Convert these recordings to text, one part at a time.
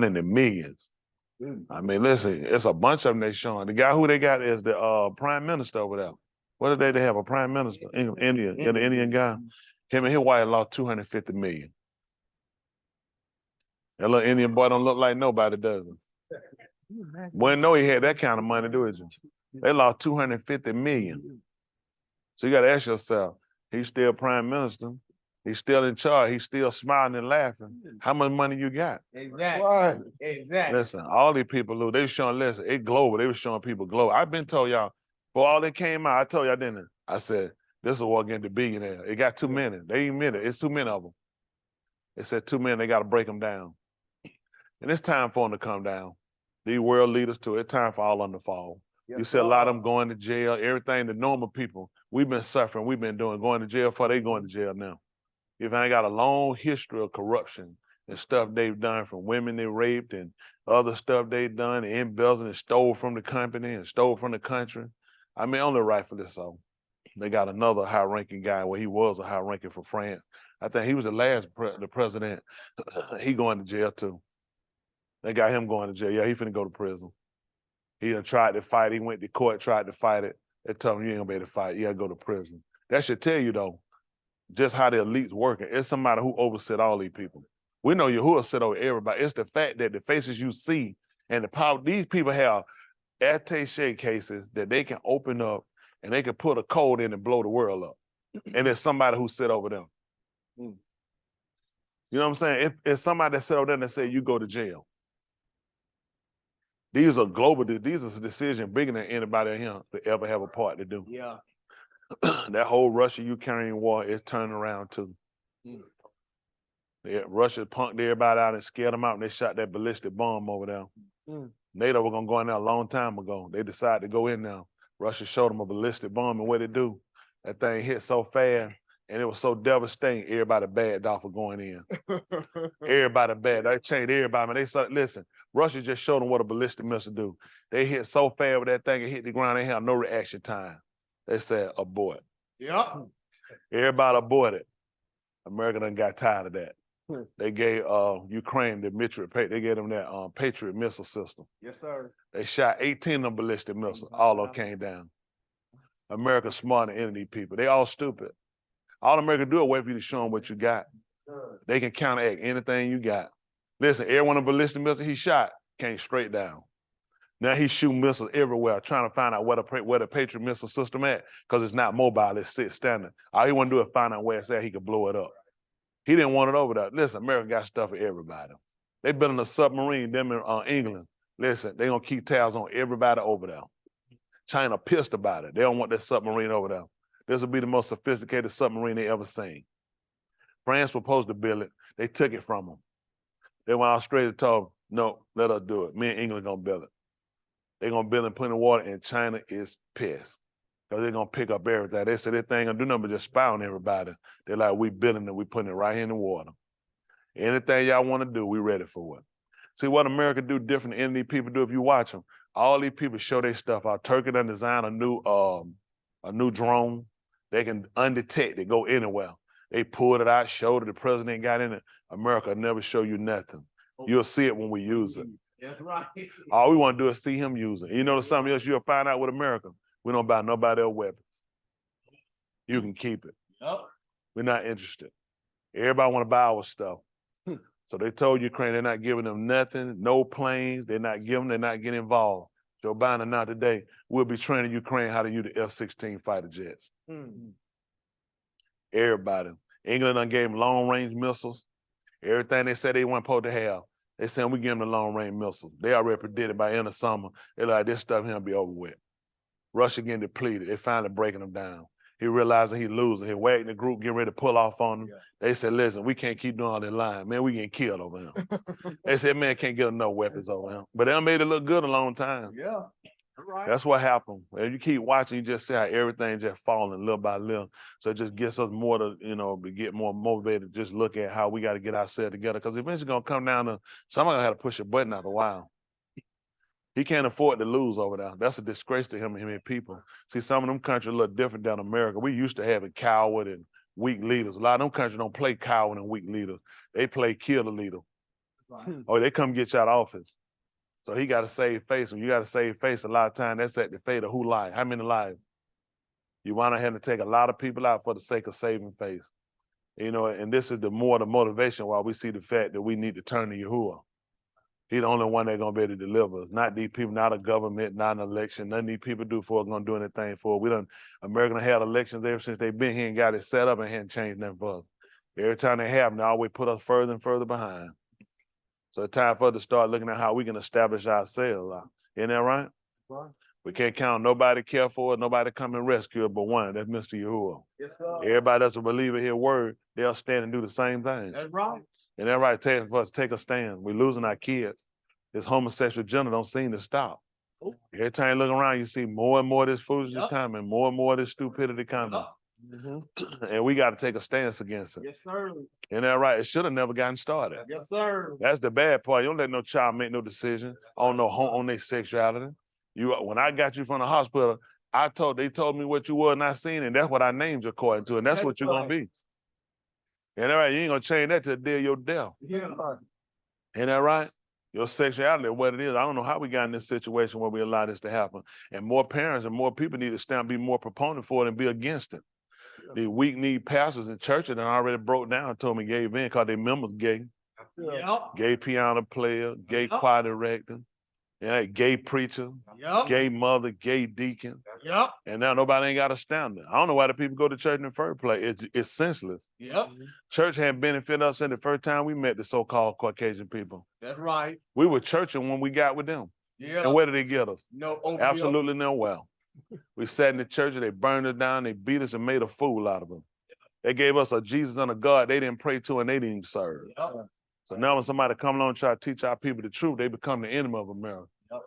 in the millions. I mean, listen, it's a bunch of them they showing. The guy who they got is the prime minister over there. What did they have? A prime minister? Indian. Yeah, the Indian guy. Him and his wife lost 250 million. That little Indian boy don't look like nobody, does he? Wouldn't know he had that kind of money, do you? They lost 250 million. So you got to ask yourself, he's still prime minister. He's still in charge. He's still smiling and laughing. How much money you got? Exactly. Right. Exactly. Listen, all these people, Lou, they were showing, listen, it global. They were showing people global. I've been told y'all, before all that came out, I told y'all, didn't I? I said, this is a war against the billionaires. It got too many. They admit it. It's too many of them. They said too many, they got to break them down. And it's time for them to come down. These world leaders too, it's time for all of them to fall. Yes, you see a lot of them going to jail, everything, the normal people, we've been suffering, we've been doing, going to jail before they going to jail now. If I got a long history of corruption and stuff they've done from women they raped and other stuff they've done, and embezzled and stole from the company and stole from the country. I mean, only rightfully so. They got another high-ranking guy, well, he was a high-ranking for France. I think he was the last the president. He going to jail too. They got him going to jail. Yeah, he finna go to prison. He done tried to fight. He went to court, tried to fight it. They told him, you ain't gonna be able to fight. You gotta go to prison. That should tell you, though, just how the elite's working. It's somebody who overset all these people. We know Yahucha sit over everybody. It's the fact that the faces you see and the power, these people have attaché cases that they can open up and they can put a code in and blow the world up. And there's somebody who sit over them. You know what I'm saying? If it's somebody that sit over there and say, you go to jail. These are global, these are decisions bigger than anybody in here to ever have a part to do. Yeah. That whole Russia-Ukraine war is turning around too. Yeah, Russia punked everybody out and scared them out, and they shot that ballistic bomb over there. NATO were gonna go in there a long time ago. They decided to go in there. Russia showed them a ballistic bomb, and what it do? That thing hit so fast, and it was so devastating, everybody backed off of going in. Everybody bad. They changed everybody. Man, they said, listen, Russia just showed them what a ballistic missile do. They hit so fast with that thing, it hit the ground, they had no reaction time. They said, abort. Yep. Everybody aborted. America done got tired of that. They gave Ukraine the they gave them that Patriot missile system. Yes, sir. They shot 18 of them ballistic missiles. All of them came down. America's smarter than any of these people. They all stupid. All America do is wait for you to show them what you got. They can counteract anything you got. Listen, every one of the ballistic missiles he shot came straight down. Now he's shooting missiles everywhere, trying to find out where the Patriot missile system at, because it's not mobile, it's standing. All he want to do is find out where it's at, he could blow it up. He didn't want it over there. Listen, America got stuff for everybody. They building a submarine, them in England. Listen, they gonna keep tabs on everybody over there. China pissed about it. They don't want that submarine over there. This will be the most sophisticated submarine they ever seen. France was supposed to build it. They took it from them. They went Australia and told them, no, let us do it. Me and England gonna build it. They're gonna build and put in the water, and China is pissed. Because they're gonna pick up everything. They said this thing gonna do nothing but just spy on everybody. They're like, we building it, we putting it right here in the water. Anything y'all wanna do, we ready for it. See what America do different than any of these people do if you watch them. All these people show their stuff out. Turkey done designed a new drone. They can undetect it, go anywhere. They pulled it out, showed it, the president got in it. America never show you nothing. You'll see it when we use it. That's right. All we want to do is see him use it. You know something else you'll find out with America? We don't buy nobody else weapons. You can keep it. Yep. We're not interested. Everybody want to buy our stuff. So they told Ukraine they're not giving them nothing, no planes, they're not getting involved. Joe Biden announced today, we'll be training Ukraine how to use the F-16 fighter jets. Everybody. England done gave them long-range missiles. Everything they said they weren't supposed to have, they said we give them the long-range missiles. They already predicted by end of summer, they're like, this stuff here will be over with. Russia getting depleted. They finally breaking them down. He realizing he losing. He wagging the group, getting ready to pull off on them. Yeah. They said, listen, we can't keep doing all that lying. Man, we getting killed over here. They said, man, can't get enough weapons over here. But they made it look good a long time. Yeah, right. That's what happened. If you keep watching, you just see how everything just falling little by little. So it just gets us more to, get more motivated, just look at how we got to get ourselves together. Because eventually going to come down to, somebody going to have to push a button after a while. He can't afford to lose over there. That's a disgrace to him and his people. See, some of them countries look different than America. We used to having coward and weak leaders. A lot of them countries don't play coward and weak leaders. They play kill the leader. or they come get you out of office. So he got to save face. When you got to save face, a lot of time that's at the fate of who lied. How many lied? You want to have to take a lot of people out for the sake of saving face. You know, and this is the motivation why we see the fact that we need to turn to Yahuwah. He's the only one that's gonna be able to deliver us. Not these people, not a government, not an election. None of these people do for us gonna do anything for us. We done America had elections ever since they've been here and got it set up and hadn't changed nothing for us. Every time they have, they always put us further and further behind. So it's time for us to start looking at how we can establish ourselves. Isn't that right? Right. We can't count on nobody care for it, nobody come and rescue it but one. That's Mr. Yahuwah. Yes, sir. Everybody that's a believer in his word, they'll stand and do the same thing. That's right. And that's right, take for us to take a stand. We're losing our kids. This homosexual agenda don't seem to stop. Oh. Every time you look around, you see more and more of this foolishness Yep. coming, more and more of this stupidity coming. And we got to take a stance against it. Yes, sir. Isn't that right? It should have never gotten started. Yes, sir. That's the bad part. You don't let no child make no decision on their sexuality. When I got you from the hospital, they told me what you were and I seen, and that's what I named you according to, and that's what you're gonna be. And all right, you ain't gonna change that till the day of your death. Yeah. Ain't that right? Your sexuality, what it is. I don't know how we got in this situation where we allow this to happen. And more parents and more people need to stand, be more proponent for it and be against it. The weak-kneed pastors in churches that already broke down, told me gave in because their members gay. Yep. Gay piano player, gay choir director, gay preacher, Yep. gay mother, gay deacon. Yep. And now nobody ain't got a standard. I don't know why the people go to church in the first place. It's senseless. Yep. Church hadn't benefited us in the first time we met the so-called Caucasian people. That's right. We were churching when we got with them. Yeah. And where did they get us? No. Over Absolutely nowhere. We sat in the church and they burned us down, they beat us and made a fool out of them. They gave us a Jesus and a God they didn't pray to and they didn't serve. Yep. So now when somebody come along and try to teach our people the truth, they become the enemy of America. Yep.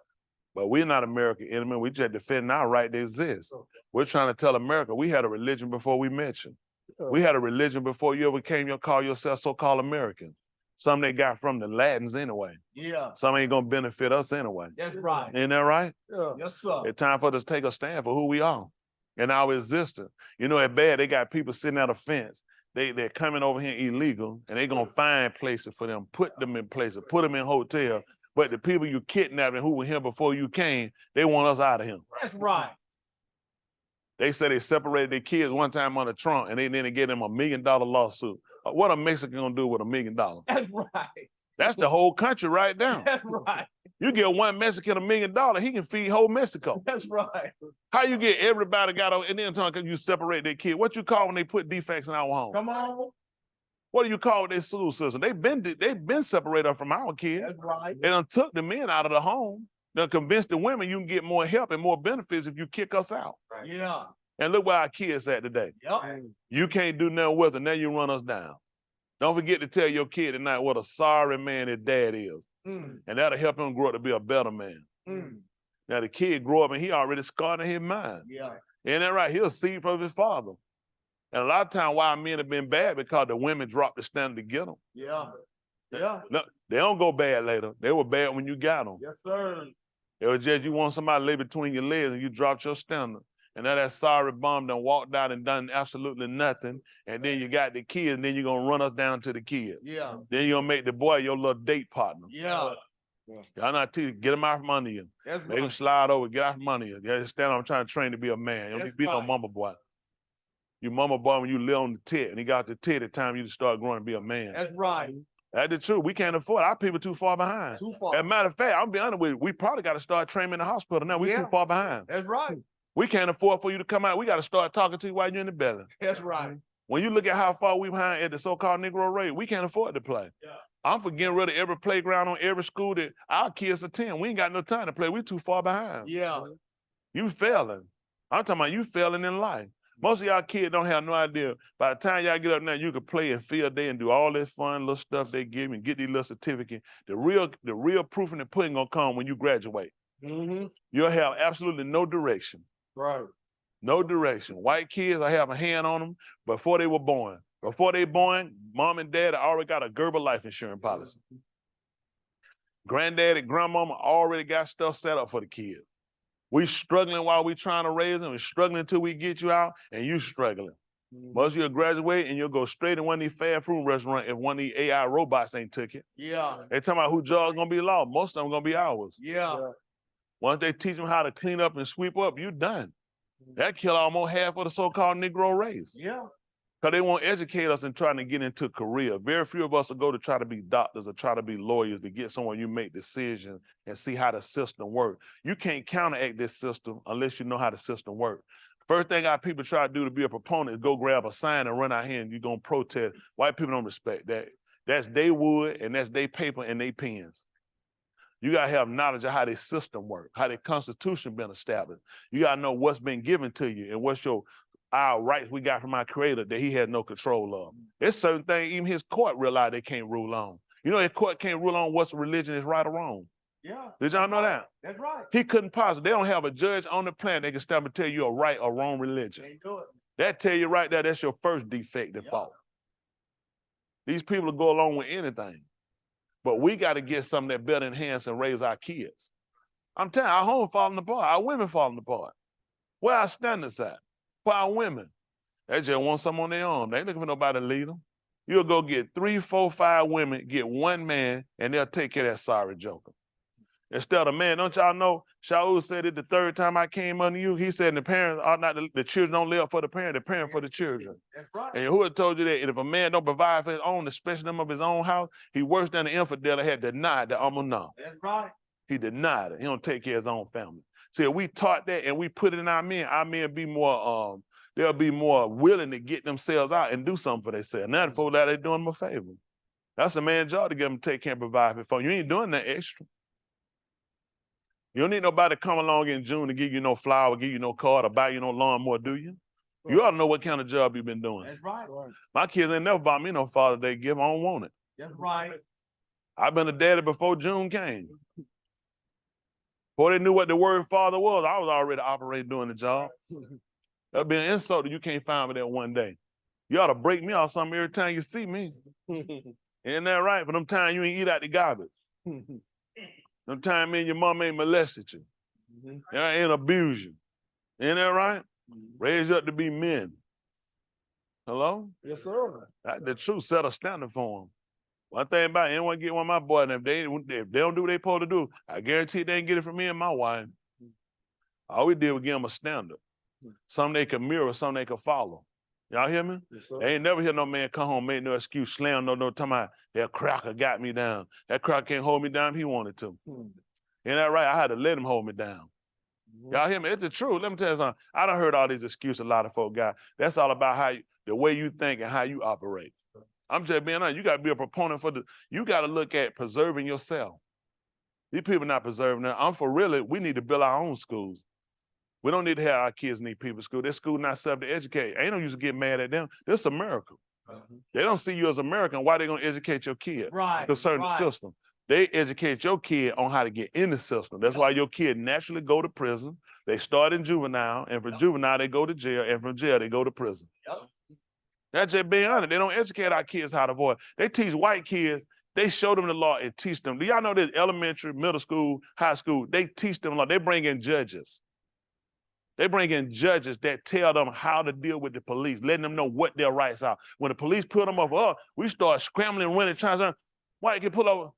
But we're not American enemy. We just defending our right to exist. We're trying to tell America we had a religion before we met you. We had a religion before you ever call yourself so-called American. Some they got from the Latins anyway. Yeah. Some ain't gonna benefit us anyway. That's right. Ain't that right? Yeah. Yes, sir. It's time for us to take a stand for who we are and our existence. You know, at bad, they got people sitting at a fence. They're coming over here illegal, and they're gonna find places for them, put them in places, put them in hotels. But the people you kidnapping who were here before you came, they want us out of here. That's right. They said they separated their kids one time under Trump, and then they gave them $1 million lawsuit. What a Mexican gonna do with $1 million? That's right. That's the whole country right now. That's right. You get one Mexican $1 million, he can feed whole Mexico. That's right. How you get everybody got on, and then talking you separate their kid? What you call when they put defects in our home? Come on. What do you call their school system? They've been separated from our kids. That's right. They done took the men out of the home. Done convinced the women you can get more help and more benefits if you kick us out. Yeah. And look where our kids at today. Yep. You can't do nothing with it. Now you run us down. Don't forget to tell your kid tonight what a sorry man his dad is. Mm. And that'll help him grow up to be a better man. Mm. Now the kid grow up and he already scarred in his mind. Yeah. Ain't that right? He'll see from his father. And a lot of times why men have been bad because the women dropped the standard to get them. Yeah. Yeah. Look, they don't go bad later. They were bad when you got them. Yes, sir. It was just you want somebody to lay between your legs and you dropped your standard. And now that sorry bum done walked out and done absolutely nothing. And then you got the kids and then you're going to run us down to the kids. Yeah. Then you're going to make the boy your little date partner. Yeah. Y'all not teach, get him out from under you. That's Make him right. slide over, get out from under you. Yeah, stand up, I'm trying to train to be a man. You don't need to be no right. mama boy. You mama boy when you live on the tit and he got the tit, it's time you to start growing to be a man. That's right. That's the truth. We can't afford it. Our people too far behind. Too far. As a matter of fact, I'll be honest with you, we probably got to start training in the hospital now. We're too far behind. That's right. We can't afford for you to come out. We got to start talking to you while you're in the belly. That's right. When you look at how far we behind at the so-called Negro rate, we can't afford to play. Yeah. I'm for getting rid of every playground on every school that our kids attend. We ain't got no time to play. We too far behind. Yeah. You failing. I'm talking about you failing in life. Most of y'all kids don't have no idea. By the time y'all get up now, you can play and field day and do all this fun little stuff they give you and get these little certificates. The real proof in the pudding gonna come when you graduate. Mm-hmm. You'll have absolutely no direction. Right. No direction. White kids, I have a hand on them before they were born. Before they born, mom and dad already got a Gerber life insurance policy. Granddaddy, grandmama already got stuff set up for the kids. We struggling while we trying to raise them. We're struggling until we get you out, and you struggling. Most of you'll graduate and you'll go straight in one of these fast food restaurants if one of these AI robots ain't took it. Yeah. They talking about who jobs gonna be lost. Most of them gonna be ours. Yeah. Once they teach them how to clean up and sweep up, you done. That kill almost half of the so-called Negro race. Yeah. Because they won't educate us in trying to get into career. Very few of us will go to try to be doctors or try to be lawyers to get somewhere you make decisions and see how the system works. You can't counteract this system unless you know how the system works. First thing our people try to do to be a proponent is go grab a sign and run out here and you're going to protest. White people don't respect that. That's their wood and that's their paper and their pens. You got to have knowledge of how their system works, how their constitution been established. You got to know what's been given to you and what's our rights we got from our creator that he has no control of. There's certain things even his court realize they can't rule on. You know, his court can't rule on what's religion is right or wrong. Yeah. Did y'all know that? That's right. He couldn't possibly. They don't have a judge on the planet that can stand and tell you a right or wrong religion. Can't do it. That tell you right there, that's your first defect and fault. These people will go along with anything. But we got to get something that better enhance and raise our kids. I'm telling you, our home falling apart, our women falling apart. Where our standards at? For our women. They just want something on their own. They ain't looking for nobody to lead them. You'll go get 3, 4, 5 women, get one man, and they'll take care of that sorry joker. Instead of man, don't y'all know, Shaul said it the third time I came under you. He said the parents are not, the children don't live for the parent for the children. That's right. And who had told you that if a man don't provide for his own, especially them of his own house, he worse than the infidel that had denied the Amunah. That's right. He denied it. He don't take care of his own family. See, if we taught that and we put it in our men be more, they'll be more willing to get themselves out and do something for themselves. Now, for that, they're doing them a favor. That's a man's job to get them to take care and provide for you. You ain't doing that extra. You don't need nobody to come along in June to give you no flower, give you no card, or buy you no lawnmower, do you? You ought to know what kind of job you've been doing. That's right. My kids ain't never bought me no Father's Day gift. I don't want it. That's right. I've been a daddy before June came. Before they knew what the word father was, I was already operating doing the job. That'd be an insult that you can't find me there one day. You ought to break me off something every time you see me. Isn't that right? For them times you ain't eat out the garbage. Them times me and your mom ain't molested you. Ain't abused you. Ain't that right? Raise you up to be men. Hello? Yes, sir. That's the truth. Set a standard for them. One thing about it, anyone get one of my boys, and if they don't do what they supposed to do, I guarantee they ain't get it from me and my wife. All we did was give them a standard. Something they could mirror, something they could follow. Y'all hear me? Yes, sir. They ain't never hear no man come home, make no excuse, slam no talking about that cracker got me down. That cracker can't hold me down if he wanted to. Ain't that right? I had to let him hold me down. Y'all hear me? It's the truth. Let me tell you something. I done heard all these excuses a lot of folk got. That's all about the way you think and how you operate. I'm just being honest. You got to be a proponent you got to look at preserving yourself. These people not preserving that. I'm for really, we need to build our own schools. We don't need to have our kids need people's school. Their school not set up to educate. Ain't no use to get mad at them. This is America. They don't see you as American. Why they gonna educate your kid? Right. To certain system. They educate your kid on how to get in the system. That's why your kid naturally go to prison. They start in juvenile, and from juvenile they go to jail, and from jail they go to prison. That's just being honest. They don't educate our kids how to avoid. They teach white kids. They show them the law and teach them. Do y'all know this elementary, middle school, high school? They teach them law. They bring in judges. They bring in judges that tell them how to deal with the police, letting them know what their rights are. When the police put them up, we start scrambling, running, trying to, why you can pull over?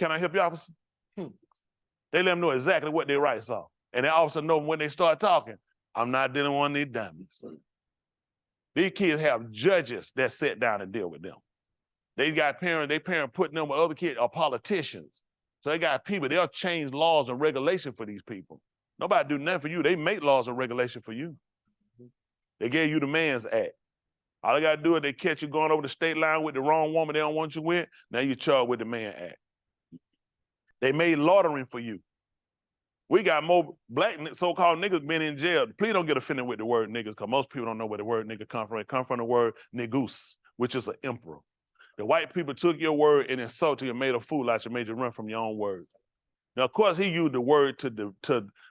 Can I help you, officer? They let them know exactly what their rights are. And the officer know when they start talking, I'm not dealing with one of these dummies. These kids have judges that sit down and deal with them. They got parents putting them with other kids or politicians. So they got people, they'll change laws and regulations for these people. Nobody do nothing for you. They make laws and regulations for you. They gave you the Man's Act. All they got to do is they catch you going over the state line with the wrong woman they don't want you with. Now you're charged with the Man's Act. They made laundering for you. We got more black so-called niggas been in jail. Please don't get offended with the word niggas, because most people don't know where the word nigga come from. It come from the word negus, which is an emperor. The white people took your word and insulted you and made a fool out you, made you run from your own word. Now, of course, he used the word to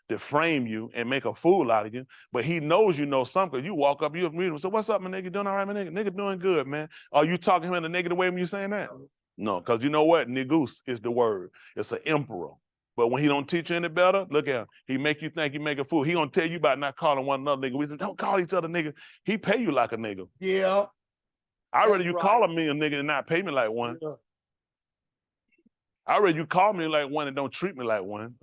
deframe you and make a fool out of you, but he knows you know something, because you walk up, you meet him, so what's up, my nigga? Doing all right, my nigga? Nigga doing good, man. Are you talking to him in a negative way when you saying that? No, because you know what? Negus is the word. It's an emperor. But when he don't teach you any better, look at him. He make you think you make a fool. He gonna tell you about not calling one another nigga. We say, don't call each other nigga. He pay you like a nigga. Yeah. I'd rather That's you right. call me a nigga and not pay me like one. Yeah. I'd rather you call me like one and don't treat me like one.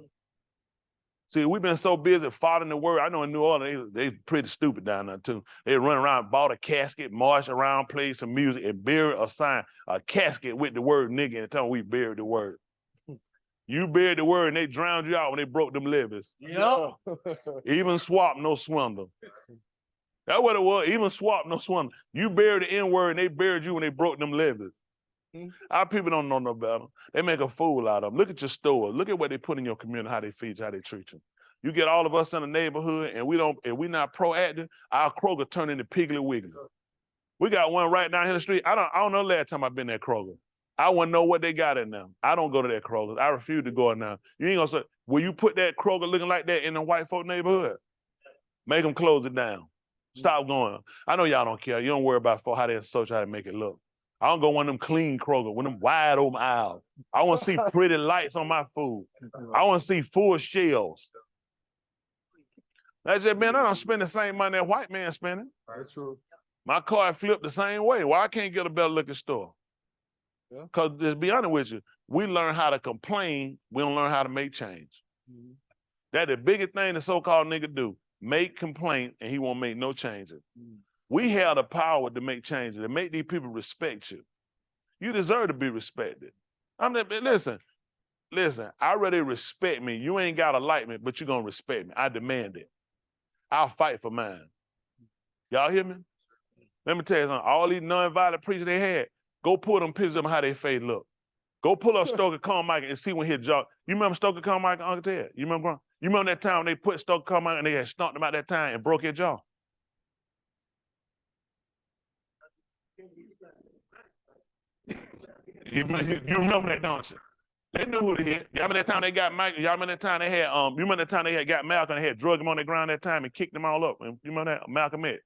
See, we've been so busy following the word. I know in New Orleans, they pretty stupid down there too. They run around, bought a casket, march around, play some music, and bury a sign, a casket with the word nigga, and tell them we buried the word. You buried the word and they drowned you out when they broke them levees. Yeah. Even swap, no swindle. That's what it was. Even swap, no swindle. You buried the N-word and they buried you when they broke them levees. Our people don't know no better. They make a fool out of them. Look at your store. Look at what they put in your community, how they feed you, how they treat you. You get all of us in the neighborhood and we're not proactive, our Kroger turn into Piggly Wiggly. We got one right down here the street. I don't know the last time I've been at Kroger. I want to know what they got in there. I don't go to that Kroger. I refuse to go in there. You ain't gonna say, will you put that Kroger looking like that in the white folk neighborhood? Make them close it down. Stop going. I know y'all don't care. You don't worry about how they associate, how they make it look. I don't go one of them clean Kroger, one of them wide open aisles. I want to see pretty lights on my food. I want to see full shelves. That's just, man, I don't spend the same money that white man spending. That's true. My car flipped the same way. Why I can't get a better looking store? Because to be honest with you, we learn how to complain. We don't learn how to make change. That's the biggest thing the so-called nigga do. Make complaint and he won't make no changes. We have the power to make changes, to make these people respect you. You deserve to be respected. Listen, I already respect me. You ain't gotta like me, but you're gonna respect me. I demand it. I'll fight for mine. Y'all hear me? Let me tell you something. All these nonviolent preachers they had, go pull them pictures of them how they face look. Go pull up Stoker Carmichael and see when he jaw. You remember Stoker Carmichael, Uncle Ted? You remember that time when they put Stoker Carmichael and they had stomped him out that time and broke his jaw? You remember that, don't you? They knew who to hit. Y'all remember that time they got Michael? Y'all remember that time they had you remember that time they had got Malcolm and they had drug him on the ground that time and kicked him all up? You remember that? Malcolm X?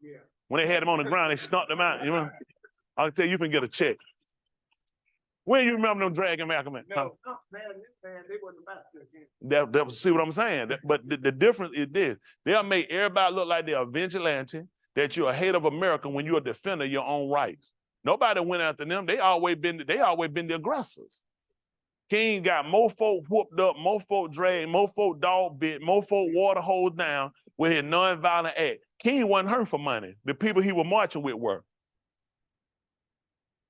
Yeah. When they had him on the ground, they stomped him out. You know? I'll tell you can get a check. When you remember them dragging Malcolm X? No, man, they wasn't about to. See what I'm saying? But the difference is this. They'll make everybody look like they're a vigilante, that you're a hater of America when you're a defender of your own rights. Nobody went after them. They always been the aggressors. King got more folk whooped up, more folk dragged, more folk dog bit, more folk water hosed down with his nonviolent act. King wasn't hurt for money. The people he was marching with were.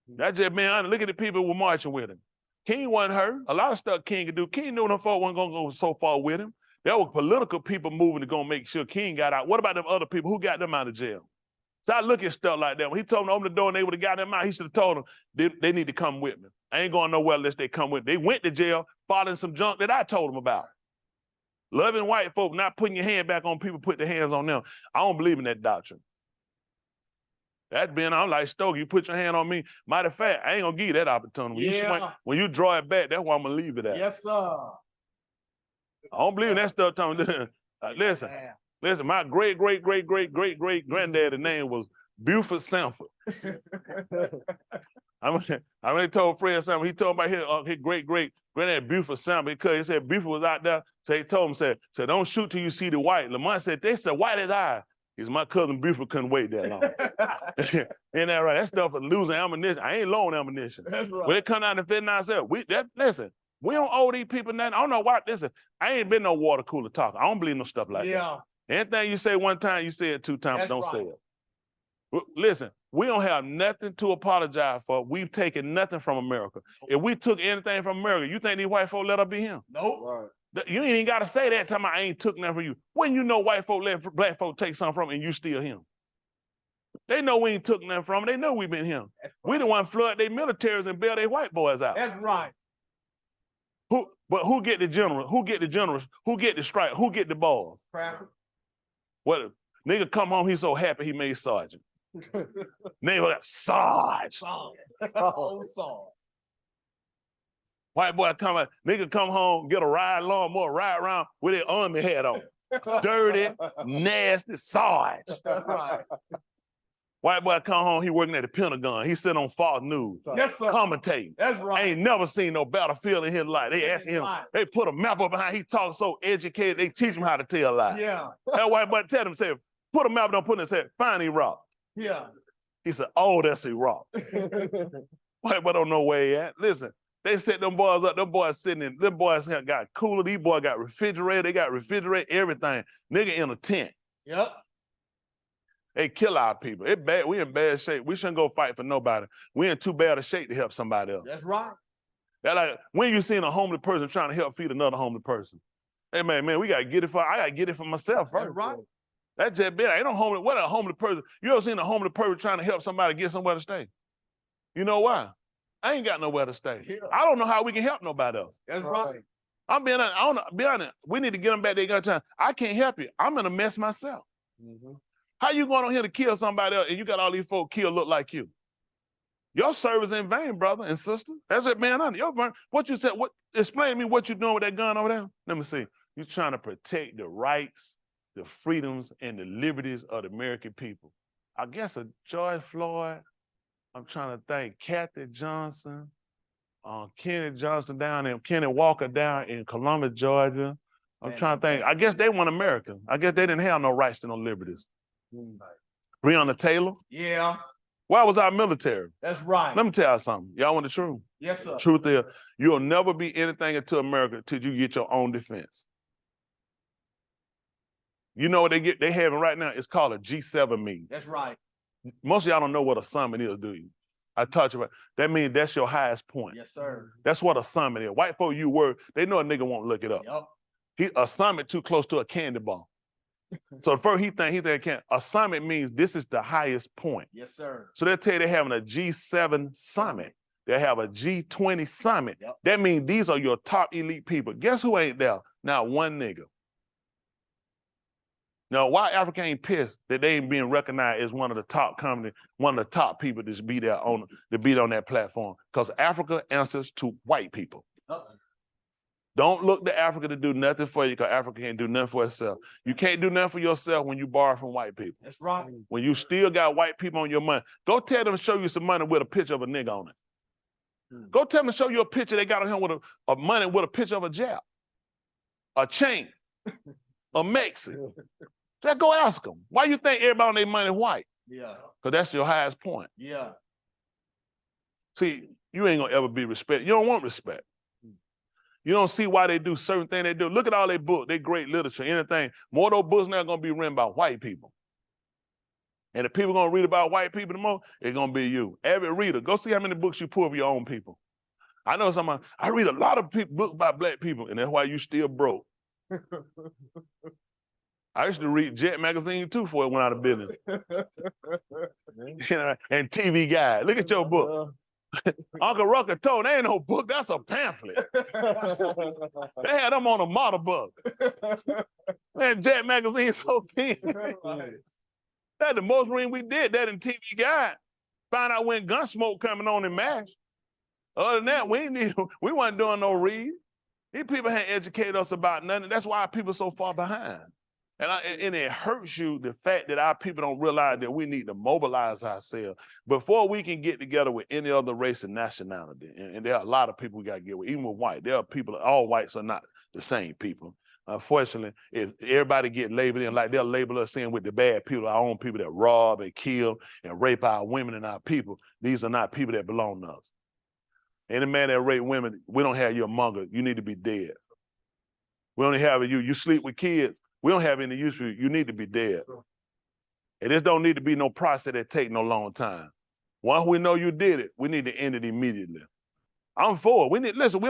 That's just being honest. Look at the people who were marching with him. King wasn't hurt. A lot of stuff King could do. King knew them folk wasn't gonna go so far with him. There were political people moving to go make sure King got out. What about them other people? Who got them out of jail? So I look at stuff like that. When he told them to open the door and they would have got them out, he should have told them they need to come with me. I ain't going nowhere unless they come with me. They went to jail following some junk that I told them about. Loving white folk, not putting your hand back on people, put their hands on them. I don't believe in that doctrine. That's being, I'm like, Stoker, you put your hand on me. Matter of fact, I ain't gonna give you that opportunity. When you draw it back, that's where I'm gonna leave it at. Yes, sir. I don't believe in that stuff, Tony. Listen, my great-great-great-great-great-great-granddad's name was Buford Sanford. I really told Fred something. He told about his great-great-granddad Buford Sanford because he said Buford was out there. So he told him, said, don't shoot till you see the white. Lamont said, they said white as I. He's my cousin Buford couldn't wait that long. Ain't that right? That stuff for losing ammunition. I ain't loaning ammunition. That's right. When it come down to 59 listen, we don't owe these people nothing. I don't know why. Listen, I ain't been no water cooler talker. I don't believe no stuff like that. Anything you say one time, you say it 2 times, don't say it. Listen, we don't have nothing to apologize for. We've taken nothing from America. If we took anything from America, you think these white folk let us be him? Nope. Right. You ain't even got to say that time I ain't took nothing from you. When you know white folk let black folk take something from and you steal him. They know we ain't took nothing from them. They know we been him. Right. We the one flood their militaries and bail their white boys out. That's right. Who get the general? Who get the generals? Who get the strike? Who get the balls? What nigga come home, he's so happy he made sergeant. Nigga Sarge. Sarge. White boy nigga come home, get a ride lawnmower, ride around with his army hat on. Dirty, nasty Sarge. Right. White boy come home, he working at the Pentagon. He sitting on Fox News. Yes, sir. Commentating. That's right. Ain't never seen no battlefield in his life. They ask him, they put a map up behind, he talks so educated, they teach him how to tell lies. Yeah. That white boy tell him, say, put a map, don't put it, say, find Iraq. Yeah. He said, oh, that's Iraq. White boy don't know where he at. Listen, they set them boys up, them boys sitting in, them boys got cooler, these boys got refrigerator, they got refrigerator, everything. Nigga in a tent. Yep. They kill our people. It bad. We in bad shape. We shouldn't go fight for nobody. We in too bad a shape to help somebody else. That's right. That like when you seen a homeless person trying to help feed another homeless person. Hey man, we gotta get it I gotta get it for myself first. That's right. That's just bad. Ain't no homeless. What a homeless person? You ever seen a homeless person trying to help somebody get somewhere to stay? You know why? I ain't got nowhere to stay. Yeah. I don't know how we can help nobody else. That's right. I'm being honest. I don't be honest. We need to get them back there. Time. I can't help you. I'm in a mess myself. Mm-hmm. How you going on here to kill somebody else and you got all these folk killed look like you? Your service in vain, brother and sister. That's it, man. What you said, explain to me what you doing with that gun over there. Let me see. You're trying to protect the rights, the freedoms, and the liberties of the American people. I guess a George Floyd, I'm trying to think, Kathy Johnson, Kenny Johnson down in, Kenny Walker down in Columbus, Georgia. I'm trying to think. I guess they want America. I guess they didn't have no rights to no liberties. Breonna Taylor. Yeah. Why was our military? That's right. Let me tell you something. Y'all want the truth? Yes, sir. The truth is, you'll never be anything into America till you get your own defense. You know what they having right now? It's called a G7 meeting. That's right. Most of y'all don't know what a summit is, do you? I taught you about that. Means that's your highest point. Yes, sir. That's what a summit is. White folk, you were, they know a nigga won't look it up. Yep. A summit too close to a candy bar. So the first he think a summit means this is the highest point. Yes, sir. So they'll tell you they're having a G7 summit. They have a G20 summit. Yep. That means these are your top elite people. Guess who ain't there? Not one nigga. Now, why Africa ain't pissed that they ain't being recognized as one of the top companies, one of the top people to be there on that platform? Because Africa answers to white people. Don't look to Africa to do nothing for you because Africa can't do nothing for itself. You can't do nothing for yourself when you borrow from white people. That's right. When you still got white people on your money, go tell them to show you some money with a picture of a nigga on it. Go tell them to show you a picture they got on him with a money with a picture of a jab, a chain, a Mexican. Just go ask them. Why you think everybody on their money white? Yeah. Because that's your highest point. Yeah. See, you ain't gonna ever be respected. You don't want respect. You don't see why they do certain things they do. Look at all their books, they great literature, anything. More of those books now are gonna be written by white people. And if people gonna read about white people the most, it's gonna be you. Every reader, go see how many books you pull of your own people. I know I read a lot of books by black people, and that's why you still broke. I used to read Jet magazine too before it went out of business. You know, and TV Guide. Look at your book. Uncle Rucker told, that ain't no book, that's a pamphlet. They had them on a model book. Man, Jet magazine so thin. That's the most reading we did, that in TV Guide. Find out when Gunsmoke coming on in MASH. Other than that, we wasn't doing no read. These people hadn't educated us about nothing. That's why our people are so far behind. And it hurts you, the fact that our people don't realize that we need to mobilize ourselves before we can get together with any other race and nationality. And there are a lot of people we got to get with, even with white. There are people, all whites are not the same people. Unfortunately, if everybody get labeled in, like they'll label us in with the bad people, our own people that rob and kill and rape our women and our people. These are not people that belong to us. Any man that rape women, we don't have you among us. You need to be dead. We only have you. You sleep with kids. We don't have any use for you. You need to be dead. And this don't need to be no process that take no long time. Once we know you did it, we need to end it immediately. I'm for it. We need, listen,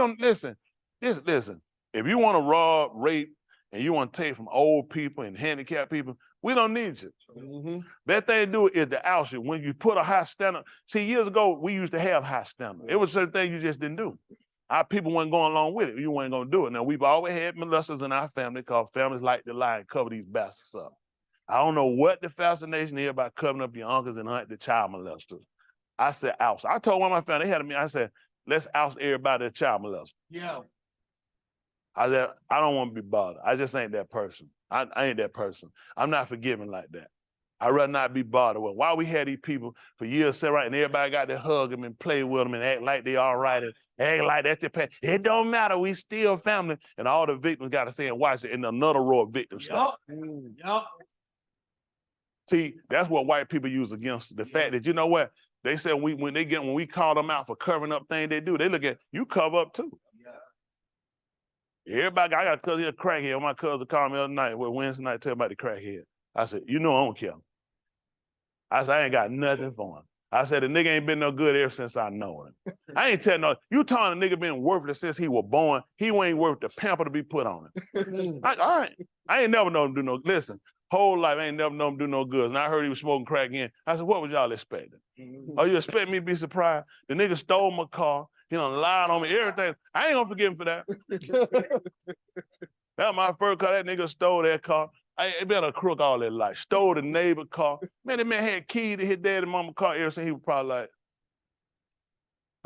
listen. If you want to rob, rape, and you want to take from old people and handicapped people, we don't need you. Mm-hmm. That thing to do is to oust you. When you put a high standard, see, years ago, we used to have high standards. It was certain things you just didn't do. Our people weren't going along with it. You weren't going to do it. Now, we've always had molesters in our family because families like to lie and cover these bastards up. I don't know what the fascination is about covering up your uncles and aunts, the child molesters. I said, oust. I told one of my family, they had me, I said, let's oust everybody that's child molester. Yeah. I said, I don't want to be bothered. I just ain't that person. I ain't that person. I'm not forgiving like that. I'd rather not be bothered with. Why we had these people for years sit right and everybody got to hug them and play with them and act like they all right and act like that's their past. It don't matter. We still family. And all the victims got to say and watch it in another row of victims. Yup. See, that's what white people use against the fact that, you know what? They said when we call them out for covering up things they do, they look at you cover up too. Everybody, I got a cousin here, crackhead. My cousin called me the other night, Wednesday night, tell about the crackhead. I said, you know I don't care. I said, I ain't got nothing for him. I said, the nigga ain't been no good ever since I know him. I ain't telling no, you telling a nigga been worthless since he was born, he ain't worth the pamper to be put on him. I ain't never known him do no, listen, whole life I ain't never known him do no good. And I heard he was smoking crack again. I said, what was y'all expecting? Oh, you expect me to be surprised? The nigga stole my car. He done lied on me, everything. I ain't gonna forgive him for that. That was my first car. That nigga stole that car. It been a crook all that life. Stole the neighbor car. Man, that man had keys to his dad and mama car ever since he was probably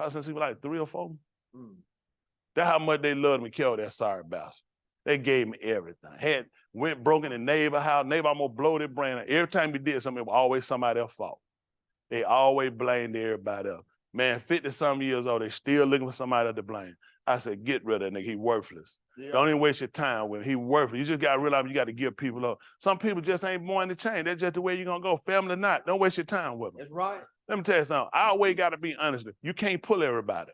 since he was like 3 or 4. That's how much they loved him and killed that sorry bastard. They gave me everything. Went broke in the neighbor house. Neighbor almost blow their brain out. Every time he did something, it was always somebody else's fault. They always blamed everybody else. Man, 50-some years old, they still looking for somebody else to blame. I said, get rid of that nigga, he worthless. Yeah. Don't even waste your time with him, he worthless. You just gotta realize you gotta give people up. Some people just ain't born to change. That's just the way you're gonna go, family or not. Don't waste your time with them. That's right. Let me tell you something, I always gotta be honest. You can't pull everybody.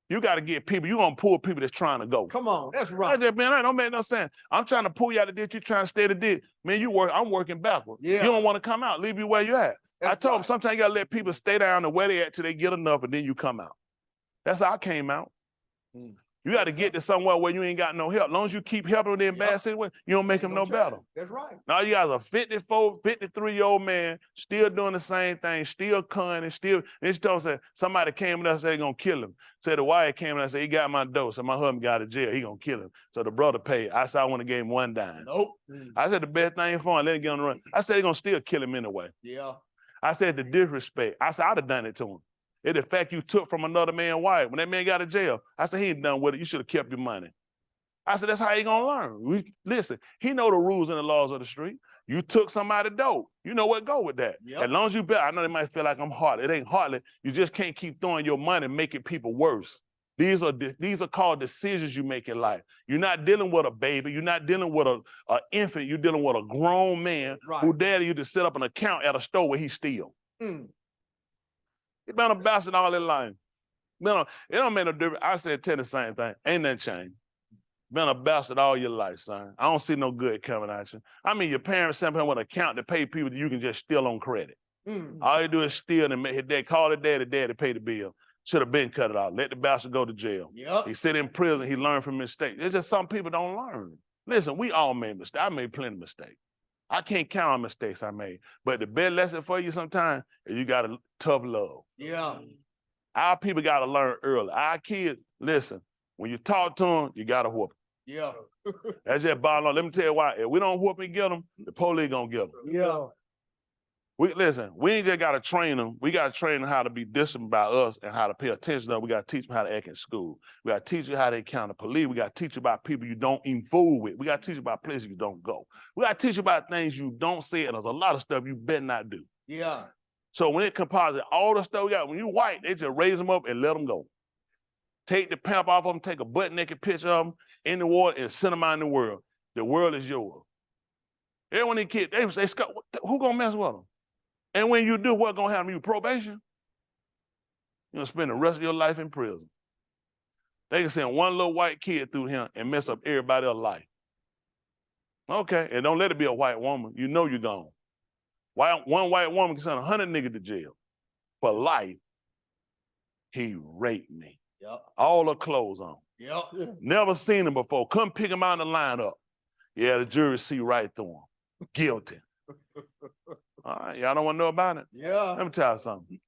You gotta get people, you're gonna pull people that's trying to go. Come on, that's right. Man, that don't make no sense. I'm trying to pull you out of this, you trying to stay the ditch. Man, I'm working backwards. Yeah. You don't wanna come out, leave you where you at. That's I told them sometimes you gotta let people stay down to where they at till they get enough and then you come out. That's how I came out. You got to get to somewhere where you ain't got no help. As long as you keep helping them in bad situations, you don't make them no better. That's right. Now you guys a 54, 53-year-old man still doing the same thing, still cunning, still. This time said somebody came in and said they're gonna kill him. Said the wife came in and said he got my dose, and my husband got out of jail. He gonna kill him. So the brother paid. I said I want to give him $1 dime. Nope. I said the best thing for him, let him get on the run. I said they're gonna still kill him anyway. Yeah. I said the disrespect. I said I'd have done it to him. It's the fact you took from another man's wife. When that man got in jail, I said, he ain't done with it. You should have kept your money. I said, that's how you gonna learn. Listen, he know the rules and the laws of the street. You took somebody's dope. You know what go with that. Yep. As long as you bet, I know they might feel like I'm heartless. It ain't heartless. You just can't keep throwing your money and making people worse. These are called decisions you make in life. You're not dealing with a baby. You're not dealing with an infant. You're dealing with a grown man who dared you to set up an account at a store where he steal. He been a bastard all his life. It don't make no difference. I said, tell the same thing. Ain't nothing changed. Been a bastard all your life, son. I don't see no good coming at you. I mean, your parents sent him with an account to pay people that you can just steal on credit. All you do is steal and make his dad call the daddy to pay the bill. Should have been cut it out. Let the bastard go to jail. Yep. He sit in prison. He learned from mistakes. It's just some people don't learn. Listen, we all made mistakes. I made plenty of mistakes. I can't count on mistakes I made. But the best lesson for you sometimes is you got to tough love. Yeah. Our people got to learn early. Our kids, listen, when you talk to them, you got to whoop them. Yeah. That's just bottom line. Let me tell you why. If we don't whoop and get them, the police going to get them. Yeah. Listen, we ain't just got to train them. We got to train them how to be disciplined by us and how to pay attention to them. We got to teach them how to act in school. We got to teach you how to encounter police. We got to teach you about people you don't even fool with. We got to teach you about places you don't go. We got to teach you about things you don't say, and there's a lot of stuff you better not do. Yeah. So when it composites all the stuff we got, when you white, they just raise them up and let them go. Take the pamp off of them, take a butt-naked picture of them in the water and send them out in the world. The world is yours. Everyone these kids, they who gonna mess with them? And when you do, what's gonna happen? You probation? You're gonna spend the rest of your life in prison. They can send one little white kid through here and mess up everybody else's life. Okay, and don't let it be a white woman. You know you're gone. One white woman can send 100 niggas to jail for life. He raped me. Yep. All her clothes on. Yep. Never seen him before. Come pick him out in the lineup. Yeah, the jury see right through him. Guilty. All right, y'all don't want to know about it? Yeah. Let me tell you something.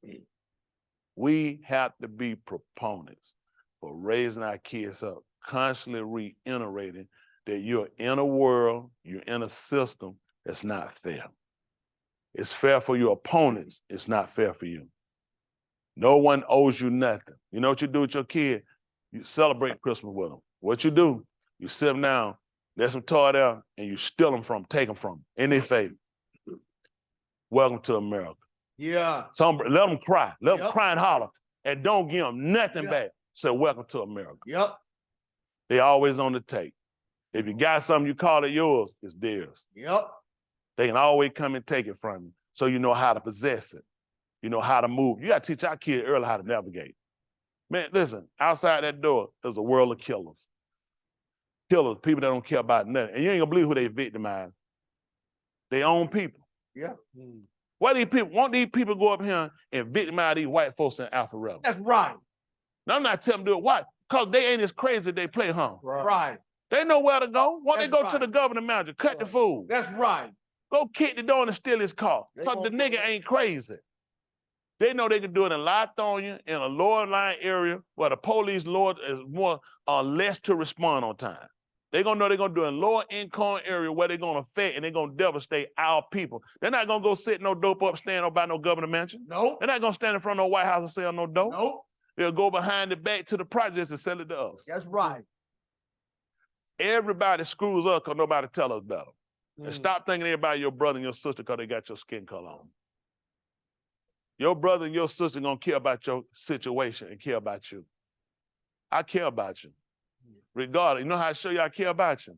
We have to be proponents for raising our kids up, constantly reiterating that you're in a world, you're in a system that's not fair. It's fair for your opponents. It's not fair for you. No one owes you nothing. You know what you do with your kid? You celebrate Christmas with them. What you do, you sit them down, let them toy out, and you steal them from them, take them from them in their face. welcome to America. Yeah. Some let them cry. Let them cry and holler. And don't give them nothing back. Say, welcome to America. Yep. They always on the take. If you got something you call it yours, it's theirs. Yep. They can always come and take it from you. So you know how to possess it. You know how to move. You got to teach our kids early how to navigate. Man, listen, outside that door, there's a world of killers. Killers, people that don't care about nothing. And you ain't gonna believe who they victimize. They own people. Yeah. Why these people, won't these people go up here and victimize these white folks in Alpharetta? That's right. Now, I'm not telling them to do it. Why? Because they ain't as crazy as they play, huh? Right. They know where to go. Why don't they go That's to the governor manager, cut the food? That's right. Go kick the door and steal his car. Because the nigga ain't crazy. They know they can do it in Lithonia, in a lower line area where the police lord is more or less to respond on time. They're gonna know they're gonna do it in lower income area where they're gonna affect and they're gonna devastate our people. They're not gonna go sit no dope up, stand up by no governor mansion. No. They're not gonna stand in front of no White House and sell no dope. No. They'll go behind the back to the projects and sell it to us. That's right. Everybody screws up because nobody tell us better. And stop thinking everybody your brother and your sister because they got your skin color on. Your brother and your sister gonna care about your situation and care about you. I care about you. Regardless, you know how I show you I care about you?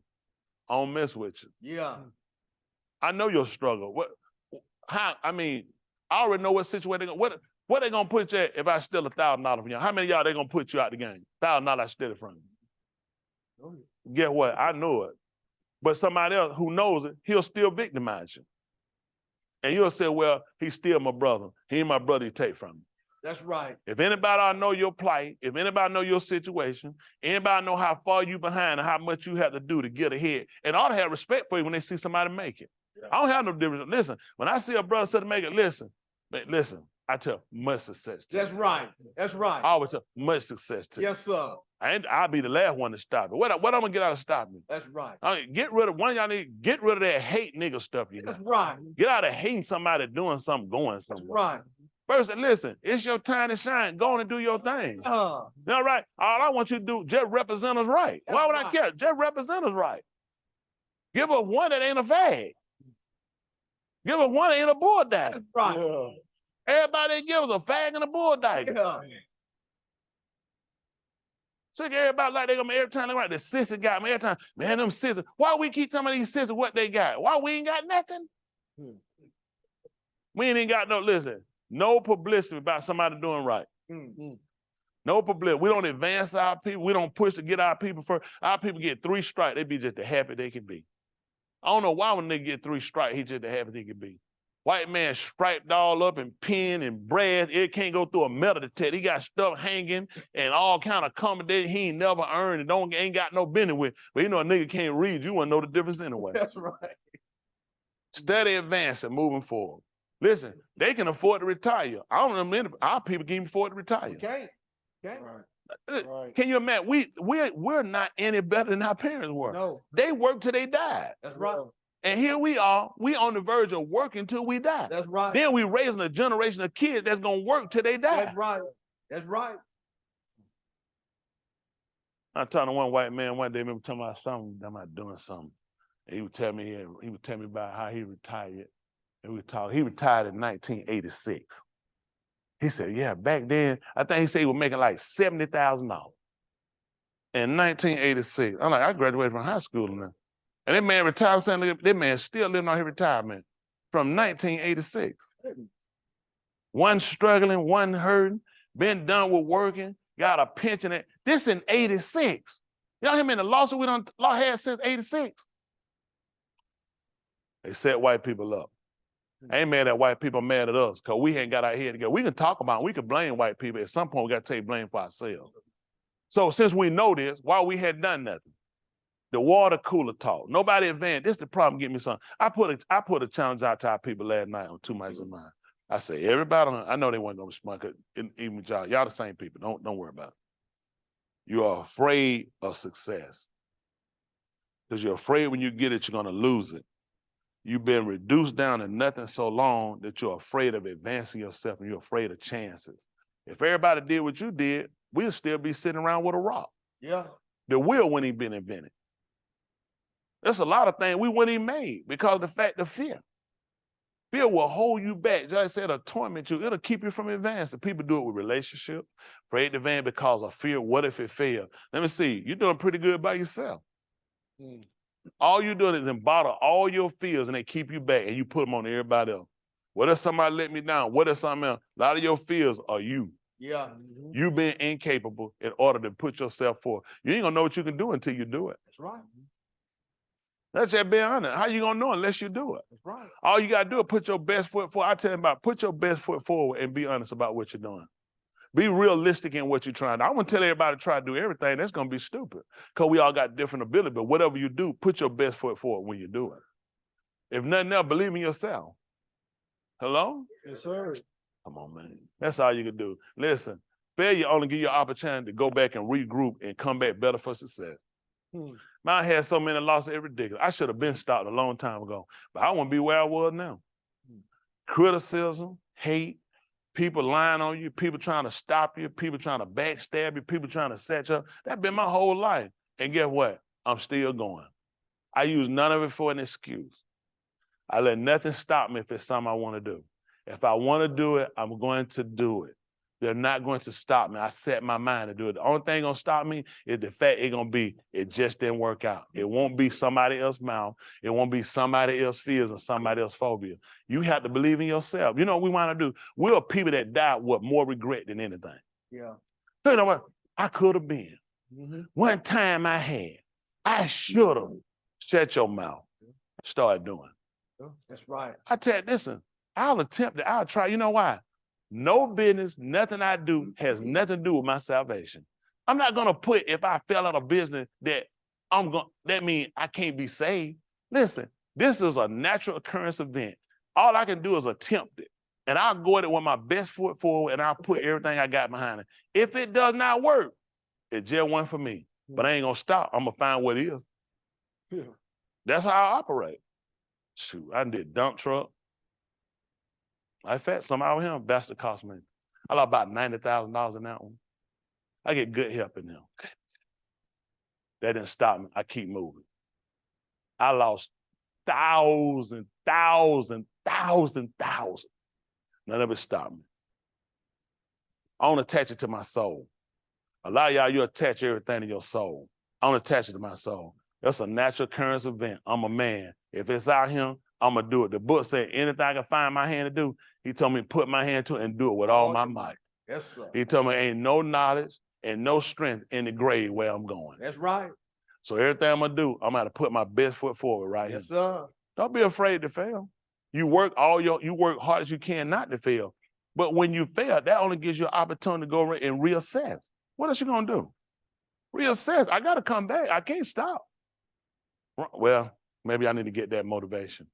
I don't mess with you. Yeah. I know your struggle. I already know what situation what they gonna put you at if I steal $1,000 from you? How many of y'all they gonna put you out the game? $1,000 I steal it from you. Guess what? I know it. But somebody else who knows it, he'll still victimize you. And you'll say, well, he's still my brother. He ain't my brother you take from me. That's right. If anybody know your plight, if anybody know your situation, anybody know how far you behind and how much you have to do to get ahead, and ought to have respect for you when they see somebody make it. Yeah. I don't have no difference. Listen, when I see a brother sit to make it, listen, I tell much success to That's you. right. That's right. I always tell much success to you. Yes, sir. I'll be the last one to stop it. What I'm gonna get out of stopping? That's right. Get rid of one of y'all need get rid of that hate nigga stuff you got. That's right. Get out of hating somebody doing something, going somewhere. That's right. First, listen, it's your time to shine. Go on and do your thing. All right. All I want you to do, just represent us right. That's Why would right. I care? Just represent us right. Give us one that ain't a fag. Give us one that ain't a bull dyke. That's right. Yeah. Everybody give us a fag and a bull dyke. Yeah. Sick of everybody like they gonna every time they right. The sister got me every time. Man, them sisters. Why we keep telling these sisters what they got? Why we ain't got nothing? We ain't got no, listen, no publicity about somebody doing right. No publicity. We don't advance our people. We don't push to get our people first. Our people get 3 strikes. They be just the happy they can be. I don't know why when they get 3 strikes, he just the happy they can be. White man striped all up and pinned and brass. It can't go through a metal detector. He got stuff hanging and all kind of accommodation he ain't never earned and ain't got no business with. But you know a nigga can't read. You wouldn't know the difference anyway. That's right. Steady advancing, moving forward. Listen, they can afford to retire. I don't know our people can even afford to retire. Okay. Okay. Right. Can you imagine? We're not any better than our parents were. No. They worked till they died. That's right. And here we are, we on the verge of working till we die. That's right. Then we raising a generation of kids that's gonna work till they die. That's right. That's right. I talked to one white man one day, remember talking about something, about doing something. And he would tell me about how he retired. And he retired in 1986. He said, yeah, back then, I think he said he was making like $70,000. In 1986. I'm like, I graduated from high school now. And that man retired, saying that man still living on his retirement from 1986. One struggling, one hurting, been done with working, got a pension. This in 86. Y'all hear me in the lawsuit we done had since 86? They set white people up. I ain't mad at white people, I'm mad at us because we ain't got our head together. We can talk about it, we can blame white people. At some point, we got to take blame for ourselves. So since we know this, why we had done nothing? The water cooler talk. Nobody advanced. This is the problem. Get me something. I put a challenge out to our people last night on 2 Mics of Mine. I say, everybody, I know they weren't gonna respond, even y'all the same people. Don't worry about it. You are afraid of success. Because you're afraid when you get it, you're gonna lose it. You've been reduced down to nothing so long that you're afraid of advancing yourself and you're afraid of chances. If everybody did what you did, we'll still be sitting around with a rock. Yeah. The wheel wouldn't even been invented. There's a lot of things we wouldn't even made because of the fact of fear. Fear will hold you back. Just like I said, it'll torment you. It'll keep you from advancing. People do it with relationships, afraid to advance because of fear. What if it fails? Let me see. You're doing pretty good by yourself. All you're doing is embody all your fears and they keep you back and you put them on everybody else. What if somebody let me down? What if something else? A lot of your fears are you. Yeah. You being incapable in order to put yourself forward. You ain't gonna know what you can do until you do it. That's right. That's just being honest. How you gonna know unless you do it? That's right. All you gotta do is put your best foot forward. I tell you about put your best foot forward and be honest about what you're doing. Be realistic in what you're trying to do. I wouldn't tell everybody to try to do everything. That's gonna be stupid. Because we all got different ability, but whatever you do, put your best foot forward when you do it. If nothing else, believe in yourself. Hello? Yes, sir. Come on, man. That's all you can do. Listen, failure only give you an opportunity to go back and regroup and come back better for success. Mine had so many losses, it's ridiculous. I should have been stopped a long time ago, but I want to be where I was now. Criticism, hate, people lying on you, people trying to stop you, people trying to backstab you, people trying to set you up. That's been my whole life. And guess what? I'm still going. I use none of it for an excuse. I let nothing stop me if it's something I want to do. If I want to do it, I'm going to do it. They're not going to stop me. I set my mind to do it. The only thing gonna stop me is the fact it just didn't work out. It won't be somebody else's mouth. It won't be somebody else's fears or somebody else's phobia. You have to believe in yourself. You know what we want to do? We're people that die with more regret than anything. Yeah. So you know what? I could have been. One time I should have. Shut your mouth. Start doing. That's right. I tell you, listen, I'll attempt it. I'll try. You know why? No business, nothing I do has nothing to do with my salvation. I'm not gonna put if I fell out of business that means I can't be saved. Listen, this is a natural occurrence event. All I can do is attempt it. And I'll go at it with my best foot forward and I'll put everything I got behind it. If it does not work, it just wasn't for me. But I ain't gonna stop. I'm gonna find what is. Yeah. That's how I operate. Shoot, I did dump truck. I fat some out of him, bastard cost me. I lost about $90,000 in that one. I get good help in them. That didn't stop me. I keep moving. I lost thousands. None of it stopped me. I don't attach it to my soul. A lot of y'all, you attach everything to your soul. I don't attach it to my soul. That's a natural occurrence event. I'm a man. If it's out here, I'm going to do it. The book said anything I can find my hand to do, he told me to put my hand to it and do it with all my might. Yes, sir. He told me ain't no knowledge and no strength in the grave where I'm going. That's right. So everything I'm going to do, I'm going to put my best foot forward right here. Yes, sir. Don't be afraid to fail. You work hard as you can not to fail. But when you fail, that only gives you an opportunity to go and reassess. What else you going to do? Reassess. I got to come back. I can't stop. Well, maybe I need to get that motivation.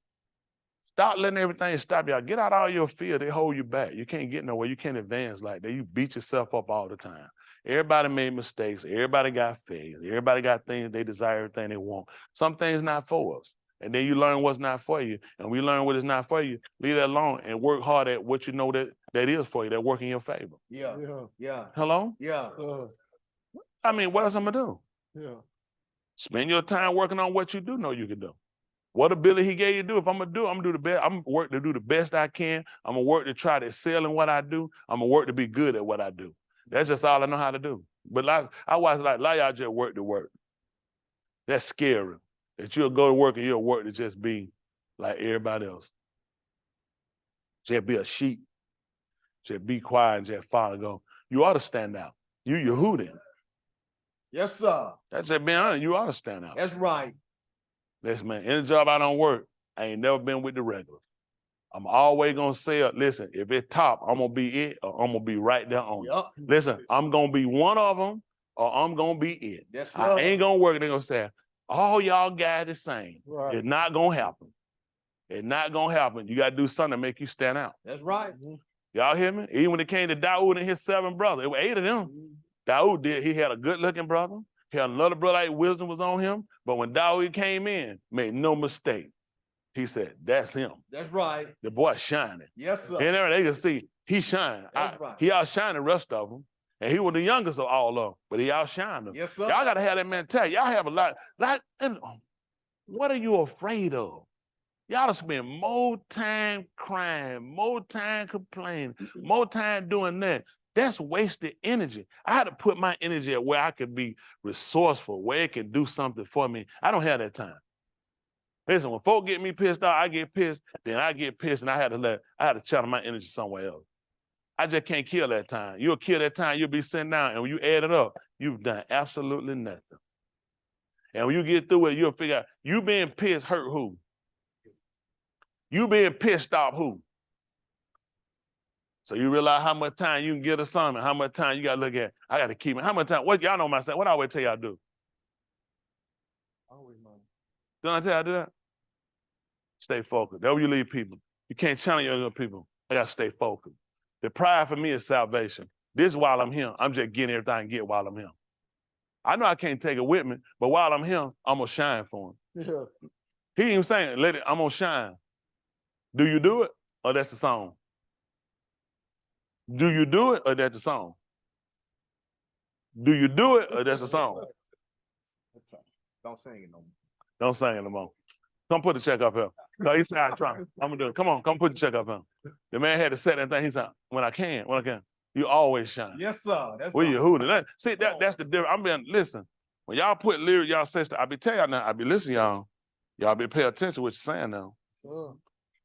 Stop letting everything stop y'all. Get out all your fear. They hold you back. You can't get nowhere. You can't advance like that. You beat yourself up all the time. Everybody made mistakes. Everybody got failures. Everybody got things they desire, everything they want. Some things not for us. And then you learn what's not for you. And we learn what is not for you. Leave that alone and work hard at what you know that is for you, that work in your favor. Yeah. Yeah. Hello? Yeah. I mean, what else I'm going to do? Yeah. Spend your time working on what you do know you can do. What ability he gave you to do, if I'm gonna do it, I'm gonna do the best. I'm gonna work to do the best I can. I'm gonna work to try to excel in what I do. I'm gonna work to be good at what I do. That's just all I know how to do. But I watch like a lot of y'all just work to work. That's scary. That you'll go to work and you'll work to just be like everybody else. Just be a sheep. Just be quiet and just follow. Go. You ought to stand out. You Yahuchanan. Yes, sir. That's just being honest. You ought to stand out. That's right. Listen, man, any job I don't work, I ain't never been with the regulars. I'm always gonna say, listen, if it's top, I'm gonna be it or I'm gonna be right there on it. Listen, I'm gonna be one of them or I'm gonna be it. Yes, sir. I ain't gonna work. They're gonna say, all y'all guys the same. Right. It's not gonna happen. It's not gonna happen. You gotta do something to make you stand out. That's right. Y'all hear me? Even when it came to Dawood and his 7 brothers, it was 8 of them. Dawood he had a good looking brother. He had another brother, like wisdom was on him. But when Dawood came in, made no mistake. He said, that's him. That's right. The boy shining. Yes, sir. And they can see he shine. That's right. He outshined the rest of them. And he was the youngest of all of them, but he outshined them. Yes, sir. Y'all got to have that mentality. Y'all have a lot. What are you afraid of? Y'all to spend more time crying, more time complaining, more time doing that. That's wasted energy. I had to put my energy at where I could be resourceful, where it can do something for me. I don't have that time. Listen, when folk get me pissed off, I get pissed, then I get pissed, and I had to channel my energy somewhere else. I just can't kill that time. You'll kill that time, you'll be sitting down, and when you add it up, you've done absolutely nothing. And when you get through it, you'll figure out, you being pissed hurt who? You being pissed off who? So you realize how much time you can get or something, how much time you got to look at. I got to keep it. How much time? What y'all know myself? What I always tell y'all to do? Always know. Don't I tell y'all to do that? Stay focused. That's where you leave people. You can't channel your other people. I got to stay focused. The pride for me is salvation. This while I'm here, I'm just getting everything I can get while I'm here. I know I can't take it with me, but while I'm here, I'm going to shine for him. Yeah. He ain't even saying, I'm going to shine. Do you do it or that's the song? Do you do it or that's the song? Do you do it or that's the song? Don't sing it no more. Don't sing it no more. Come put the check up here. No, he said, I try. I'm going to do it. Come on, come put the check up here. The man had to set that thing. He said, when I can. You always shine. Yes, sir. That's Well, you right. hooting. See, that's the difference. Listen, when y'all put lyrics, y'all say stuff, I be telling y'all now, I be listening y'all. Y'all be pay attention to what you're saying now.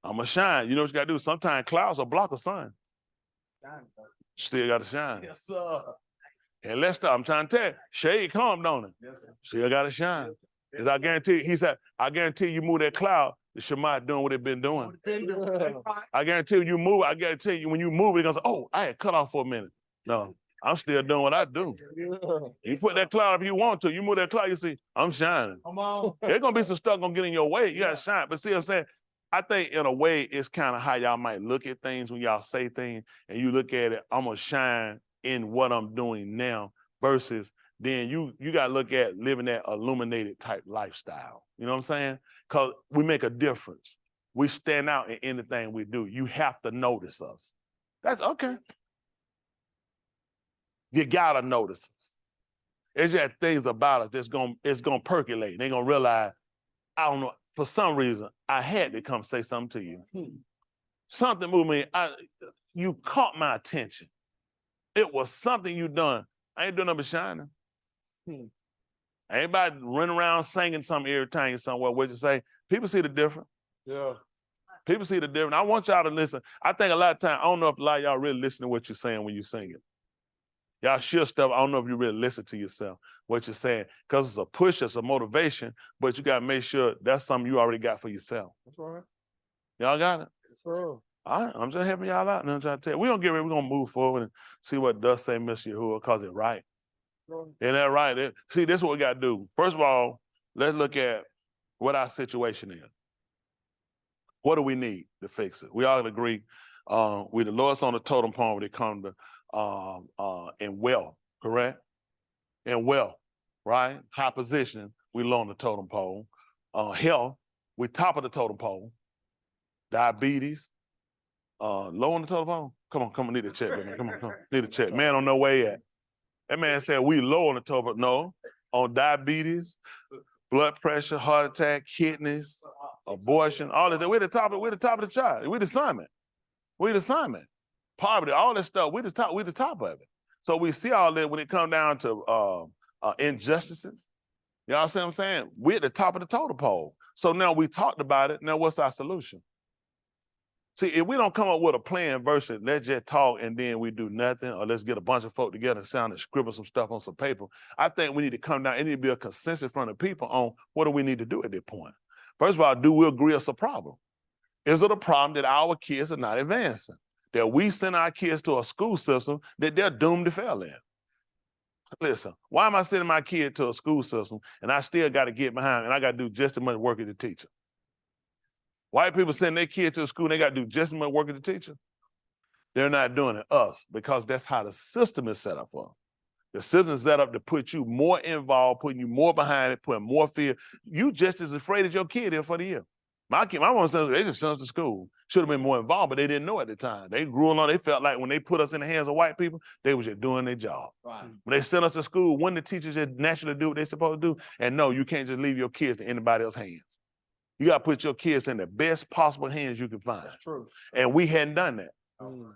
I'm going to shine. You know what you got to do? Sometimes clouds will block a sun. Still got to shine. Yes, sir. And let's stop. I'm trying to tell you, shade come, don't it? Yes, sir. Still got to shine. Because I guarantee, he said, I guarantee you move that cloud, the Shema doing what it been doing. I guarantee you move, I guarantee you when you move, it goes, oh, I had cut off for a minute. No, I'm still doing what I do. You put that cloud if you want to. You move that cloud, you see, I'm shining. Come on. There's going to be some stuff going to get in your way. You got to shine. But see what I'm saying? I think in a way, it's kind of how y'all might look at things when y'all say things and you look at it, I'm going to shine in what I'm doing now versus then you got to look at living that illuminated type lifestyle. You know what I'm saying? Because we make a difference. We stand out in anything we do. You have to notice us. That's okay. You got to notice us. It's just things about us that's gonna percolate. They're going to realize, I don't know, for some reason, I had to come say something to you. Something moved me. You caught my attention. It was something you done. I ain't doing nothing but shining. Anybody running around singing something irritating somewhere, what you say? People see the difference. Yeah. People see the difference. I want y'all to listen. I think a lot of times, I don't know if a lot of y'all really listen to what you're saying when you sing it. Y'all share stuff. I don't know if you really listen to yourself, what you're saying, because it's a push, it's a motivation, but you got to make sure that's something you already got for yourself. That's right. Y'all got it? Yes, sir. All right, I'm just helping y'all out. And I'm trying to tell you, we're going to get ready. We're going to move forward and see what does say Mr. Yahuwah, because it's right. Isn't that right? See, this is what we got to do. First of all, let's look at what our situation is. What do we need to fix it? We all agree we're the lowest on the totem pole when it comes to in wealth, correct? In wealth, right? High position, we low on the totem pole. Health, we top of the totem pole. Diabetes, low on the totem pole. Come on, need a check, man. Come on, need a check. Man on no way yet. That man said we low on the totem pole. No, on diabetes, blood pressure, heart attack, kidneys, abortion, all of that. We're the top of the chart. We're the summit. We're the summit. Poverty, all that stuff, we're the top of it. So we see all that when it comes down to injustices. You know what I'm saying? We're at the top of the totem pole. So now we talked about it. Now what's our solution? See, if we don't come up with a plan versus let's just talk and then we do nothing, or let's get a bunch of folk together and sound and scribble some stuff on some paper, I think we need to come down. It need to be a consensus from the people on what do we need to do at this point. First of all, do we agree it's a problem? Is it a problem that our kids are not advancing? That we send our kids to a school system that they're doomed to fail in? Listen, why am I sending my kid to a school system and I still got to get behind and I got to do just as much work as the teacher? White people send their kid to a school and they got to do just as much work as the teacher. They're not doing it, us, because that's how the system is set up for them. The system is set up to put you more involved, putting you more behind it, putting more fear. You just as afraid as your kid is for the year. My one son, they just sent us to school. Should have been more involved, but they didn't know at the time. They grew along, they felt like when they put us in the hands of white people, they was just doing their job. Right. When they sent us to school, when the teachers just naturally do what they're supposed to do, and no, you can't just leave your kids to anybody else's hands. You got to put your kids in the best possible hands you can find. That's true. And we hadn't done that. Mm.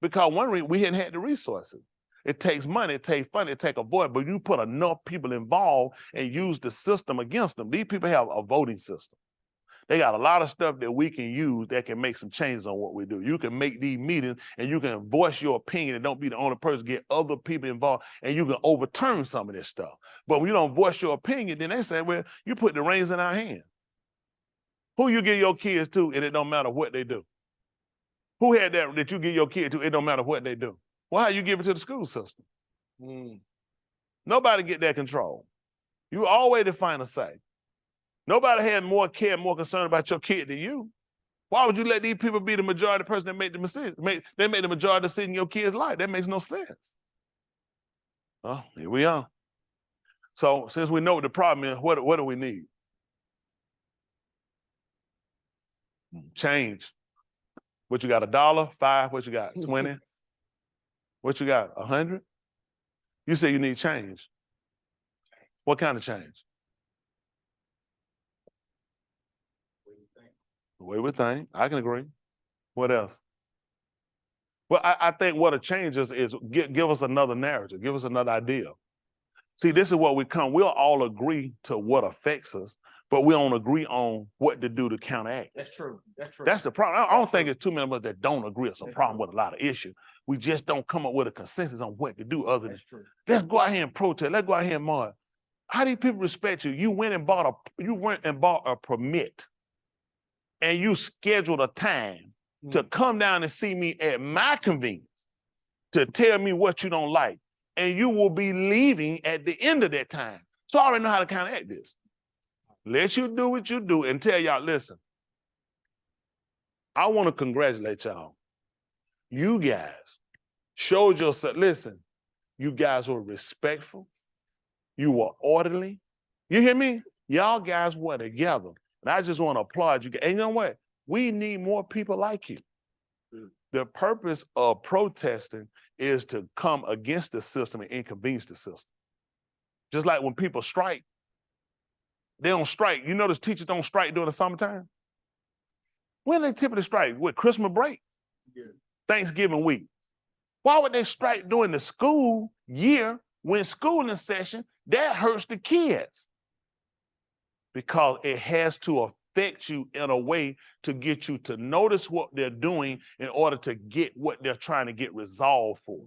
Because one reason, we hadn't had the resources. It takes money, it takes funding, it takes a voice, but you put enough people involved and use the system against them. These people have a voting system. They got a lot of stuff that we can use that can make some changes on what we do. You can make these meetings and you can voice your opinion and don't be the only person, get other people involved, and you can overturn some of this stuff. But when you don't voice your opinion, then they say, well, you put the reins in our hands. Who you give your kids to, and it don't matter what they do. Who had that you give your kid to, it don't matter what they do. Well, how you give it to the school system? Nobody get that control. You always define a say. Nobody had more care, more concern about your kid than you. Why would you let these people be the majority person that make the decision? They make the majority decision in your kid's life. That makes no sense. Oh, here we are. So since we know what the problem is, what do we need? Change. What you got, $1, $5? What you got, 20? What you got, 100? You say you need change. What kind of change? The way we think. I can agree. What else? Well, I think what a change is give us another narrative, give us another idea. See, this is what we come. We'll all agree to what affects us, but we don't agree on what to do to counteract. That's true. That's true. That's the problem. I don't think it's too many of us that don't agree. It's a problem with a lot of issues. We just don't come up with a consensus on what to do other than, let's go out here and protest. Let's go out here and march. How do people respect you? You went and bought a permit, and you scheduled a time to come down and see me at my convenience to tell me what you don't like. And you will be leaving at the end of that time. So I already know how to counteract this. Let you do what you do and tell y'all, listen, I want to congratulate y'all. You guys showed yourself, listen, you guys were respectful. You were orderly. You hear me? Y'all guys were together. And I just want to applaud you. And you know what? We need more people like you. The purpose of protesting is to come against the system and inconvenience the system. Just like when people strike, they don't strike. You notice teachers don't strike during the summertime? When they typically strike? With Christmas break? Yeah. Thanksgiving week. Why would they strike during the school year when school in session? That hurts the kids. Because it has to affect you in a way to get you to notice what they're doing in order to get what they're trying to get resolved for.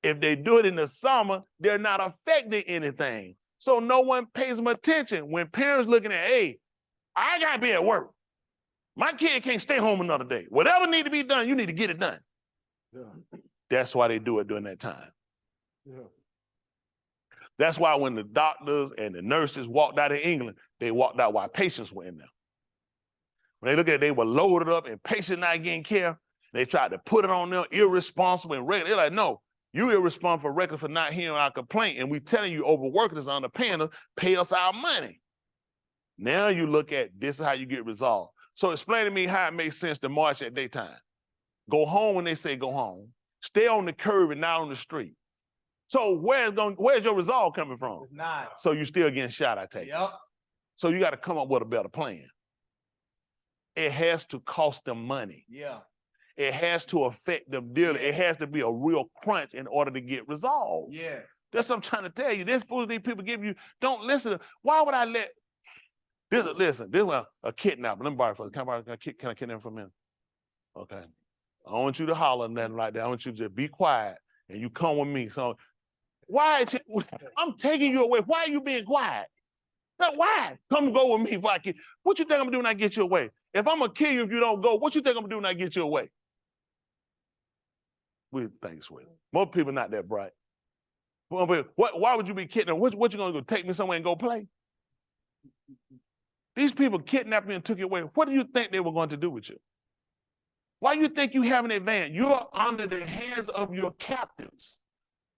If they do it in the summer, they're not affecting anything. So no one pays them attention. When parents looking at, hey, I gotta be at work. My kid can't stay home another day. Whatever need to be done, you need to get it done. Yeah. That's why they do it during that time. Yeah. That's why when the doctors and the nurses walked out of England, they walked out while patients were in there. When they look at it, they were loaded up and patients not getting care. They tried to put it on them, irresponsible and regular. They're like, no, you irresponsible regular for not hearing our complaint. And we telling you overworking us, underpaying us, pay us our money. Now you look at this is how you get resolved. So explain to me how it makes sense to march at daytime. Go home when they say go home. Stay on the curb and not on the street. So where's your resolve coming from? It's not. So you still getting shot, I take it. Yep. So you got to come up with a better plan. It has to cost them money. Yeah. It has to affect them dearly. Yeah. It has to be a real crunch in order to get resolved. Yeah. That's what I'm trying to tell you. This fool these people give you, don't listen. Why would I let this? Listen, this is a kidnapper. Let me borrow for can I kidnap for a minute? Okay. I don't want you to holler nothing like that. I want you to just be quiet and you come with me. So why? I'm taking you away. Why are you being quiet? Now, why? Come go with me if I can. What you think I'm gonna do when I get you away? If I'm gonna kill you if you don't go, what you think I'm gonna do when I get you away? We think sweet. Most people not that bright. Why would you be kidnapped? What you gonna go take me somewhere and go play? These people kidnapped me and took you away. What do you think they were going to do with you? Why do you think you have an advantage? You're under the hands of your captives.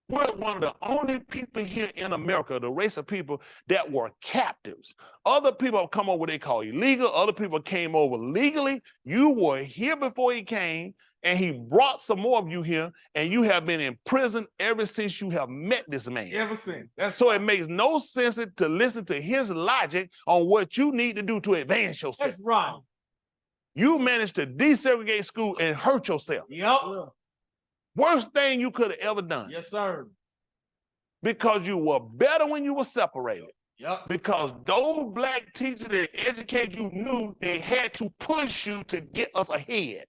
We're one of the only people here in America, the race of people that were captives. Other people have come over what they call illegal. Other people came over legally. You were here before he came, and he brought some more of you here, and you have been in prison ever since you have met this man. Ever since. That's So it makes no sense to listen to his logic on what you need to do to advance yourself. That's right. You managed to desegregate school and hurt yourself. Yep. Worst thing you could have ever done. Yes, sir. Because you were better when you were separated. Yep. Because those black teachers that educated you knew they had to push you to get us ahead.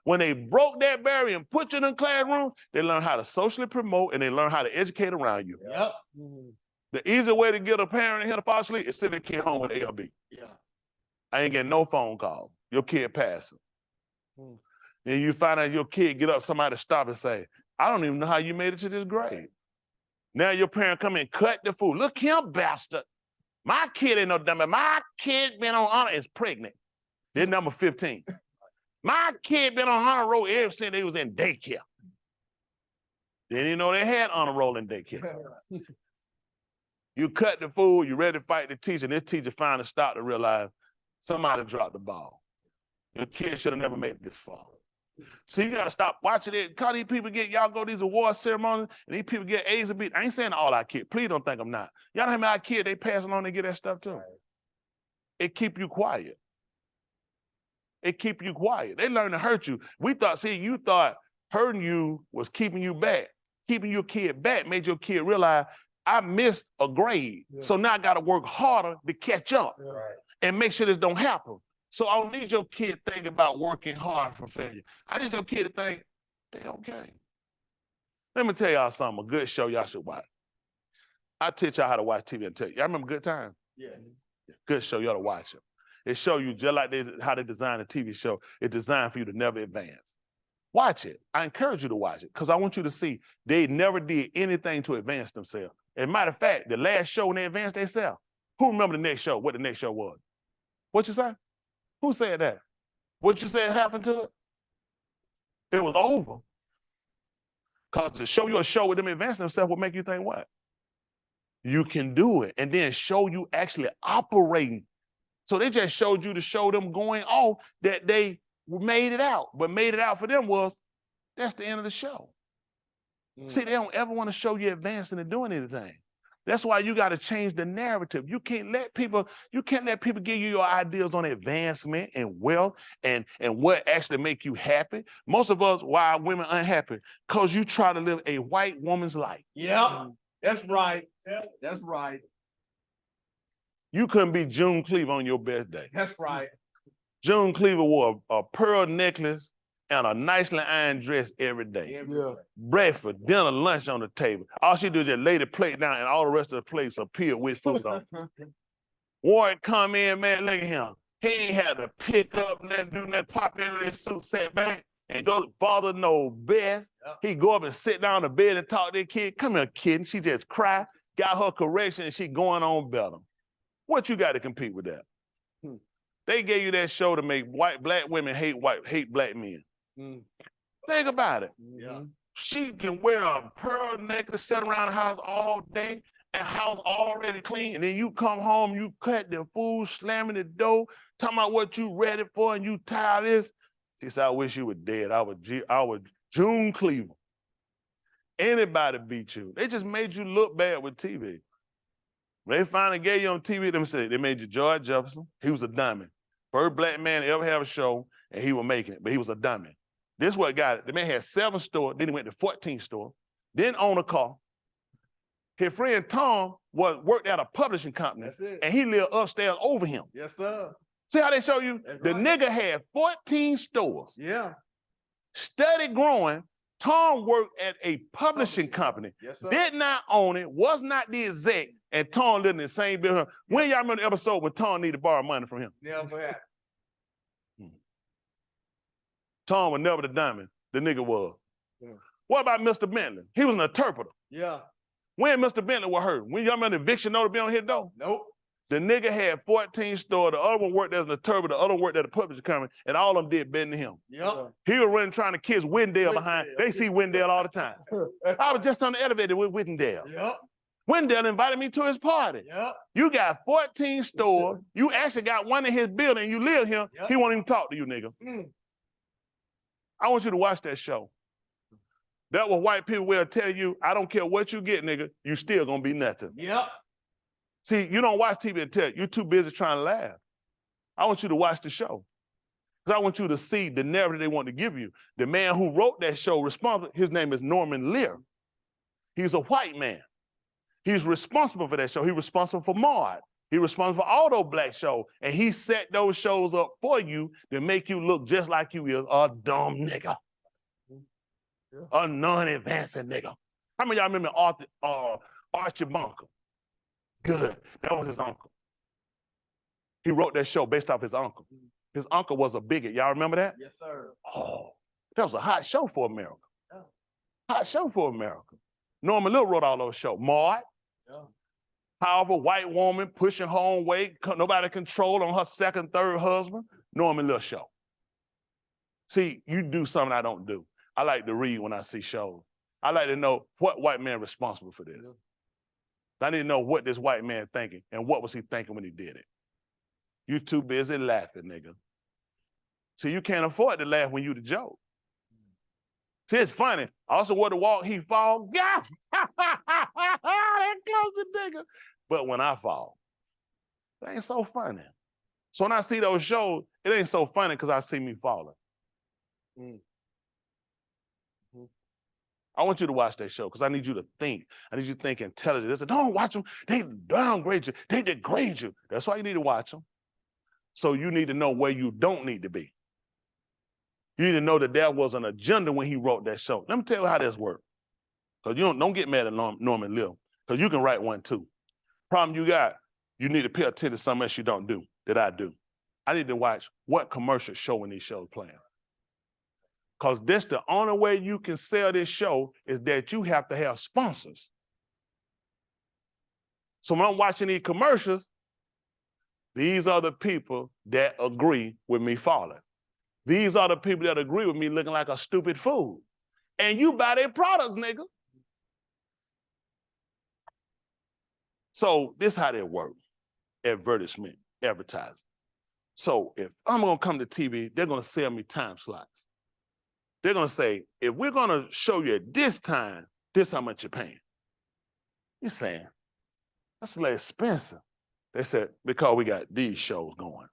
When they broke that barrier and put you in the classroom, they learned how to socially promote and they learned how to educate around you. Yep. The easy way to get a parent in here to fall asleep is send a kid home with ALB. Yeah. I ain't getting no phone call. Your kid passing. Then you find out your kid get up, somebody stop and say, I don't even know how you made it to this grade. Now your parent come and cut the food. Look him, bastard. My kid ain't no dummy. My kid been on honor, is pregnant. They're number 15. My kid been on honor roll ever since they was in daycare. They didn't even know they had honor roll in daycare. You cut the food, you ready to fight the teacher, and this teacher finally stopped to realize somebody dropped the ball. Your kid should have never made it this far. So you gotta stop watching it. Cause these people y'all go to these award ceremonies and these people get A's and B's. I ain't saying all our kids. Please don't think I'm not. Y'all know how many our kids they pass along and get that stuff too. It keep you quiet. It keep you quiet. They learn to hurt you. You thought hurting you was keeping you back. Keeping your kid back made your kid realize I missed a grade. So now I gotta work harder to catch up and make sure this don't happen. So I don't need your kid to think about working hard for failure. I need your kid to think, they okay. Let me tell y'all something, a good show y'all should watch. I teach y'all how to watch TV and tell you. Y'all remember Good Time? Yeah. Good show, you ought to watch it. It show you just like how they design a TV show. It's designed for you to never advance. Watch it. I encourage you to watch it because I want you to see they never did anything to advance themselves. As a matter of fact, the last show when they advanced themselves, who remember the next show, what the next show was? What you say? Who said that? What you said happened to it? It was over. Because to show you a show with them advancing themselves will make you think what? You can do it. And then show you actually operating. So they just showed you to show them going off that they made it out. But made it out for them was, that's the end of the show. See, they don't ever want to show you advancing and doing anything. That's why you got to change the narrative. You can't let people give you your ideas on advancement and wealth and what actually make you happy. Most of us, why are women unhappy? Because you try to live a white woman's life. Yeah, that's right. That's right. You couldn't be June Cleaver on your best day. That's right. June Cleaver wore a pearl necklace and a nicely ironed dress every day. Yeah. Breakfast, dinner, lunch on the table. All she do is just lay the plate down and all the rest of the plates appear with food on. Warwick come in, man, look at him. He ain't had to pick up nothing, do nothing, pop in his suit, sit back, and go bother no best. He go up and sit down in the bed and talk to the kid. Come here, kid. And she just cry, got her correction, and she going on better. What you got to compete with that? They gave you that show to make black women hate black men. Think about it. Yeah. She can wear a pearl necklace, sit around the house all day, and house already clean, and then you come home, you cut the food, slamming the door, talking about what you ready for, and you tired of this. She said, I wish you were dead. I was June Cleaver. Anybody beat you. They just made you look bad with TV. When they finally gave you on TV, they made you George Jefferson. He was a dummy. First black man to ever have a show, and he was making it, but he was a dummy. This what got it. The man had 7 stores, then he went to 14 stores, then owned a car. His friend Tom worked at a publishing company, and he lived upstairs over him. Yes, sir. See how they show you? That's the right. nigga had 14 stores. Yeah. Steady growing. Tom worked at a publishing company. Yes, sir. Did not own it, was not the exec, and Tom lived in the same building. When y'all remember the episode when Tom needed to borrow money from him? Never happened. Tom was never the diamond, the nigga was. Yeah. What about Mr. Bentley? He was an interpreter. Yeah. When Mr. Bentley was hurt, when y'all remember the eviction notice be on his door? Nope. The nigga had 14 stores, the other one worked as an interpreter, the other one worked at a publishing company, and all of them did better than him. Yep. He was running trying to kiss Wendell behind. They see Wendell all the time. I was just on the elevator with Wendell. Yep. Wendell invited me to his party. Yep. You got 14 stores. You actually got one in his building. You live here. Yep. He won't even talk to you, nigga. I want you to watch that show. That what white people will tell you, I don't care what you get, nigga, you still gonna be nothing. Yep. See, you don't watch TV and tell you, you're too busy trying to laugh. I want you to watch the show. Because I want you to see the narrative they want to give you. The man who wrote that show, responsible, his name is Norman Lear. He's a white man. He's responsible for that show. He's responsible for Maude. He's responsible for all those black shows. And he set those shows up for you to make you look just like you is a dumb nigga. A non-advancing nigga. How many of y'all remember Archie Bunker? Good. That was his uncle. He wrote that show based off his uncle. His uncle was a bigot. Y'all remember that? Yes, sir. Oh, that was a hot show for America. Yeah. Hot show for America. Norman Little wrote all those shows. Maude. Yeah. However, white woman pushing her own weight, nobody control on her second, third husband. Norman Little show. See, you do something I don't do. I like to read when I see shows. I like to know what white man responsible for this. I need to know what this white man thinking and what was he thinking when he did it. You too busy laughing, nigga. See, you can't afford to laugh when you the joke. See, it's funny. Also, where to walk, he fall. Yeah, that close the nigga. But when I fall, it ain't so funny. So when I see those shows, it ain't so funny because I see me falling. I want you to watch that show because I need you to think. I need you to think intelligent. They say, don't watch them. They downgrade you. They degrade you. That's why you need to watch them. So you need to know where you don't need to be. You need to know that there was an agenda when he wrote that show. Let me tell you how this works. Because you don't get mad at Norman Lear, because you can write one too. Problem you got, you need to pay attention to something else you don't do, that I do. I need to watch what commercials showing these shows playing. Because that's the only way you can sell this show is that you have to have sponsors. So when I'm watching these commercials, these are the people that agree with me falling. These are the people that agree with me looking like a stupid fool. And you buy their products, nigga. So this is how they work. Advertisement, advertising. So if I'm gonna come to TV, they're gonna sell me time slots. They're gonna say, if we're gonna show you at this time, this how much you're paying. You're saying, that's a little expensive. They said, because we got these shows going.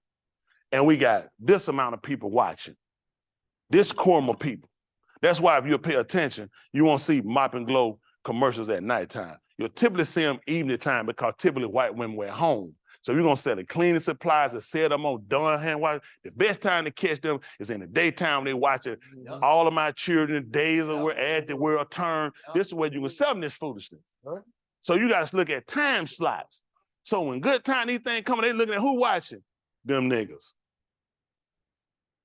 And we got this amount of people watching. This quorum of people. That's why if you pay attention, you won't see Mop and Glow commercials at nighttime. You'll typically see them evening time because typically white women were at home. So you're gonna sell the cleaning supplies and sell them on darn hand wash. The best time to catch them is in the daytime when they watch it. Yep. All of my children, days of where at the world turn. Yep. This is where you can sell them this foolishness. Right. So you guys look at time slots. So when good time, these things coming, they looking at who watching? Them niggas.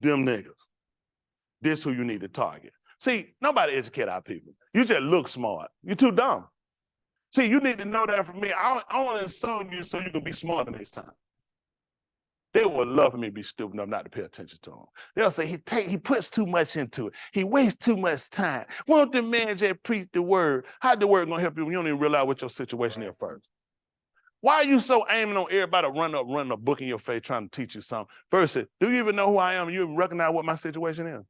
Them niggas. This who you need to target. See, nobody educate our people. You just look smart. You're too dumb. See, you need to know that from me. I want to insult you so you can be smarter next time. They would love for me to be stupid enough not to pay attention to him. They'll say he puts too much into it. He wastes too much time. Won't the man just preach the word? How's the word gonna help you when you don't even realize what your situation is first? Why are you so aiming on everybody running a book in your face trying to teach you something? Versus, do you even know who I am? You even recognize what my situation is?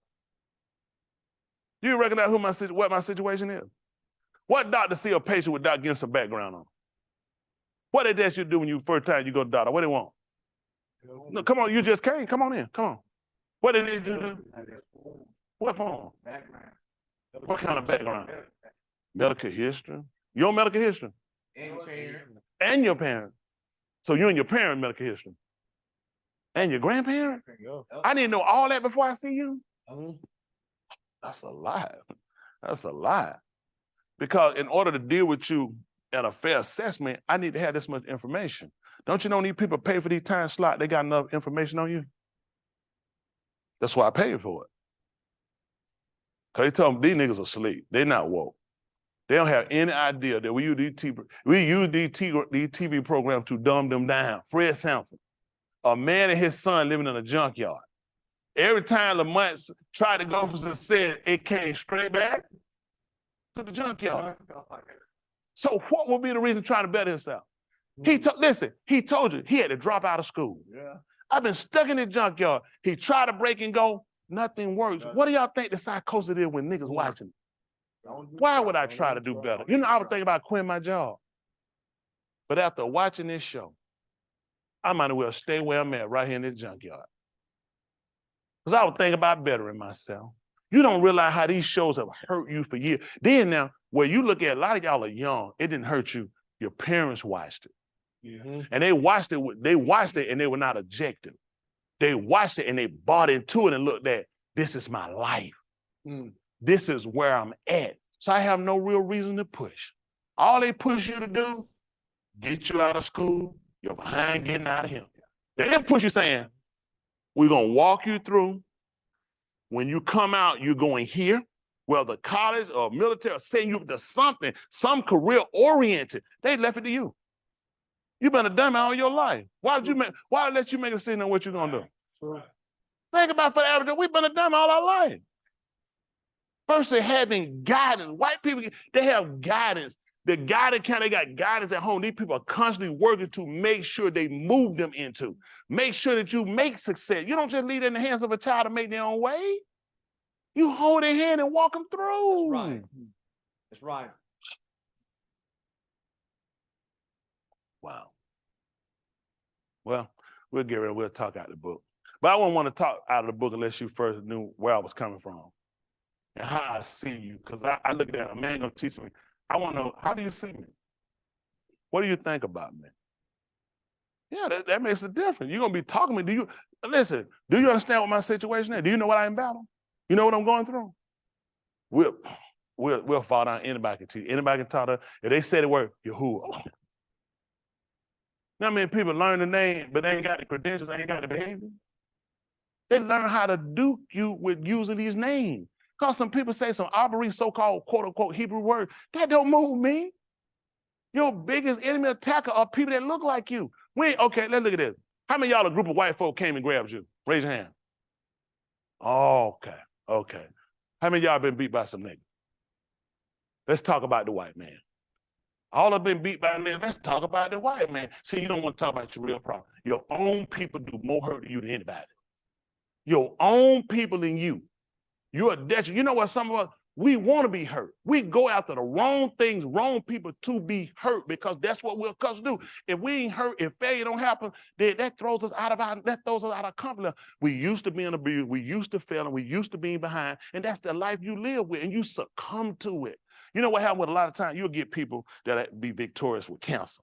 Do you recognize what my situation is? What doctor see a patient without getting some background on? What they ask you to do when you first time you go to the doctor? What they want? No, come on, you just came. Come on in. Come on. What did they do? What form? Background. What kind of background? Medical history. Your medical history. And your parent. So you and your parent medical history. And your grandparent? I didn't know all that before I see you. That's a lie. That's a lie. Because in order to deal with you at a fair assessment, I need to have this much information. Don't you know these people pay for these time slots, they got enough information on you? That's why I pay for it. Because they tell them these niggas are asleep. They're not woke. They don't have any idea that we use these TV programs to dumb them down. Fred Sanford, a man and his son living in a junkyard. Every time Lamont tried to go for success, it came straight back to the junkyard. So what would be the reason trying to better himself? Listen, he told you he had to drop out of school. Yeah. I've been stuck in the junkyard. He tried to break and go, Nothing works. What do y'all think the psychosis is when niggas watching? Why would I try to do better? You know, I was thinking about quitting my job. But after watching this show, I might as well stay where I'm at, right here in this junkyard. Because I was thinking about bettering myself. You don't realize how these shows have hurt you for years. Then now, where you look at, a lot of y'all are young, it didn't hurt you. Your parents watched it. Mm-hmm. And they watched it and they were not objective. They watched it and they bought into it and looked at, this is my life. This is where I'm at. So I have no real reason to push. All they push you to do, get you out of school, you're behind getting out of here. They didn't push you saying, we're going to walk you through. When you come out, you're going here. Well, the college or military send you to something, some career oriented. They left it to you. You've been a dummy all your life. Why let you make a decision on what you're going to do? Right. Think about for the average, we've been a dummy all our life. First, they're having guidance. White people, they have guidance. The guidance kind of got guidance at home. These people are constantly working to make sure they move them into. Make sure that you make success. You don't just leave it in the hands of a child to make their own way. You hold their hand and walk them through. That's right. That's right. Wow. Well, we'll get ready. We'll talk out the book. But I wouldn't want to talk out of the book unless you first knew where I was coming from and how I see you. Because I look at that, a man going to teach me. I want to know, how do you see me? What do you think about me? Yeah, that makes a difference. You're going to be talking to me. Do you understand what my situation is? Do you know what I'm battling? You know what I'm going through? We'll fall down. Anybody can teach. Anybody can talk to. If they say the word Yahucha. Now, I mean, people learn the name, but they ain't got the credentials, they ain't got the behavior. They learn how to duke you with using these names. Because some people say some arbitrary so-called quote-unquote Hebrew word. That don't move me. Your biggest enemy attacker are people that look like you. Okay, let's look at this. How many of y'all, a group of white folk came and grabbed you? Raise your hand. Oh, okay. How many of y'all been beat by some niggas? Let's talk about the white man. All have been beat by men. Let's talk about the white man. See, you don't want to talk about your real problem. Your own people do more hurt to you than anybody. Your own people than you. You're a detriment. You know what, some of us, we want to be hurt. We go after the wrong things, wrong people to be hurt because that's what we're accustomed to do. If we ain't hurt, if failure don't happen, then that throws us out of comfort. We used to being abused, we used to failing, we used to being behind, and that's the life you live with, and you succumb to it. You know what happens with a lot of times? You'll get people that be victorious with cancer.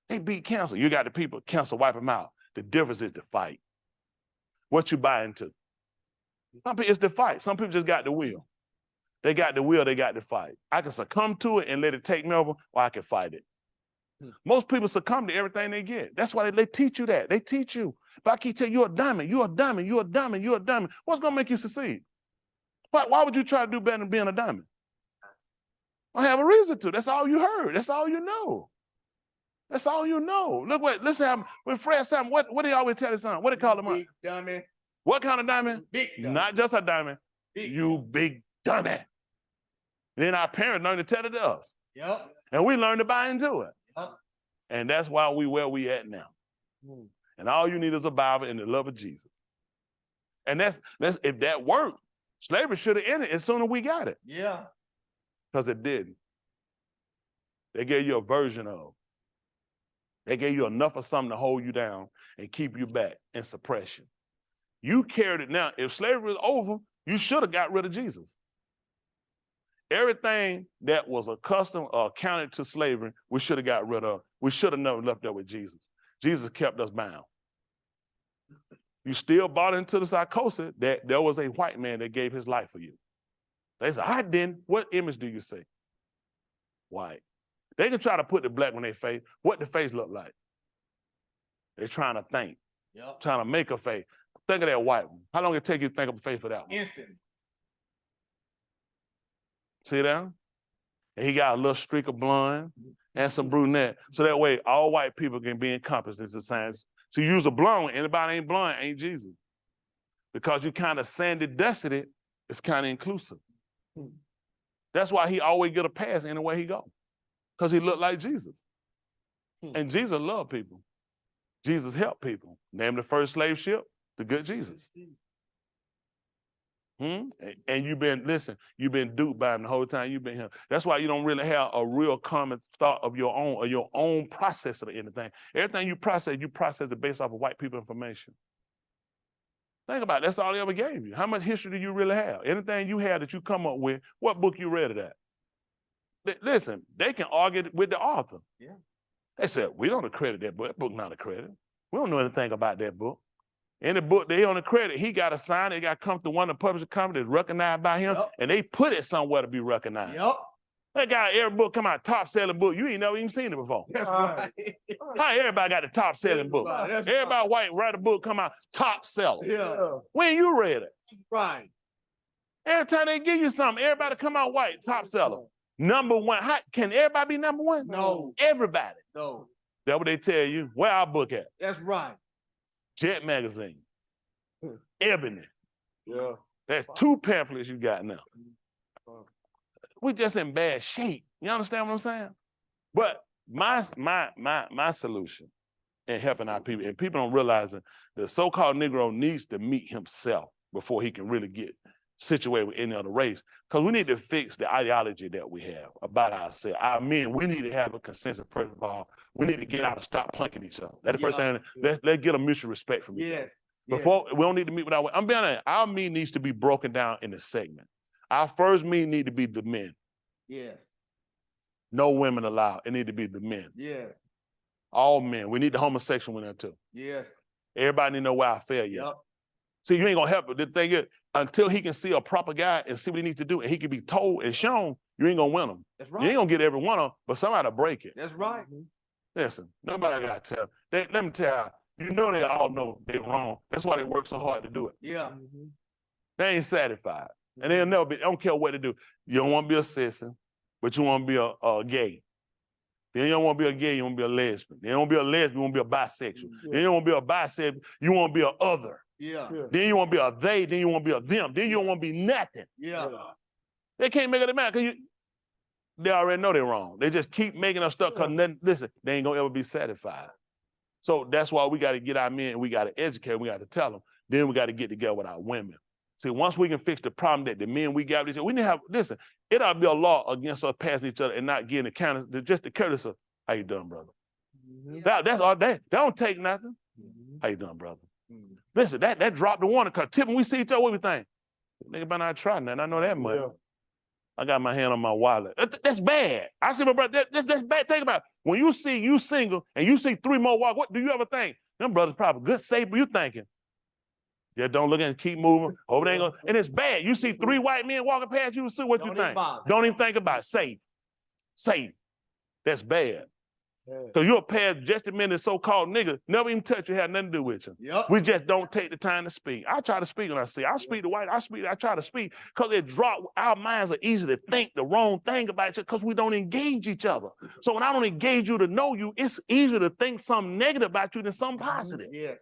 They beat cancer. You got the people, cancer, wipe them out. The difference is the fight. What you buy into. Some people, it's the fight. Some people just got the will. They got the will, they got the fight. I can succumb to it and let it take me over, or I can fight it. Most people succumb to everything they get. That's why they teach you that. They teach you. If I keep telling you, you're a diamond, you're a diamond, you're a diamond, you're a diamond, what's going to make you succeed? Why would you try to do better than being a diamond? I have a reason to. That's all you heard. That's all you know. That's all you know. Listen, when Fred Sam, what do you always tell his son? What do they call him? Big dummy. What kind of diamond? Big dummy. Not just a diamond. Big you big dummy. Then our parents learned to tell it to us. Yep. And we learned to buy into it. Yep. And that's why we where we at now. And all you need is a Bible and the love of Jesus. And that's if that worked, slavery should have ended as soon as we got it. Yeah. Because it didn't. They gave you a version of. They gave you enough of something to hold you down and keep you back and suppression. You carried it. Now, if slavery was over, you should have got rid of Jesus. Everything that was accustomed or accounted to slavery, we should have got rid of. We should have never left there with Jesus. Jesus kept us bound. You still bought into the psychosis that there was a white man that gave his life for you. They said, I didn't. What image do you see? White. They can try to put the black on their face. What the face look like? They're trying to think. Yep. Trying to make a face. Think of that white one. How long did it take you to think of a face for that one? Instant. See that? And he got a little streak of blonde and some brunette. So that way all white people can be encompassed in the science. So you use a blonde one. Anybody ain't blonde ain't Jesus. Because you kind of sanded dusted it, it's kind of inclusive. That's why he always get a pass anywhere he go. Because he looked like Jesus. And Jesus loved people. Jesus helped people. Named the first slave ship, the Good Jesus. And you've been duped by him the whole time you've been here. That's why you don't really have a real common thought of your own or your own process of anything. Everything you process it based off of white people information. Think about it. That's all they ever gave you. How much history do you really have? Anything you have that you come up with, what book you read of that? Listen, they can argue with the author. Yeah. They said, we don't accredit that book. That book not accredited. We don't know anything about that book. Any book they on the credit, he got to sign it. It got to come to one of the publishing companies recognized by him, and they put it somewhere to be recognized. Yep. That guy, every book come out, top selling book. You ain't never even seen it before. That's right. How everybody got the top selling book? Everybody white write a book, come out, top seller. Yeah. When you read it? Right. Every time they give you something, everybody come out white, top seller. Number one. Can everybody be number one? No. Everybody. No. That's what they tell you. Where our book at? That's right. Jet Magazine. Ebony. Yeah. That's 2 pamphlets you got now. We just in bad shape. You understand what I'm saying? But my solution in helping our people, and people don't realize that the so-called Negro needs to meet himself before he can really get situated with any other race. Because we need to fix the ideology that we have about ourselves. Our men, we need to have a consensus, first of all. We need to get out and stop punking each other. That's the first thing. Let's get a mutual respect from each other. Before we don't need to meet with I'm being honest, our meeting needs to be broken down in a segment. Our first meeting need to be the men. Yes. No women allowed. It need to be the men. Yeah. All men. We need the homosexual in there too. Yes. Everybody need to know where I fail yet. Yep. See, you ain't gonna help it. The thing is, until he can see a proper guy and see what he needs to do, and he can be told and shown, you ain't gonna win him. That's right. You ain't gonna get every one of them, but somebody break it. That's right. Listen, nobody gotta tell. Let me tell you, you know they all know they're wrong. That's why they work so hard to do it. Yeah. They ain't satisfied. And they'll never be, don't care what they do. You don't want to be a citizen, but you want to be a gay. Then you don't want to be a gay, you want to be a lesbian. Then you don't want to be a lesbian, you want to be a bisexual. Then you don't want to be a bisexual, you want to be an other. Yeah. Then you want to be a they, then you want to be a them. Then you don't want to be nothing. Yeah. They can't make it a matter because they already know they're wrong. They just keep making us stuff because listen, they ain't going to ever be satisfied. So that's why we got to get our men, we got to educate, we got to tell them. Then we got to get together with our women. See, once we can fix the problem that the men we got with each other, we need to have, listen, it ought to be a law against us passing each other and not getting the counter, just the courtesy of, how you doing, brother? That's all that don't take nothing. How you doing, brother? Listen, that dropped the warning, because Tip, when we see each other, what we think? Nigga better not try nothing. I know that much. I got my hand on my wallet. That's bad. I see my brother, that's bad. Think about it. When you see you single and you see 3 more walk, what do you ever think? Them brothers probably good, safe, but you thinking, yeah, don't look and keep moving. Hope it ain't gonna, and it's bad. You see 3 white men walking past you, see what you think. Don't even think about it. Safe. Safe. That's bad. Because you'll pass just a minute so-called nigga, never even touch you, have nothing to do with you. Yep. We just don't take the time to speak. I try to speak when I see. I speak to white, I try to speak, because it drop, our minds are easy to think the wrong thing about each other because we don't engage each other. So when I don't engage you to know you, it's easier to think something negative about you than something positive. Yes.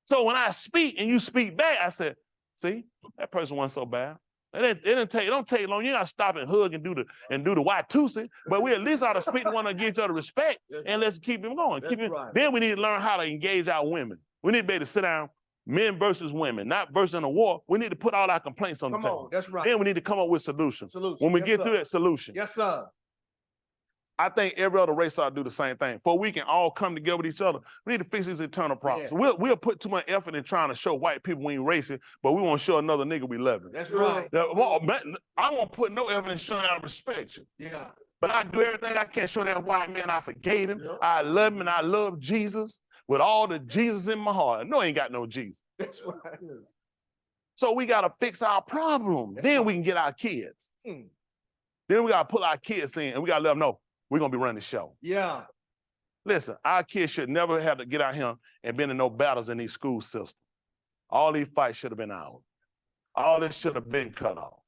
So when I speak and you speak back, I said, see, that person wasn't so bad. It don't take long. You gotta stop and hug and do the Y2C, but we at least ought to speak to one another, give each other respect, and let's keep him going. Then we need to learn how to engage our women. We need to be able to sit down, men versus women, not versus in a war. We need to put all our complaints on the table. That's right. Then we need to come up with solutions. When we get through that solution. Yes, sir. I think every other race ought to do the same thing. Before we can all come together with each other, we need to fix these internal problems. Yeah. We'll put too much effort in trying to show white people we ain't racist, but we want to show another nigga we love him. That's right. I won't put no effort in showing I respect you. Yeah. But I do everything I can show that white man I forgave him. I love him and I love Jesus with all the Jesus in my heart. No, I ain't got no Jesus. That's right. So we got to fix our problem. Then we can get our kids. Then we got to pull our kids in and we got to let them know we're going to be running the show. Yeah. Listen, our kids should never have to get out here and been in no battles in these school systems. All these fights should have been ours. All this should have been cut off.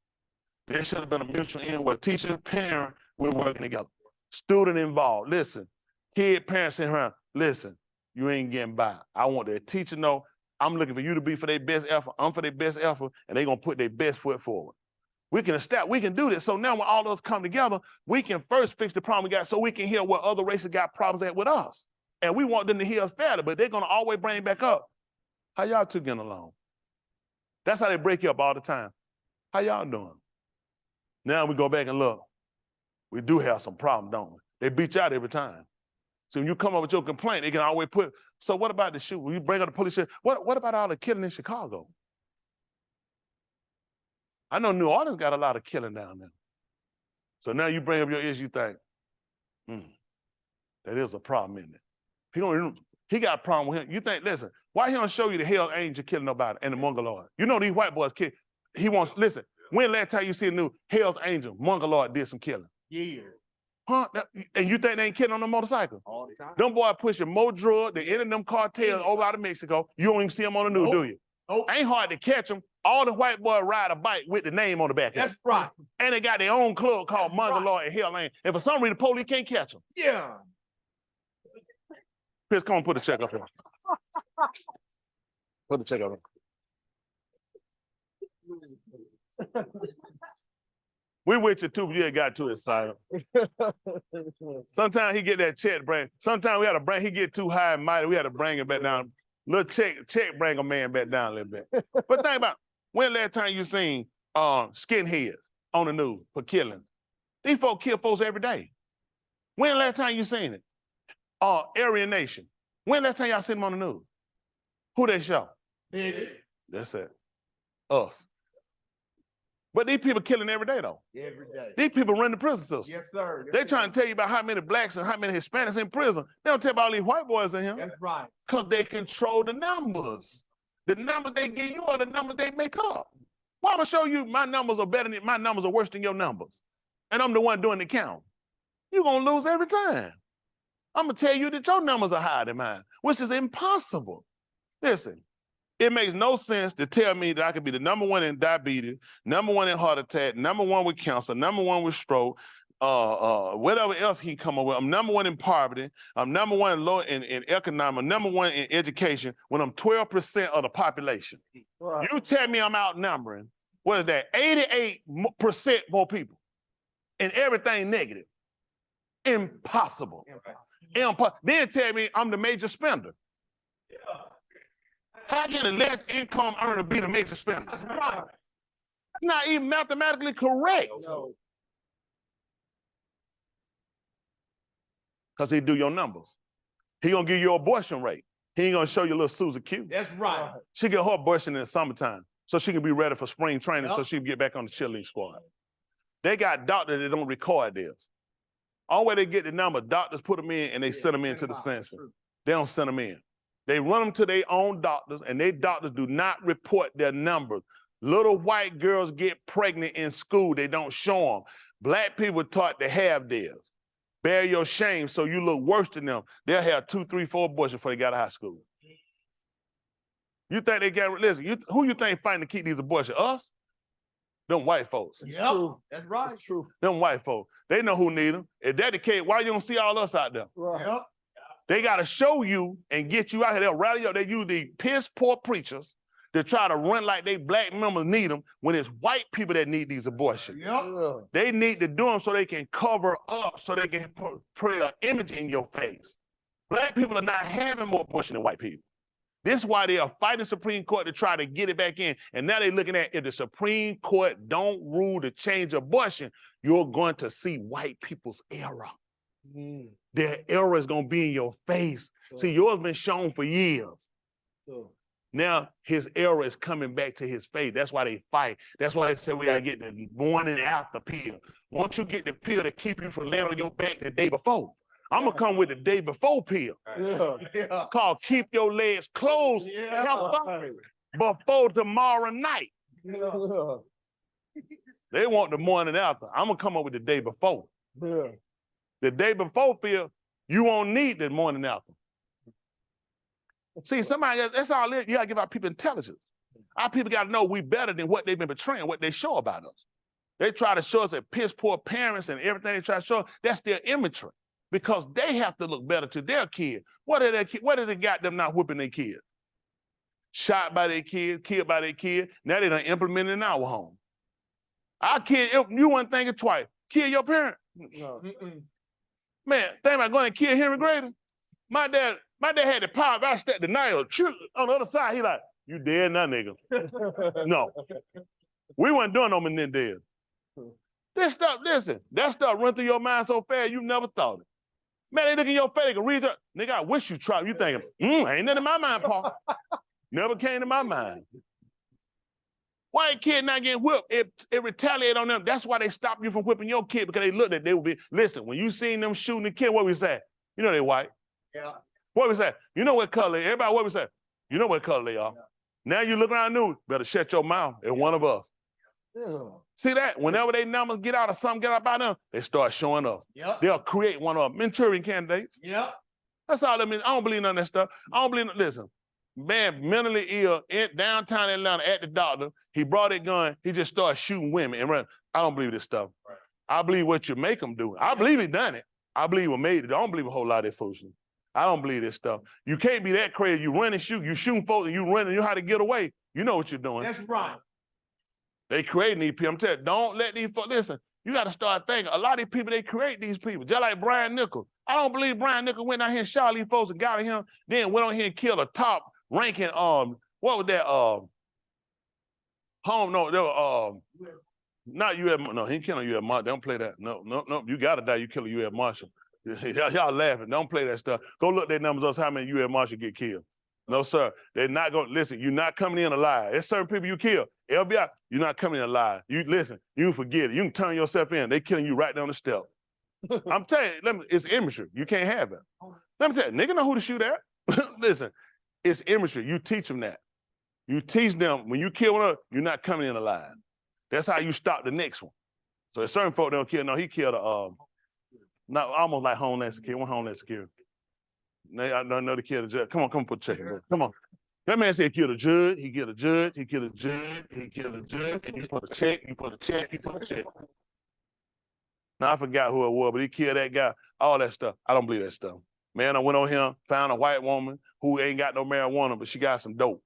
There should have been a mutual end where teacher, parent, we're working together. Student involved. Listen, kid, parents in around. Listen, you ain't getting by. I want the teacher to know I'm looking for you to be for their best effort. I'm for their best effort, and they're going to put their best foot forward. We can do this. So now when all of us come together, we can first fix the problem we got so we can hear what other races got problems at with us. And we want them to hear us better, but they're going to always bring back up. How y'all two getting along? That's how they break you up all the time. How y'all doing? Now we go back and look. We do have some problem, don't we? They beat you out every time. So when you come up with your complaint, they can always put, so what about the shoot? When you bring up the police, what about all the killing in Chicago? I know New Orleans got a lot of killing down there. So now you bring up your issue, you think, that is a problem, isn't it? He got a problem with him. You think, listen, why he don't show you the hell angel killing nobody and the Mongoloid? You know these white boys kill. He wants, listen, when last time you see a new Hell's Angel, Mongoloid did some killing? Yeah. Huh? And you think they ain't killing on a motorcycle? All the time. Them boys pushing more drugs than any of them cartels over out of Mexico. You don't even see them on the news, do you? Nope. Ain't hard to catch them. All the white boys ride a bike with the name on the back. That's right. And they got their own club called Mongoloid and Hell Ain't. And for some reason, the police can't catch them. Yeah. Chris, come on, put a check up here. Put the check up here. We with you too, but you got too excited. Sometimes he get that check bring. Sometimes we had to bring, he get too high and mighty. We had to bring him back down. Little check bring a man back down a little bit. But think about, when last time you seen skinheads on the news for killing? These folks kill folks every day. When last time you seen it? Aryan Nation. When last time y'all seen them on the news? Who they show? That's it. Us. But these people killing every day, though. Every day. These people run the prison system. Yes, sir. They trying to tell you about how many blacks and how many Hispanics in prison. They don't tell about all these white boys in here. That's right. Because they control the numbers. The numbers they give you are the numbers they make up. Why would I show you my numbers are better than my numbers are worse than your numbers? And I'm the one doing the count. You're gonna lose every time. I'm gonna tell you that your numbers are higher than mine, which is impossible. Listen, it makes no sense to tell me that I could be the number one in diabetes, number one in heart attack, number one with cancer, number one with stroke, whatever else he come up with. I'm number one in poverty. I'm number one in economic, number one in education when I'm 12% of the population. Right. You tell me I'm outnumbering, what is that, 88% more people and everything negative. Impossible. Then tell me I'm the major spender. Yeah. How can a less income earner be the major spender? Right. Not even mathematically correct. No. Because he do your numbers. He gonna give you your abortion rate. He ain't gonna show you little Susie Q. That's right. She get her abortion in the summertime so she can be ready for spring training so she can get back on the cheerleading squad. They got doctors that don't record this. All way they get the number, doctors put them in and they send them into the census. They don't send them in. They run them to their own doctors and their doctors do not report their numbers. Little white girls get pregnant in school, they don't show them. Black people taught to have theirs. Bear your shame so you look worse than them. They'll have 2, 3, 4 abortions before they got out of high school. You think they got, listen, who you think fighting to keep these abortions? Us? Them white folks. Yep, that's right. That's true. Them white folks. They know who need them. If that's the case, why you don't see all us out there? Right. Yep. They got to show you and get you out here. They'll rally you up. They use the piss poor preachers to try to run like they black members need them when it's white people that need these abortions. Yep. They need to do them so they can cover up, so they can put an image in your face. Black people are not having more abortion than white people. This is why they are fighting the Supreme Court to try to get it back in. And now they're looking at if the Supreme Court don't rule to change abortion, you're going to see white people's error. Their error is going to be in your face. See, yours been shown for years. Now his error is coming back to his face. That's why they fight. That's why they say we got to get the morning after pill. Once you get the pill to keep you from laying on your back the day before, I'm going to come with the day before pill. Called keep your legs closed before tomorrow night. They want the morning after. I'm going to come up with the day before. The day before pill, you won't need the morning after. See, somebody, that's all it is. You got to give our people intelligence. Our people got to know we better than what they've been portraying, what they show about us. They try to show us that piss poor parents and everything they try to show, that's their imagery. Because they have to look better to their kids. What has it got them not whipping their kids? Shot by their kids, killed by their kids. Now they done implemented in our home. Our kid, you weren't thinking twice. Kill your parent. No. Man, think about going and kill Henry Grady. My dad had the power. If I stepped the nail on the other side, he like, you dead now, nigga. No. We weren't doing no Menendez. This stuff, listen, that stuff run through your mind so fast you never thought it. Man, they look in your face, they can read it. Nigga, I wish you tried. You thinking, ain't nothing in my mind, Paul. Never came to my mind. White kid not getting whipped, it retaliate on them. That's why they stop you from whipping your kid, because they looked at, they would be, listen, when you seen them shooting the kid, what we say? You know they white. Yeah. What we say? You know what color they, everybody, what we say? You know what color they are. Now you look around news, better shut your mouth. It's one of us. Yeah. See that? Whenever they numbers get out of something, get out by them, they start showing up. Yep. They'll create one of them. Manchurian candidates. Yep. That's all that means. I don't believe none of that stuff. I don't believe, listen, man, mentally ill in downtown Atlanta at the doctor, he brought a gun, he just started shooting women and run. I don't believe this stuff. Right. I believe what you make them do. I believe he done it. I believe he made it. I don't believe a whole lot of that foolishness. I don't believe this stuff. You can't be that crazy. You run and shoot, you shooting folks and you run and you know how to get away. You know what you're doing. That's right. They creating these people. I'm telling you, don't let these folks, listen, you got to start thinking. A lot of these people, they create these people. Just like Brian Nichols. I don't believe Brian Nichols went out here and shot these folks and got at him, then went on here and killed a top ranking, what was that, not U.S., no, he ain't killing U.S. Marshal. Don't play that. No, you got to die, you kill a U.S. Marshal. Y'all laughing, don't play that stuff. Go look their numbers up, how many U.S. Marshals get killed. No, sir, they're not going to, listen, you're not coming in alive. There's certain people you kill. FBI, you're not coming in alive. You listen, you can forget it. You can turn yourself in. They killing you right down the step. I'm telling you, it's imagery. You can't have it. Let me tell you, nigga know who to shoot at. Listen, it's imagery. You teach them that. You teach them, when you kill one, you're not coming in alive. That's how you stop the next one. So there's certain folk don't kill. No, he killed not almost like Homeland Security. One Homeland Security. I know the kid a judge. Come on, put a check. Come on. That man said he killed a judge, he killed a judge, he killed a judge, he killed a judge, and you put a check, you put a check, you put a check. Now I forgot who it was, but he killed that guy, all that stuff. I don't believe that stuff. Man, I went on him, found a white woman who ain't got no marijuana, but she got some dope.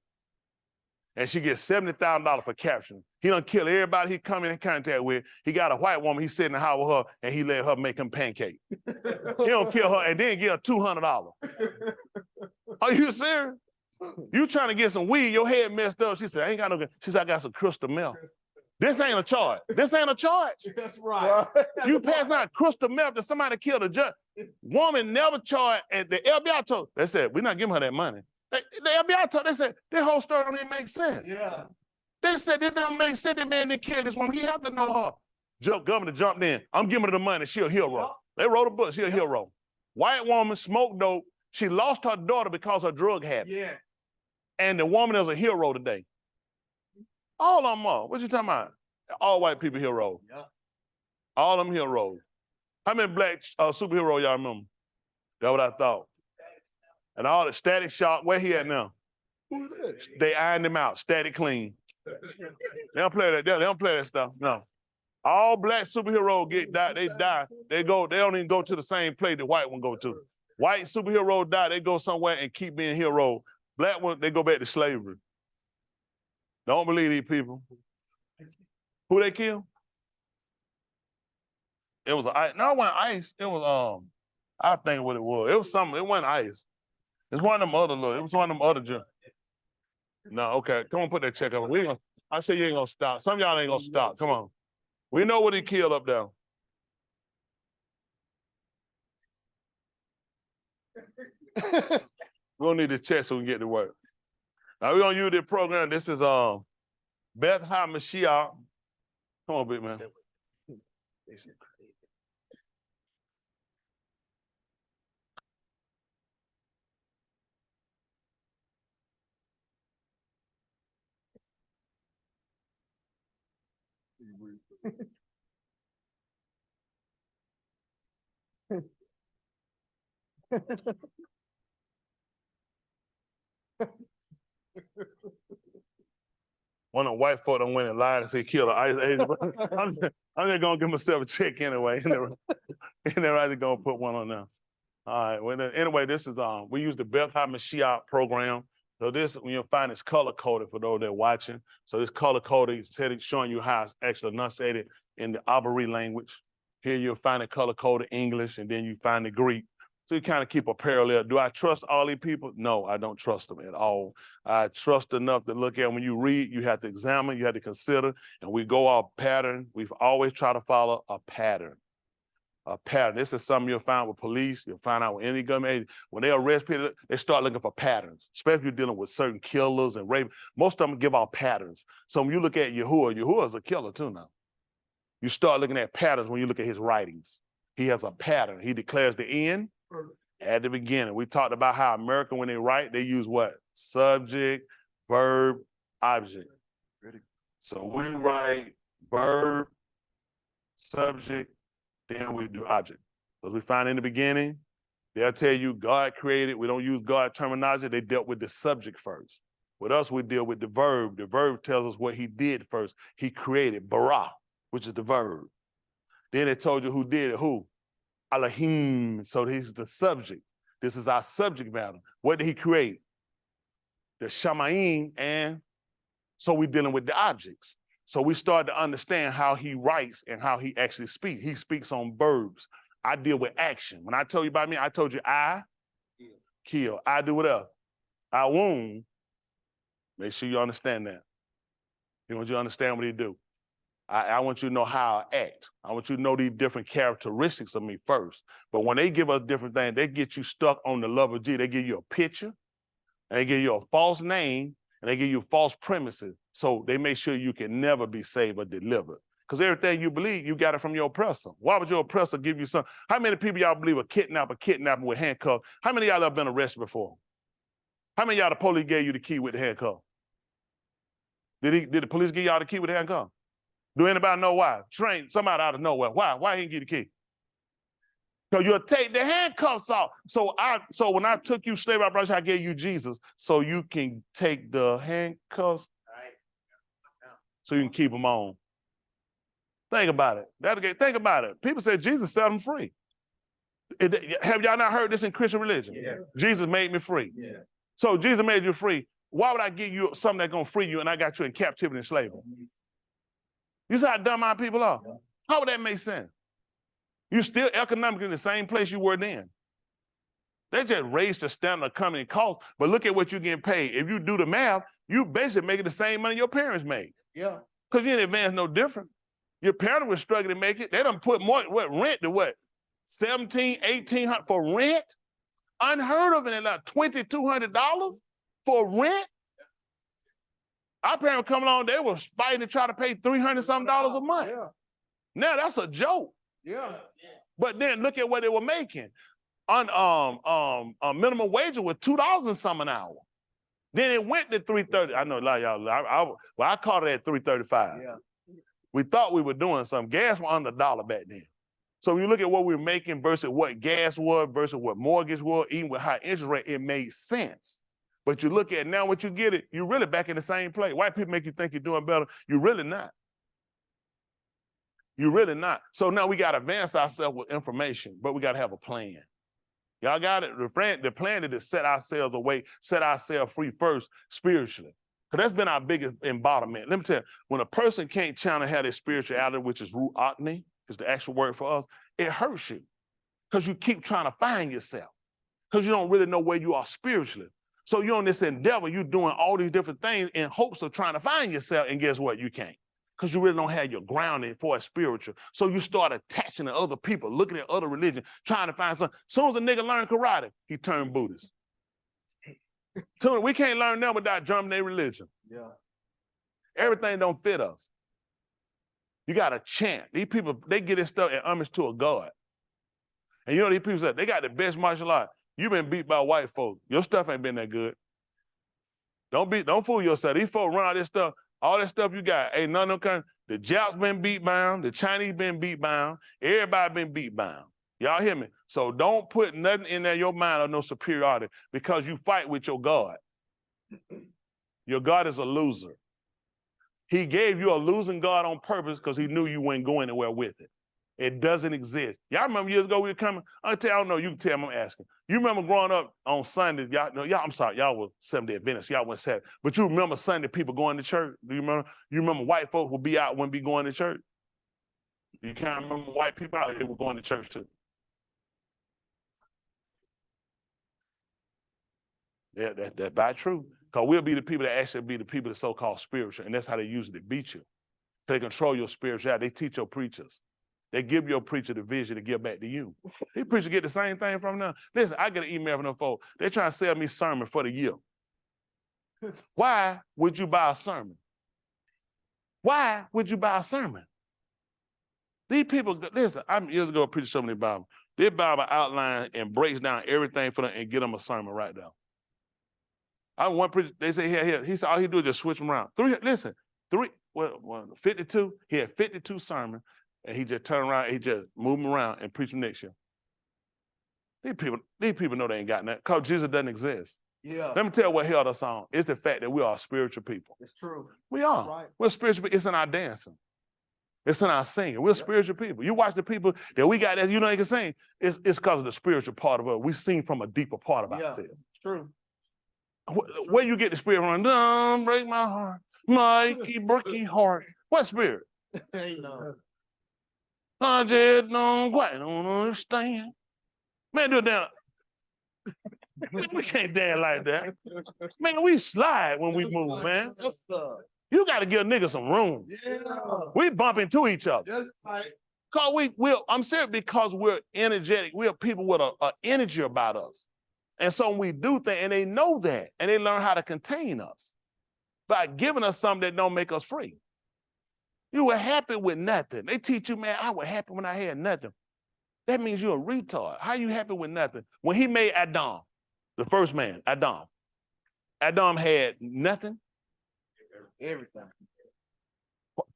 And she gets $70,000 for capturing. He done kill everybody he come in contact with. He got a white woman, he sit in the house with her, and he let her make him pancake. He don't kill her and then give her $200. Are you serious? You trying to get some weed, your head messed up. She said, I ain't got no, she said, I got some crystal meth. This ain't a charge. This ain't a charge. That's right. You pass out crystal meth that somebody killed a judge. Woman never charged, and the FBI told, they said, we're not giving her that money. The FBI told, they said, this whole story don't even make sense. Yeah. They said, this don't make sense, that man didn't kill this woman. He have to know her. Governor jumped in. I'm giving her the money. She a hero. Yep. They wrote a book. She a hero. White woman, smoked dope. She lost her daughter because of drug habit. Yeah. And the woman is a hero today. All of them are. What you talking about? All white people heroes. Yeah. All of them heroes. How many black superheroes y'all remember? That's what I thought. And all the Static Shock, where he at now? They ironed him out, Static Clean. They don't play that. They don't play that stuff. No. All black superheroes get died. They die. They don't even go to the same place the white one go to. White superheroes die. They go somewhere and keep being hero. Black one, they go back to slavery. Don't believe these people. Who they kill? It was ice. No, it wasn't ice. It was I think what it was. It was something. It wasn't ice. It's one of them other little. It was one of them other. No, okay. Come on, put that check up. I say you ain't gonna stop. Some of y'all ain't gonna stop. Come on. We know what he killed up there. We don't need to check so we can get to work. Now we're gonna use this program. This is Beth HaMashiach. Come on, big man. One of the white folk done went and lied and said he killed an ice agent. I'm just gonna give myself a check anyway. And they're either gonna put one on there. All right. Well, anyway, this is we use the Beth HaMashiach program. So this, when you'll find it's color coded for those that are watching. So this color coded is showing you how it's actually enunciated in the Abari language. Here you'll find it color coded English, and then you find the Greek. So you kind of keep a parallel. Do I trust all these people? No, I don't trust them at all. I trust enough to look at when you read, you have to examine, you have to consider, and we go off pattern. We've always tried to follow a pattern. A pattern. This is something you'll find with police, you'll find out with any government agency. When they arrest people, they start looking for patterns, especially if you're dealing with certain killers and rape. Most of them give out patterns. So when you look at Yahuwah is a killer too now. You start looking at patterns when you look at his writings. He has a pattern. He declares the end at the beginning. We talked about how American, when they write, they use what? Subject, verb, object. So we write verb, subject, then we do object. Because we find in the beginning, they'll tell you God created. We don't use God terminology. They dealt with the subject first. With us, we deal with the verb. The verb tells us what he did first. He created bara, which is the verb. Then it told you who did it, who? Elohim. So he's the subject. This is our subject matter. What did he create? The Shamayim, and so we're dealing with the objects. So we start to understand how he writes and how he actually speaks. He speaks on verbs. I deal with action. When I told you about me, I told you I kill. I do what else? I wound. Make sure you understand that. He wants you to understand what he do. I want you to know how I act. I want you to know these different characteristics of me first. But when they give us different things, they get you stuck on the love of Jesus. They give you a picture, and they give you a false name, and they give you false premises. So they make sure you can never be saved or delivered. Because everything you believe, you got it from your oppressor. Why would your oppressor give you something? How many people y'all believe a kidnapping with handcuffs? How many of y'all have been arrested before? How many of y'all the police gave you the key with the handcuff? Did the police give y'all the key with the handcuff? Do anybody know why? Train somebody out of nowhere. Why? Why he didn't get the key? Because you'll take the handcuffs off. So when I took you slave operation, I gave you Jesus so you can take the handcuffs so you can keep them on. Think about it. Think about it. People say Jesus set them free. Have y'all not heard this in Christian religion? Yeah. Jesus made me free. Yeah. So Jesus made you free. Why would I give you something that's going to free you and I got you in captivity and slavery? You see how dumb our people are? Yeah. How would that make sense? You're still economically in the same place you were then. They just raised the standard of coming and cost, but look at what you're getting paid. If you do the math, you basically making the same money your parents made. Yeah. Because you didn't advance no different. Your parents were struggling to make it. They done put more, rent to what? $1,700, $1,800 for rent? Unheard of in like $2,200 for rent? Our parents coming along, they were fighting to try to pay $300-something a month. Yeah. Now that's a joke. Yeah. But then look at what they were making. Minimum wage was $2 and some an hour. Then it went to $3.30. I know a lot of y'all. I caught it at $3.35. Yeah. We thought we were doing something. Gas was under $1 back then. So when you look at what we were making versus what gas was versus what mortgage was, even with high interest rate, it made sense. But you look at now what you get it, you're really back in the same place. White people make you think you're doing better. You're really not. You're really not. So now we got to advance ourselves with information, but we got to have a plan. Y'all got it? The plan is to set ourselves away, set ourselves free first spiritually. Because that's been our biggest embodiment. Let me tell you, when a person can't channel have their spirituality, which is ruachni, is the actual word for us, it hurts you. Because you keep trying to find yourself. Because you don't really know where you are spiritually. So you're on this endeavor, you're doing all these different things in hopes of trying to find yourself, and guess what? You can't. Because you really don't have your grounding for a spiritual. So you start attaching to other people, looking at other religions, trying to find something. As soon as a nigga learned karate, he turned Buddhist. We can't learn that without germinating religion. Yeah. Everything don't fit us. You got to chant. These people, they get this stuff in homage to a god. And you know these people say, they got the best martial art. You've been beat by white folk. Your stuff ain't been that good. Don't fool yourself. These folks run out this stuff. All that stuff you got, ain't none of them kind. The Japs been beat by them. The Chinese been beat by them. Everybody been beat by them. Y'all hear me? So don't put nothing in there your mind of no superiority because you fight with your God. Your God is a loser. He gave you a losing God on purpose because he knew you wouldn't go anywhere with it. It doesn't exist. Y'all remember years ago we were coming? I don't know, you can tell me, I'm asking. You remember growing up on Sundays, I'm sorry, y'all were Seventh-day Adventists, y'all went Saturday. But you remember Sunday people going to church? Do you remember? You remember white folks would be out, wouldn't be going to church? You can't remember white people out here were going to church too. Yeah, that's by true. Because we'll be the people that actually be the people that so-called spiritual, and that's how they usually beat you. They control your spirituality. They teach your preachers. They give your preacher the vision to give back to you. These preachers get the same thing from them. Listen, I get an email from them folks. They trying to sell me sermon for the year. Why would you buy a sermon? Why would you buy a sermon? These people, listen, I years ago preached so many Bible. This Bible outline and breaks down everything for them and get them a sermon right now. I one preacher, they say here, he said all he do is just switch them around. 52, he had 52 sermons, and he just turned around, he just moved them around and preached them next year. These people know they ain't got that because Jesus doesn't exist. Yeah. Let me tell you what held us on. It's the fact that we are spiritual people. It's true. We are. Right. We're spiritual people. It's in our dancing. It's in our singing. We're spiritual people. You watch the people that we got that you know they can sing. It's because of the spiritual part of us. We sing from a deeper part of ourselves. True. Where you get the spirit from? Don't break my heart, Mikey Bricky heart. What spirit? Ain't no. I just don't quite don't understand. Man, do that. We can't dance like that. Man, we slide when we move, man. You got to give niggas some room. Yeah. We bump into each other. That's right. Cause I'm serious because we're energetic. We're people with a energy about us. And so when we do things, and they know that, and they learn how to contain us by giving us something that don't make us free. You were happy with nothing. They teach you, man, I was happy when I had nothing. That means you're a retard. How you happy with nothing? When he made Adam, the first man, Adam had nothing. Everything.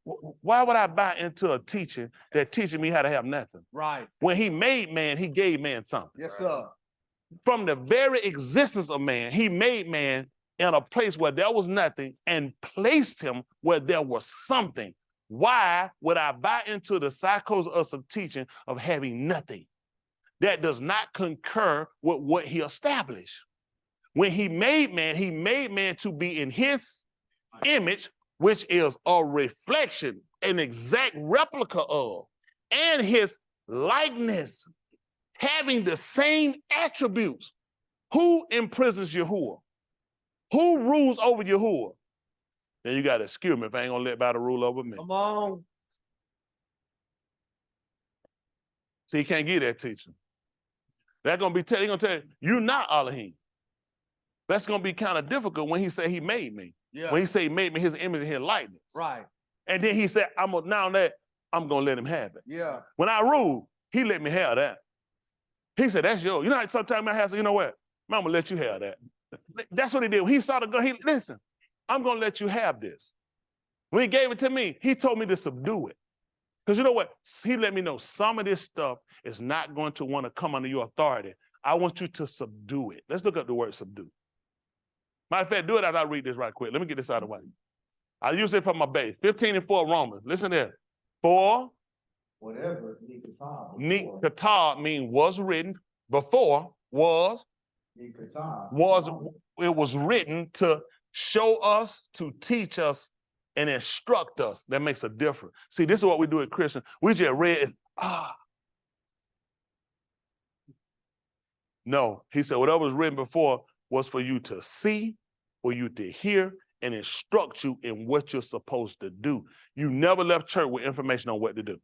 Why would I buy into a teaching that teaching me how to have nothing? Right. When he made man, he gave man something. Yes, sir. From the very existence of man, he made man in a place where there was nothing and placed him where there was something. Why would I buy into the psychos of some teaching of having nothing? That does not concur with what he established. When he made man to be in his image, which is a reflection, an exact replica of, and his likeness, having the same attributes. Who imprisons Yahuwah? Who rules over Yahuwah? Then you got to excuse me if I ain't gonna let by the rule over me. Come on. See, you can't get that teaching. They're gonna tell you, you're not Elohim. That's gonna be kind of difficult when he said he made me. Yeah. When he said he made me his image and his likeness. Right. And then he said, I'm gonna let him have it. Yeah. When I rule, he let me have that. He said, that's yours. You know, sometimes I have to, you know what? I'm gonna let you have that. That's what he did. He saw the gun, listen, I'm gonna let you have this. When he gave it to me, he told me to subdue it. Because you know what? He let me know some of this stuff is not going to want to come under your authority. I want you to subdue it. Let's look up the word subdue. Matter of fact, do it as I read this right quick. Let me get this out of the way. I use it from my base. 15 and 4 Romans. Listen there. For Whatever. Nikatah means was written. Before was it was written to show us, to teach us, and instruct us. That makes a difference. See, this is what we do at Christian. We just read, No, he said whatever was written before was for you to see, for you to hear, and instruct you in what you're supposed to do. You never left church with information on what to do.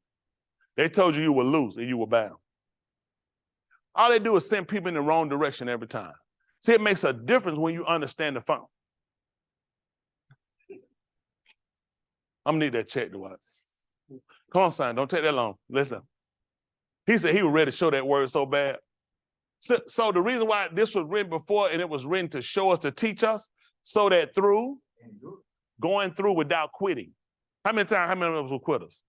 They told you were loose and you were bound. All they do is send people in the wrong direction every time. See, it makes a difference when you understand the phone. I'm gonna need that check to watch. Come on, son, don't take that long. Listen. He said he was ready to show that word so bad. So the reason why this was written before and it was written to show us, to teach us, so that through going through without quitting. How many of us were quitters?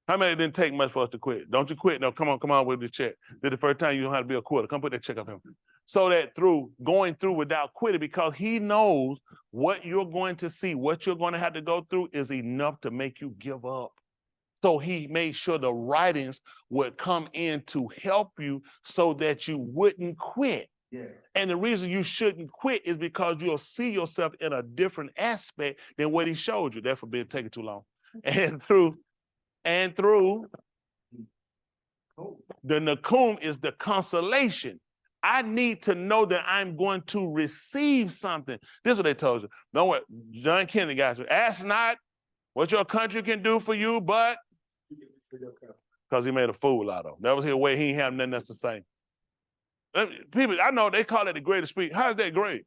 How many didn't take much for us to quit? Don't you quit. No, come on with this check. This is the first time you know how to be a quitter. Come put that check up him. So that through going through without quitting, because he knows what you're going to see, what you're going to have to go through is enough to make you give up. So he made sure the writings would come in to help you so that you wouldn't quit. Yeah. And the reason you shouldn't quit is because you'll see yourself in a different aspect than what he showed you. That's for being taking too long. And through the Nakum is the consolation I need to know that I'm going to receive something. This is what they told you. Don't worry, John Kennedy got you. Ask not what your country can do for you, but because he made a fool out of him. That was his way. He ain't have nothing else to say. People, I know they call it the greatest speech. How is that great?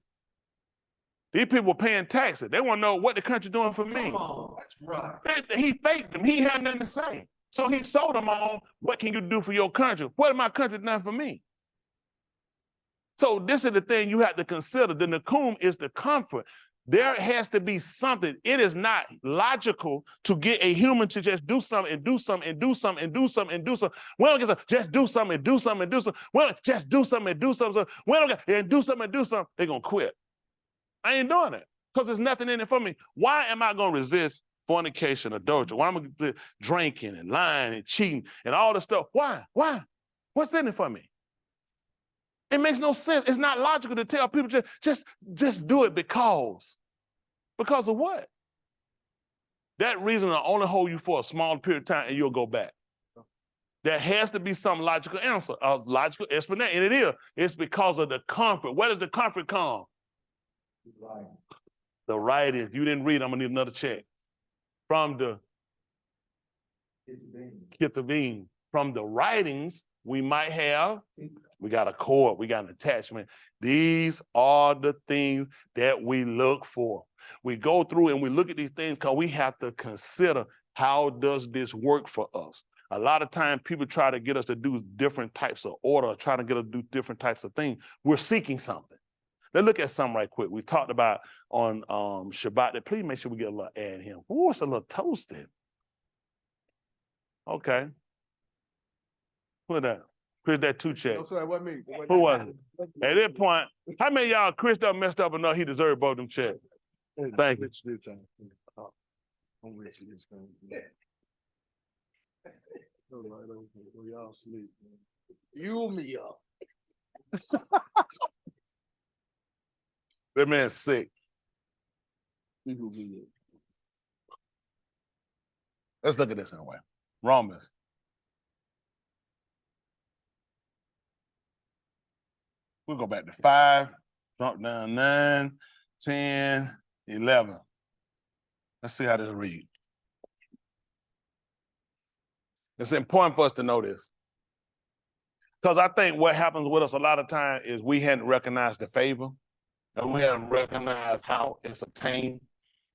These people were paying taxes. They want to know what the country doing for me. Come on, that's right. He faked them. He had nothing to say. So he sold them on, what can you do for your country? What has my country done for me? So this is the thing you have to consider. The nakum is the comfort. There has to be something. It is not logical to get a human to just do something and do something and do something and do something and do something. We don't get to just do something and do something and do something. We don't just do something and do something. We don't get and do something and do something. They're going to quit. I ain't doing it because there's nothing in it for me. Why am I going to resist fornication, adultery? Why am I going to drinking and lying and cheating and all this stuff? Why? Why? What's in it for me? It makes no sense. It's not logical to tell people just do it because. Because of what? That reason will only hold you for a small period of time and you'll go back. There has to be some logical answer, a logical explanation. And it is. It's because of the comfort. Where does the comfort come? Right. The writing. You didn't read, I'm going to need another check. From the Kitabim. From the writings, we might have, we got a cord, we got an attachment. These are the things that we look for. We go through and we look at these things because we have to consider, how does this work for us? A lot of times people try to get us to do different types of order, trying to get us to do different types of things. We're seeking something. Let's look at something right quick. We talked about on Shabbat. Please make sure we get a little ad here. Ooh, it's a little toasted. Okay. Put that. Here's that 2 check. No, sorry, what me? Who was it? At this point, how many of y'all Chris done messed up enough he deserved both them checks? Thank you. You me up. That man's sick. Let's look at this anyway. Romans. We'll go back to 5, drop down 9, 10, 11. Let's see how this reads. It's important for us to know this. Because I think what happens with us a lot of times is we hadn't recognized the favor, and we haven't recognized how it's obtained,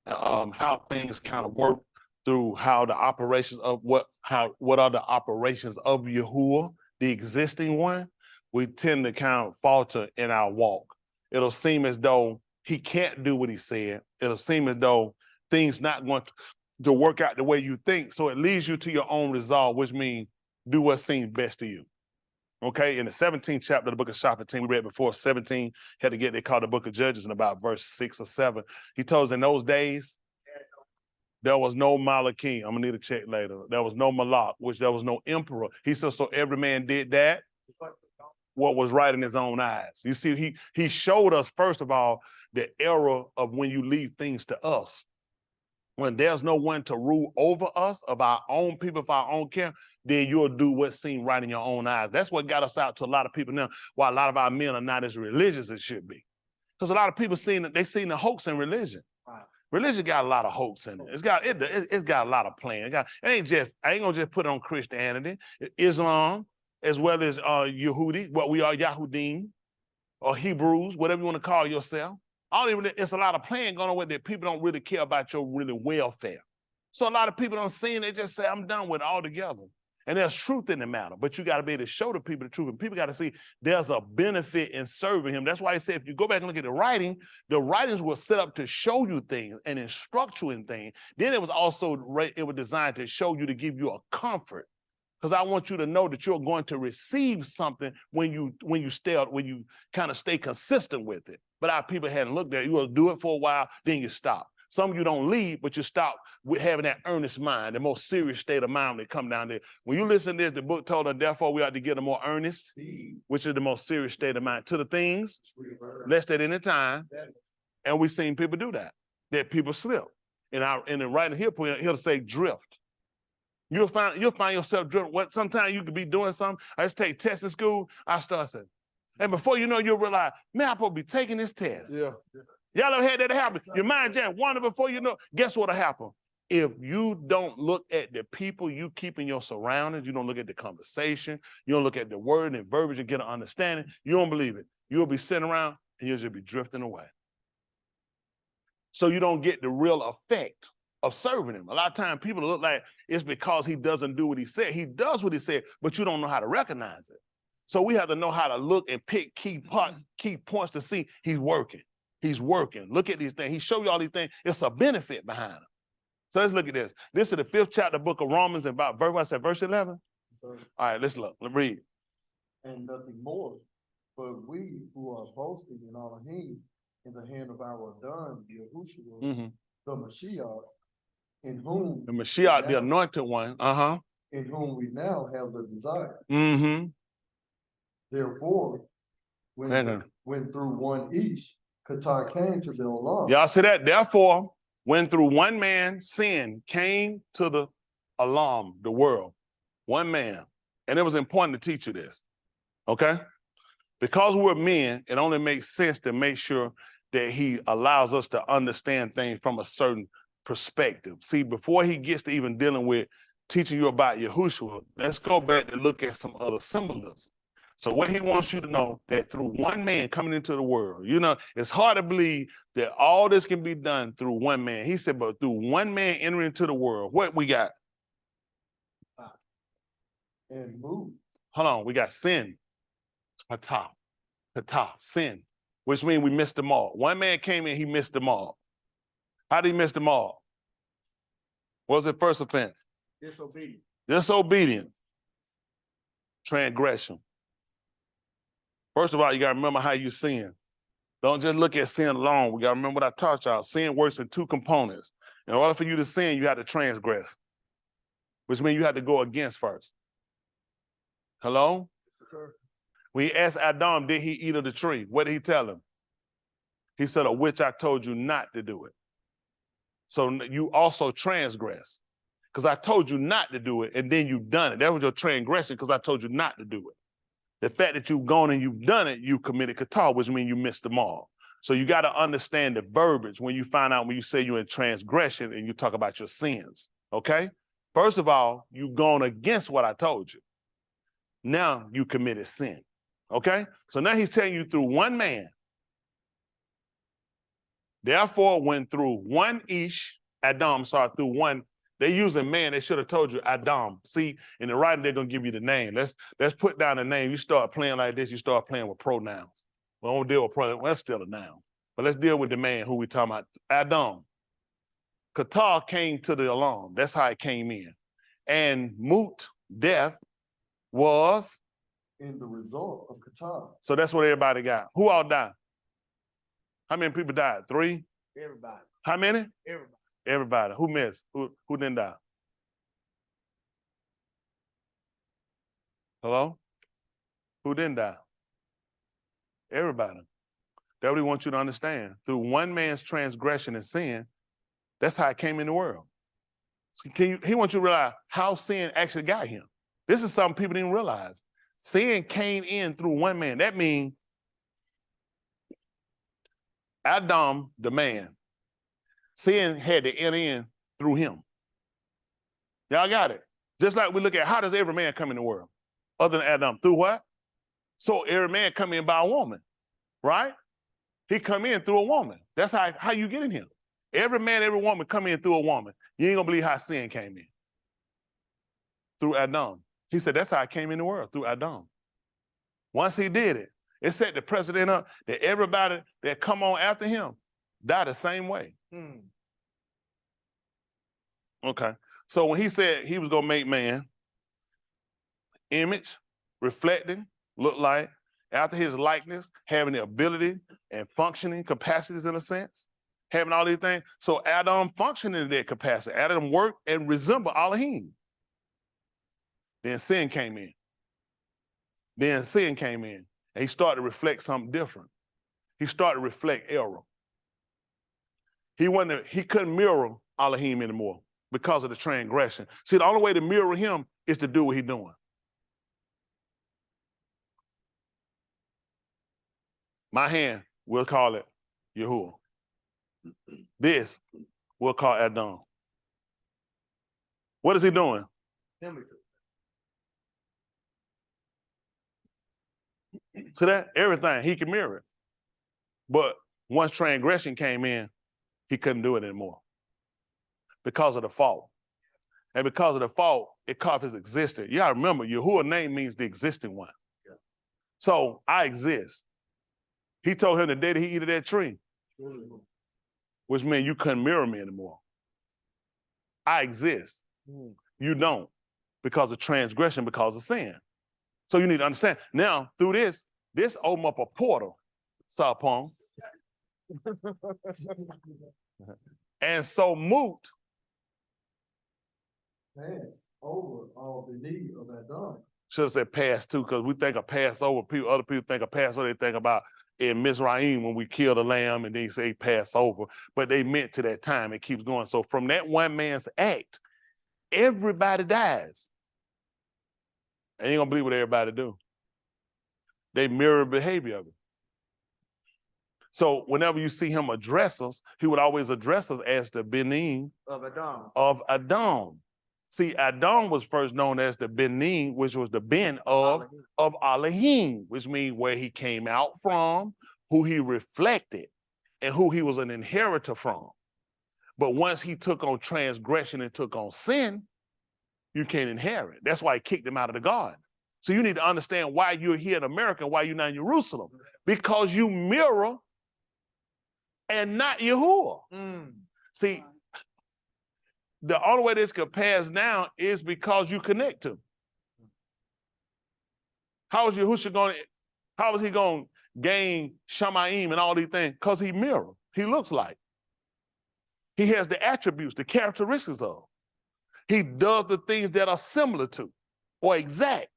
how things kind of work through how the operations of what are the operations of Yahuwah, the existing one. We tend to kind of falter in our walk. It'll seem as though he can't do what he said. It'll seem as though things not going to work out the way you think. So it leads you to your own resolve, which means do what seems best to you. Okay, in the 17th chapter of the book of Shaphat, we read before 17, had to get, they called the book of Judges in about verse 6 or 7. He told us in those days, there was no Malachim. I'm gonna need a check later. There was no Malach, which there was no emperor. He said, so every man did that, what was right in his own eyes. You see, he showed us, first of all, the error of when you leave things to us. When there's no one to rule over us, of our own people, for our own care, then you'll do what seems right in your own eyes. That's what got us out to a lot of people now, why a lot of our men are not as religious as should be. Because a lot of people seen the hoax in religion. Right. Religion got a lot of hoax in it. It's got a lot of plans. I ain't gonna just put it on Christianity, Islam, as well as Yehudi, what we are Yahudim, or Hebrews, whatever you want to call yourself. It's a lot of playing going on with it. People don't really care about your really welfare. So a lot of people don't see it, they just say, I'm done with it altogether. And there's truth in the matter, but you got to be able to show the people the truth. And people got to see there's a benefit in serving him. That's why he said, if you go back and look at the writings were set up to show you things and instruct you in things. Then it was designed to show you, to give you a comfort. Because I want you to know that you're going to receive something when you kind of stay consistent with it. But our people hadn't looked at it. You will do it for a while, then you stop. Some of you don't leave, but you stop with having that earnest mind, the most serious state of mind that come down there. When you listen to this, the book told us, therefore we ought to get a more earnest, which is the most serious state of mind, to the things, lest at any time. And we've seen people do that people slip. In the writing here, he'll say drift. You'll find yourself driven. Sometimes you could be doing something. I just take tests in school. I start saying, And before you know, you'll realize, man, I'm supposed to be taking this test. Yeah. Y'all ever had that happen? Your mind just wander before you know. Guess what'll happen? If you don't look at the people you keep in your surroundings, you don't look at the conversation, you don't look at the word and verbiage and get an understanding, you don't believe it. You'll be sitting around and you'll just be drifting away. So you don't get the real effect of serving him. A lot of times people look like it's because he doesn't do what he said. He does what he said, but you don't know how to recognize it. So we have to know how to look and pick key points to see he's working. He's working. Look at these things. He showed you all these things. It's a benefit behind them. So let's look at this. This is the 5th chapter of the book of Romans, and about verse 11. All right, let's look. Let's read. And nothing more, but we who are boasting in Elohim in the hand of our Adon, Yahushua, the Mashiach, in whom the Mashiach, the anointed one, in whom we now have the desire. Therefore, when through one each, Qatar came to the Olam. Y'all see that? Therefore, when through one man sin came to the Olam, the world, one man, and it was important to teach you this, okay? Because we're men, it only makes sense to make sure that he allows us to understand things from a certain perspective. See, before he gets to even dealing with teaching you about Yahushua, let's go back and look at some other symbolism. So what he wants you to know, that through one man coming into the world, you know, it's hard to believe that all this can be done through one man. He said, but through one man entering into the world, what we got? And move. Hold on, we got sin. Kata, sin, which means we missed them all. One man came in, he missed them all. How did he miss them all? What was the first offense? Disobedience. Disobedience. Transgression. First of all, you got to remember how you sin. Don't just look at sin alone. We got to remember what I taught y'all. Sin works in 2 components. In order for you to sin, you have to transgress, which means you have to go against first. Hello? Yes, sir. When he asked Adam, did he eat of the tree? What did he tell him? He said, of which I told you not to do it. So you also transgress, because I told you not to do it, and then you've done it. That was your transgression, because I told you not to do it. The fact that you've gone and you've done it, you committed katar, which means you missed them all. So you got to understand the verbiage when you find out when you say you're in transgression and you talk about your sins, okay? First of all, you've gone against what I told you. Now you committed sin, okay? So now he's telling you through one man. Therefore, when through one ish, Adam, through one, they using man, they should have told you Adam. See, in the writing, they're going to give you the name. Let's put down the name. You start playing like this, you start playing with pronouns. We don't deal with pronouns. Well, that's still a noun. But let's deal with the man who we talking about, Adam. Qatar came to the alarm. That's how it came in. And Mut, death, was? In the result of Qatar. So that's what everybody got. Who all died? How many people died? 3? Everybody. How many? Everybody. Everybody. Who missed? Who didn't die? Hello? Who didn't die? Everybody. That's what he wants you to understand. Through one man's transgression and sin, that's how it came in the world. So he wants you to realize how sin actually got him. This is something people didn't realize. Sin came in through one man. That means Adam, the man, sin had to enter in through him. Y'all got it? Just like we look at how does every man come in the world? Other than Adam, through what? So every man come in by a woman, right? He come in through a woman. That's how you get in here. Every man, every woman come in through a woman. You ain't gonna believe how sin came in. Through Adam. He said that's how it came in the world, through Adam. Once he did it, it set the precedent up that everybody that come on after him die the same way. Okay. So when he said he was gonna make man, image, reflecting, look like, after his likeness, having the ability and functioning capacities in a sense, having all these things. So Adam functioned in that capacity. Adam worked and resembled Elohim. Then sin came in. And he started to reflect something different. He started to reflect error. He couldn't mirror Elohim anymore because of the transgression. See, the only way to mirror him is to do what he's doing. My hand, we'll call it Yahuwah. This, we'll call Adam. What is he doing? See that? Everything, he can mirror it. But once transgression came in, he couldn't do it anymore because of the fault. And because of the fault, it caught his existence. You gotta remember, Yahuwah's name means the existing one. Yeah. So I exist. He told him the day that he eat of that tree, which meant you couldn't mirror me anymore. I exist. You don't, because of transgression, because of sin. So you need to understand. Now, through this opened up a portal, Sapong. And so moot. Pass over all the need of that done. Should have said pass too, because we think of Passover. Other people think of Passover, they think about in Mizraim when we kill the lamb and they say Passover, but they meant to that time. It keeps going. So from that one man's act, everybody dies. And you ain't gonna believe what everybody do. They mirror behavior of it. So whenever you see him address us, he would always address us as the Benin of Adam. See, Adam was first known as the Benin, which was the Ben of Elohim, which means where he came out from, who he reflected, and who he was an inheritor from. But once he took on transgression and took on sin, you can't inherit. That's why he kicked him out of the garden. So you need to understand why you're here in America and why you're not in Jerusalem. Because you mirror and not Yahuwah. See, the only way this could pass down is because you connect to. How is Yahusha going? How is he going to gain Shamayim and all these things? Because he mirror. He looks like. He has the attributes, the characteristics of. He does the things that are similar to or exact.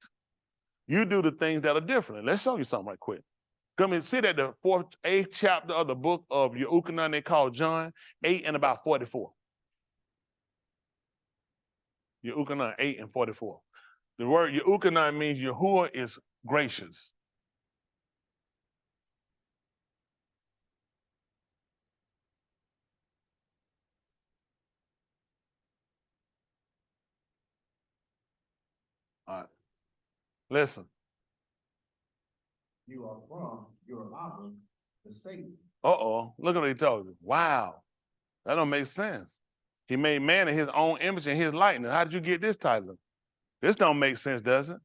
You do the things that are different. Let's show you something right quick. Come and sit at the 8th chapter of the book of Yahuchanan, they call John, 8 and about 44. Yahuchanan 8 and 44. The word Yahuchanan means Yahuwah is gracious. All right. Listen. You are from your Abba, the Satan. Look at what he told you. Wow. That don't make sense. He made man in his own image and his likeness. How did you get this title? This don't make sense, does it?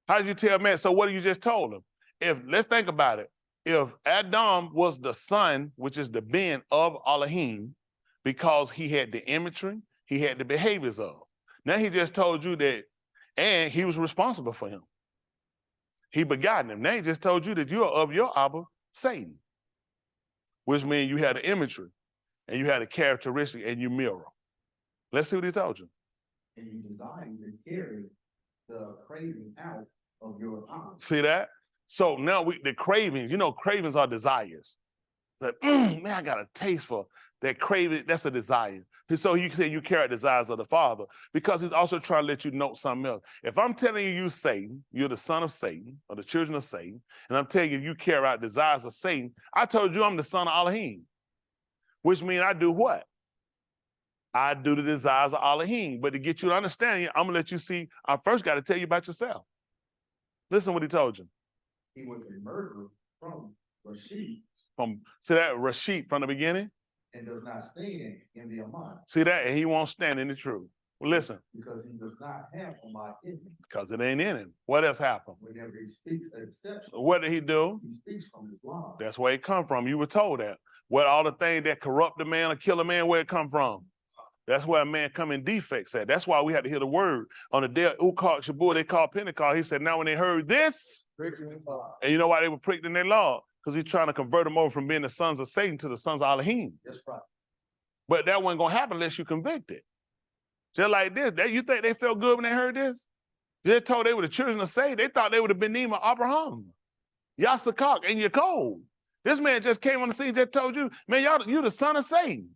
How did you tell man? So what you just told him? Let's think about it. If Adam was the son, which is the Ben of Elohim, because he had the imagery, he had the behaviors of. Now he just told you that, and he was responsible for him. He begotten him. Now he just told you that you are of your Abba, Satan, which means you had the imagery and you had a characteristic and you mirror. Let's see what he told you. And you desire to carry the craving out of your Abba. See that? So now the cravings, cravings are desires. That, man, I got a taste for that craving. That's a desire. So you can say you carry desires of the Father because he's also trying to let you know something else. If I'm telling you Satan, you're the son of Satan or the children of Satan, and I'm telling you carry out desires of Satan, I told you I'm the son of Elohim, which means I do what? I do the desires of Elohim. But to get you to understand it, I'm going to let you see, I first got to tell you about yourself. Listen what he told you. He was a murderer from Rashid. See that? Rashid from the beginning? And does not stand in the Aman. See that? And he won't stand in the truth. Well, listen. Because he does not have Aman in him. Because it ain't in him. What else happened? Whenever he speaks an exception. What did he do? He speaks from his law. That's where it come from. You were told that. What all the things that corrupt a man or kill a man, where it come from? That's where a man come in defects at. That's why we had to hear the word. On the day of Ukak Shabur, they called Pentecost. He said, now when they heard this, and you know why they were pricked in their law? Because he's trying to convert them over from being the sons of Satan to the sons of Elohim. That's right. But that wasn't going to happen unless you convicted. Just like this. You think they felt good when they heard this? They told they were the children of Satan. They thought they were the Benim of Abraham. Yasakak and Yaakov. This man just came on the scene, just told you, man, you the son of Satan.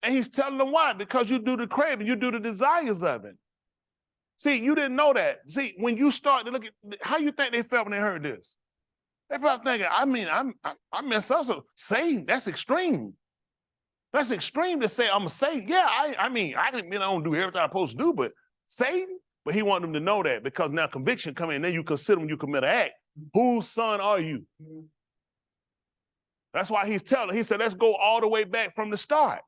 And he's telling them why? Because you do the craving, you do the desires of it. See, you didn't know that. See, when you start to look at, how you think they felt when they heard this? They probably thinking, I mean, I mess up. So Satan, that's extreme. That's extreme to say I'm a Satan. Yeah, I mean, I don't do everything I'm supposed to do, but Satan, but he wanted them to know that because now conviction come in, then you consider when you commit an act. Whose son are you? That's why he's telling, he said, let's go all the way back from the start.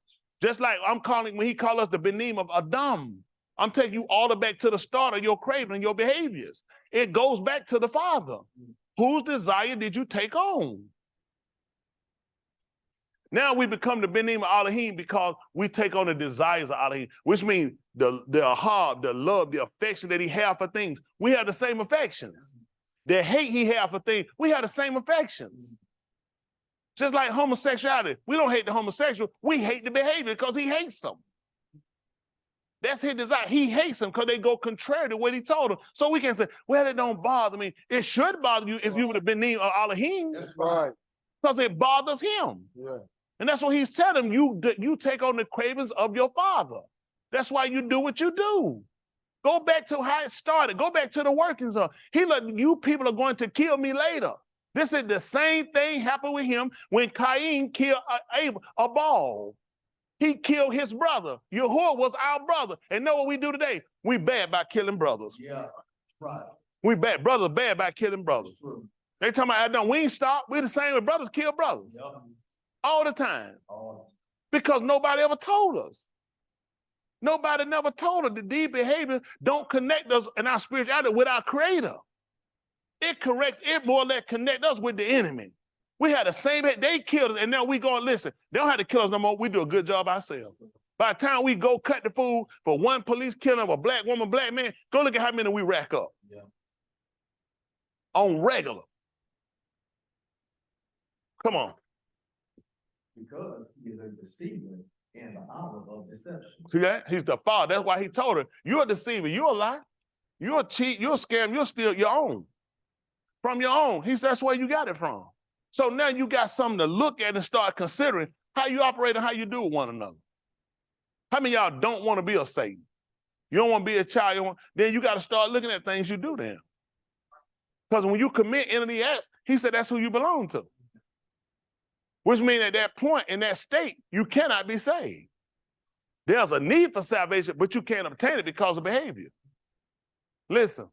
Just like I'm calling, when he called us the benim of Adam, I'm taking you all the way back to the start of your craving and your behaviors. It goes back to the Father. Whose desire did you take on? Now we become the benim of Elohim because we take on the desires of Elohim, which means the ahab, the love, the affection that he has for things. We have the same affections. The hate he has for things, we have the same affections. Just like homosexuality, we don't hate the homosexual, we hate the behavior because he hates them. That's his desire. He hates them because they go contrary to what he told them. So we can say, well, it don't bother me. It should bother you if you would have been named Elohim. That's right. Because it bothers him. Yeah. And that's what he's telling them. You take on the cravings of your father. That's why you do what you do. Go back to how it started. Go back to the workings of. He let you people are going to kill me later. This is the same thing happened with him when Cain killed Abel. He killed his brother. Yahuwah was our brother. And know what we do today? We bad by killing brothers. Yeah, right. We bad. Brothers bad by killing brothers. True. They talking about, no, we ain't stop. We the same with brothers kill brothers. Yep. All the time. All Because nobody ever told us. Nobody never told us that these behaviors don't connect us in our spirituality with our creator. It more or less connect us with the enemy. We had the same, they killed us, and now we go and listen. They don't have to kill us no more. We do a good job ourselves. By the time we go cut the food for one police killing of a black woman, black man, go look at how many we rack up. Yeah. On regular. Come on. Because he is a deceiver and the hour of deception. See that? He's the father. That's why he told her, you're a deceiver, you're a lie, you're a cheat, you're a scam, you're steal your own. From your own. He said, that's where you got it from. So now you got something to look at and start considering how you operate and how you do with one another. How many of y'all don't want to be a Satan? You don't want to be a child. Then you got to start looking at things you do to him. Because when you commit entity acts, he said that's who you belong to. Which means at that point, in that state, you cannot be saved. There's a need for salvation, but you can't obtain it because of behavior. Listen.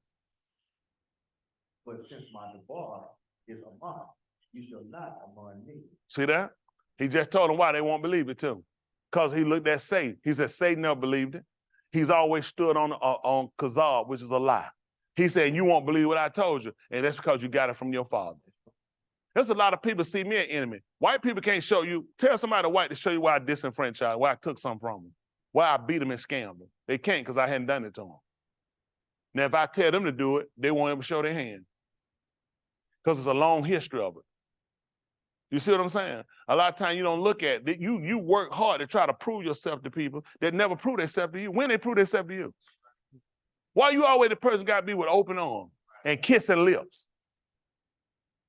But since my debar is among, you shall not among me. See that? He just told them why they won't believe it too. Because he looked at Satan. He said, Satan never believed it. He's always stood on Kazab, which is a lie. He said, you won't believe what I told you. And that's because you got it from your father. There's a lot of people see me an enemy. White people can't show you. Tell somebody white to show you why I disenfranchised, why I took something from them, why I beat them and scammed them. They can't because I hadn't done it to them. Now, if I tell them to do it, they won't ever show their hand. Because it's a long history of it. You see what I'm saying? A lot of times you don't look at it. You work hard to try to prove yourself to people that never prove themselves to you. When they prove themselves to you? Why you always the person got to be with open arms and kissing lips?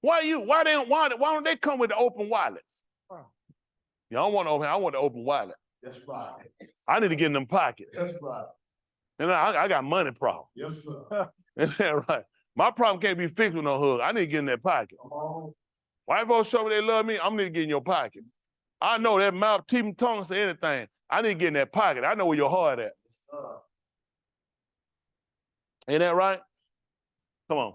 Why don't they come with the open wallets? You don't want to open, I want the open wallet. That's right. I need to get in them pockets. That's right. And I got money problems. Yes, sir. Isn't that right? My problem can't be fixed with no hug. I need to get in that pocket. White folks show me they love me, I'm need to get in your pocket. I know that mouth, teeth, and tongue say anything. I need to get in that pocket. I know where your heart at. Ain't that right? Come on.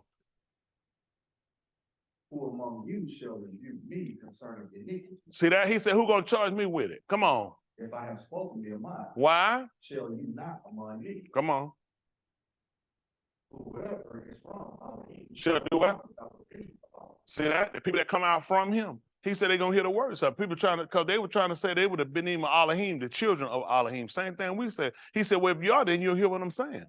Who among you shall rebuke me concerning iniquity? See that? He said, who gonna charge me with it? Come on. If I have spoken their mind, Why? shall you not among me? Come on. Whoever is from Elohim Shall do what? See that? The people that come out from him. He said they're gonna hear the word. So people because they were trying to say they would have been in Elohim, the children of Elohim. Same thing we said. He said, well, if you are, then you'll hear what I'm saying.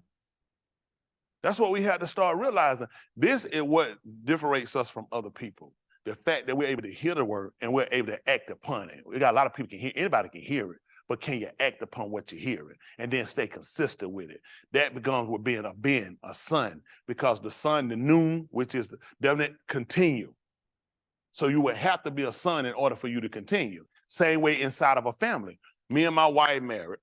That's what we had to start realizing. This is what differentiates us from other people. The fact that we're able to hear the word and we're able to act upon it. We got a lot of people can hear, anybody can hear it, but can you act upon what you're hearing and then stay consistent with it? That becomes with being a son, because the sun, the noon, which is the definite continue. So you would have to be a son in order for you to continue. Same way inside of a family. Me and my wife married.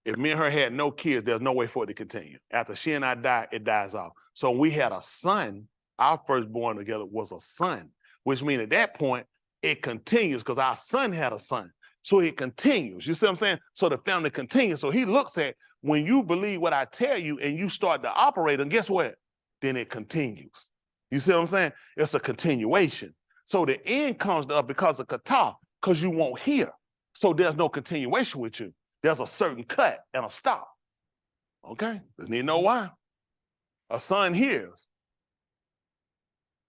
If me and her had no kids, there's no way for it to continue. After she and I die, it dies off. So we had a son. Our firstborn together was a son. which means at that point, it continues because our son had a son. So it continues. You see what I'm saying? So the family continues. So he looks at when you believe what I tell you and you start to operate, and guess what? Then it continues. You see what I'm saying? It's a continuation. So the end comes up because of kata, because you won't hear. So there's no continuation with you. There's a certain cut and a stop. Okay? Doesn't need to know why. A son hears.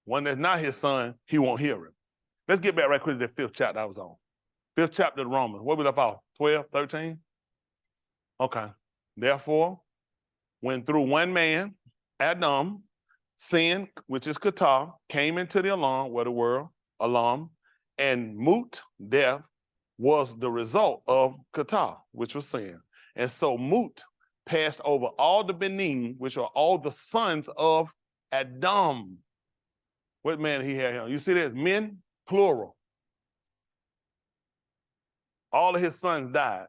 One that's not his son, he won't hear him. Let's get back right quick to the 5th chapter I was on. 5th chapter of Romans. What we left off? 12, 13? Okay. Therefore, when through one man, Adam, sin, which is kata, came into the alarm, what the world, alarm, and moot, death, was the result of kata, which was sin. And so moot passed over all the benin, which are all the sons of Adam. What man he had here? You see this? Men, plural. All of his sons died.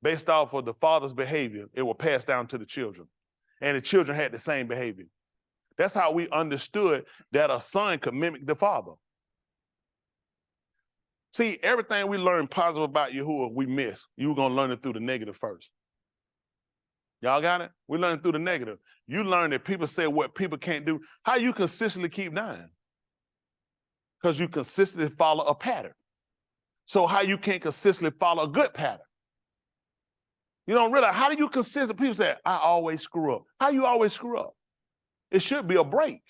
Based off of the father's behavior, it will pass down to the children. And the children had the same behavior. That's how we understood that a son could mimic the father. See, everything we learn positive about Yahuwah, we miss. You were going to learn it through the negative first. Y'all got it? We learned through the negative. You learn that people say what people can't do. How you consistently keep dying? Because you consistently follow a pattern. So how you can't consistently follow a good pattern? You don't realize, how do you consistently, people say, I always screw up. How you always screw up? It should be a break.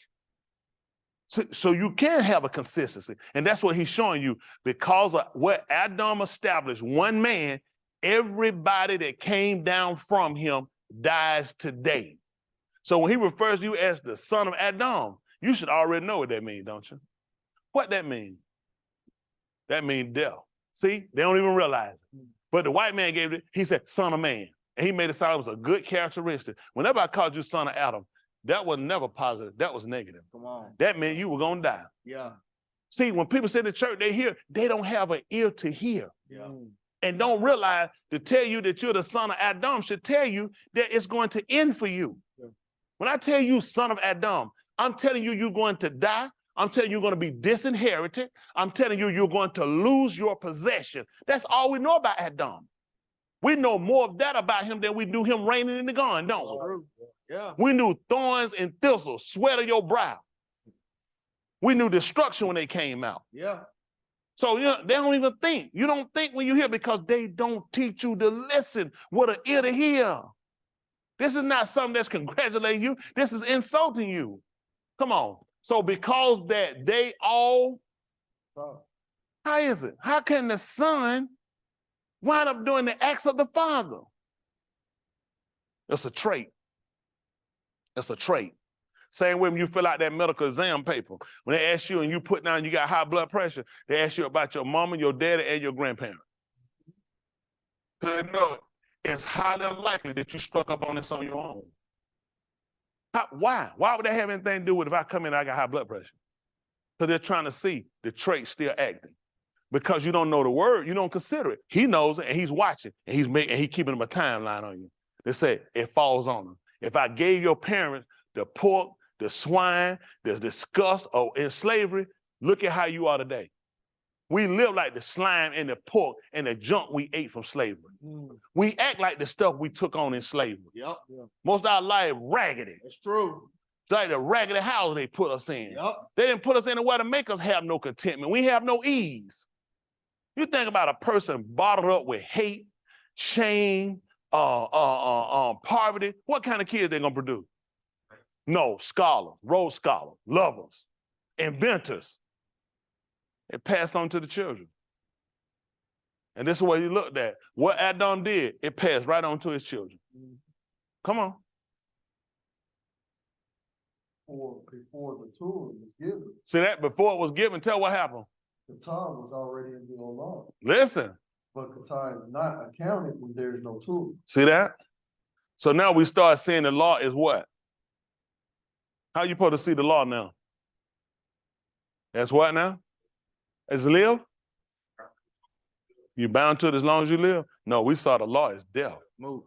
So you can have a consistency. And that's what he's showing you. Because of what Adam established, one man, everybody that came down from him dies today. So when he refers to you as the son of Adam, you should already know what that means, don't you? What that means? That means death. See, they don't even realize it. But the white man gave it, he said, son of man. And he made it sound like it was a good characteristic. Whenever I called you son of Adam, that was never positive. That was negative. Come on. That meant you were going to die. Yeah. See, when people say in the church, they hear, they don't have an ear to hear. Yeah. And don't realize to tell you that you're the son of Adam should tell you that it's going to end for you. Yeah. When I tell you son of Adam, I'm telling you you're going to die. I'm telling you you're going to be disinherited. I'm telling you you're going to lose your possession. That's all we know about Adam. We know more of that about him than we do him reigning in the garden, don't we? Yeah. We knew thorns and thistles, sweat of your brow. We knew destruction when they came out. Yeah. So you know, they don't even think. You don't think when you hear because they don't teach you to listen with an ear to hear. This is not something that's congratulating you. This is insulting you. Come on. So because that they all, how is it? How can the son wind up doing the acts of the father? It's a trait. It's a trait. Same way when you fill out that medical exam paper. When they ask you and you put down you got high blood pressure, they ask you about your mama, your daddy, and your grandparent. Because they know it's highly likely that you struck up on this on your own. Why? Why would that have anything to do with if I come in and I got high blood pressure? Because they're trying to see the trait still acting. Because you don't know the word, you don't consider it. He knows it and he's watching and he's keeping them a timeline on you. They say it falls on them. If I gave your parents the pork, the swine, the disgust in slavery, look at how you are today. We live like the slime and the pork and the junk we ate from slavery. We act like the stuff we took on in slavery. Yep. Most of our life raggedy. That's true. It's like the raggedy house they put us in. Yep. They didn't put us anywhere to make us have no contentment. We have no ease. You think about a person bottled up with hate, shame, poverty. What kind of kids they gonna produce? No, scholars, Rhodes scholars, lovers, inventors. They pass on to the children. And this is what he looked at. What Adam did, it passed right on to his children. Come on. Before the tool was given. See that? Before it was given, tell what happened. Qatar was already in the law. Listen. But Qatar is not accounted when there's no tool. See that? So now we start seeing the law is what? How you supposed to see the law now? That's what now? As live? You bound to it as long as you live? No, we saw the law as death. Move.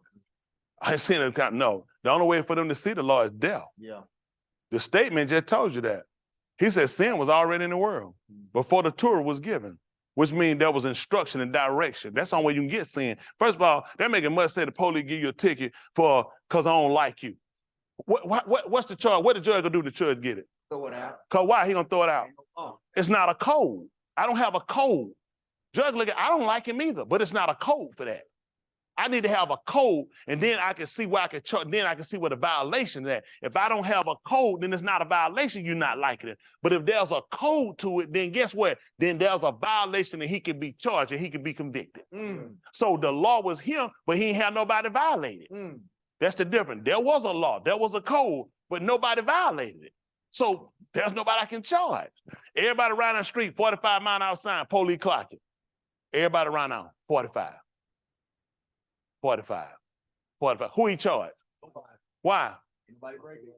I ain't seen it. No, the only way for them to see the law is death. Yeah. The statement just told you that. He said sin was already in the world before the Torah was given, which means there was instruction and direction. That's the only way you can get sin. First of all, that make it much say the police give you a ticket because I don't like you. What's the charge? What the judge gonna do? The judge get it? Throw it out. Cause why? He gonna throw it out. Oh. It's not a code. I don't have a code. Judge look at, I don't like him either, but it's not a code for that. I need to have a code, and then I can see where I can charge. Then I can see where the violation is at. If I don't have a code, then it's not a violation. You're not liking it. But if there's a code to it, then guess what? Then there's a violation, and he can be charged and he can be convicted. So the law was him, but he ain't had nobody violate it. That's the difference. There was a law, there was a code, but nobody violated it. So there's nobody I can charge. Everybody riding the street, 45 mile an hour sign, police clocking. Everybody around now, 45. 45. 45. Who he charged? Nobody. Why? Anybody break it?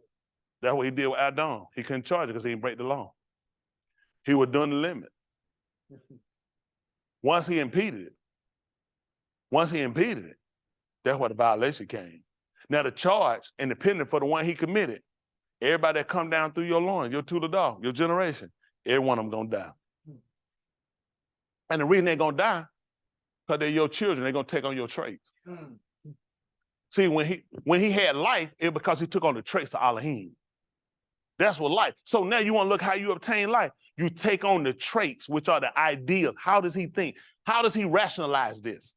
That's what he did with Adam. He couldn't charge it because he didn't break the law. He was doing the limit. Once he impeded it, that's where the violation came. Now the charge, independent for the one he committed, everybody that come down through your loins, your Tula dog, your generation, every one of them gonna die. And the reason they're gonna die, because they're your children, they're gonna take on your traits. See, when he had life, it was because he took on the traits of Elohim. That's what life. So now you want to look how you obtain life. You take on the traits, which are the ideals. How does he think? How does he rationalize this?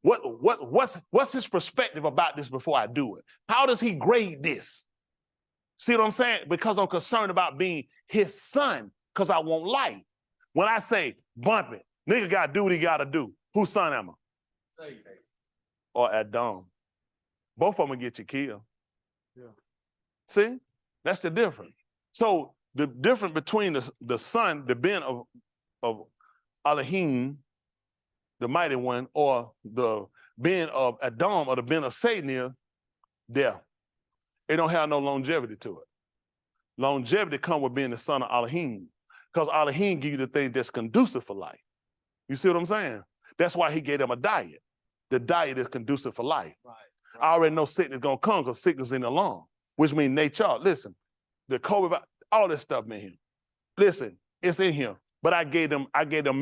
What's his perspective about this before I do it? How does he grade this? See what I'm saying? Because I'm concerned about being his son, because I want life. When I say bump it, nigga gotta do what he gotta do. Whose son am I? Or Adam. Both of them will get you killed. Yeah. See? That's the difference. So the difference between the son, the ben of Elohim, the mighty one, or the ben of Adam or the ben of Satan is death. It don't have no longevity to it. Longevity comes with being the son of Elohim, because Elohim give you the thing that's conducive for life. You see what I'm saying? That's why he gave them a diet. The diet is conducive for life. Right. I already know sickness is gonna come because sickness is in the lung, which means nature. Listen, the COVID, all this stuff in him. Listen, it's in here. But I gave them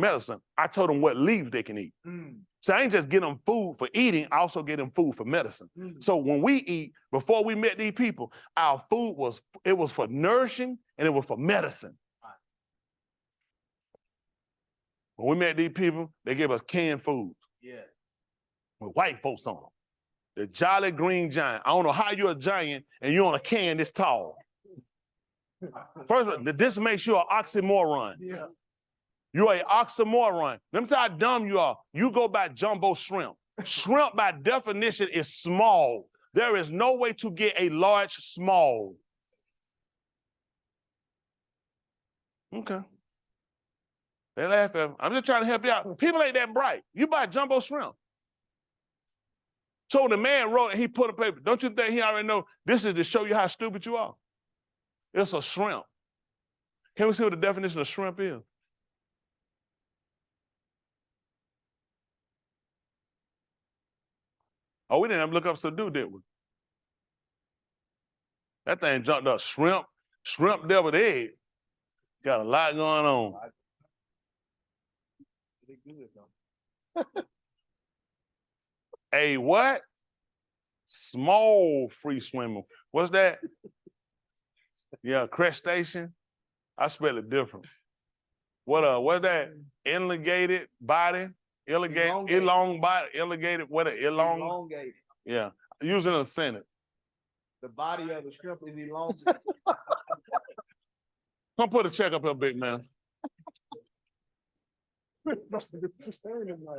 medicine. I told them what leaves they can eat. So I ain't just get them food for eating, I also get them food for medicine. So when we eat, before we met these people, our food was for nourishing and it was for medicine. When we met these people, they gave us canned foods. Yeah. With white folks on them. The Jolly Green Giant. I don't know how you're a giant and you're on a can this tall. First of all, this makes you an oxymoron. Yeah. You're an oxymoron. Let me tell you how dumb you are. You go by jumbo shrimp. Shrimp by definition is small. There is no way to get a large small. Okay. They laugh at me. I'm just trying to help you out. People ain't that bright. You buy jumbo shrimp. So the man wrote and he put a paper. Don't you think he already know this is to show you how stupid you are? It's a shrimp. Can we see what the definition of shrimp is? Oh, we didn't have to look up Sadu, did we? That thing jumped up. Shrimp deviled egg. Got a lot going on. A what? Small free swimmer. What's that? Yeah, crustacean. I spell it different. What's that? Elongated body? Elongated body, elongated, Elongated. Yeah, using a sentence. The body of the shrimp is elongated. Come put a check up here, big man.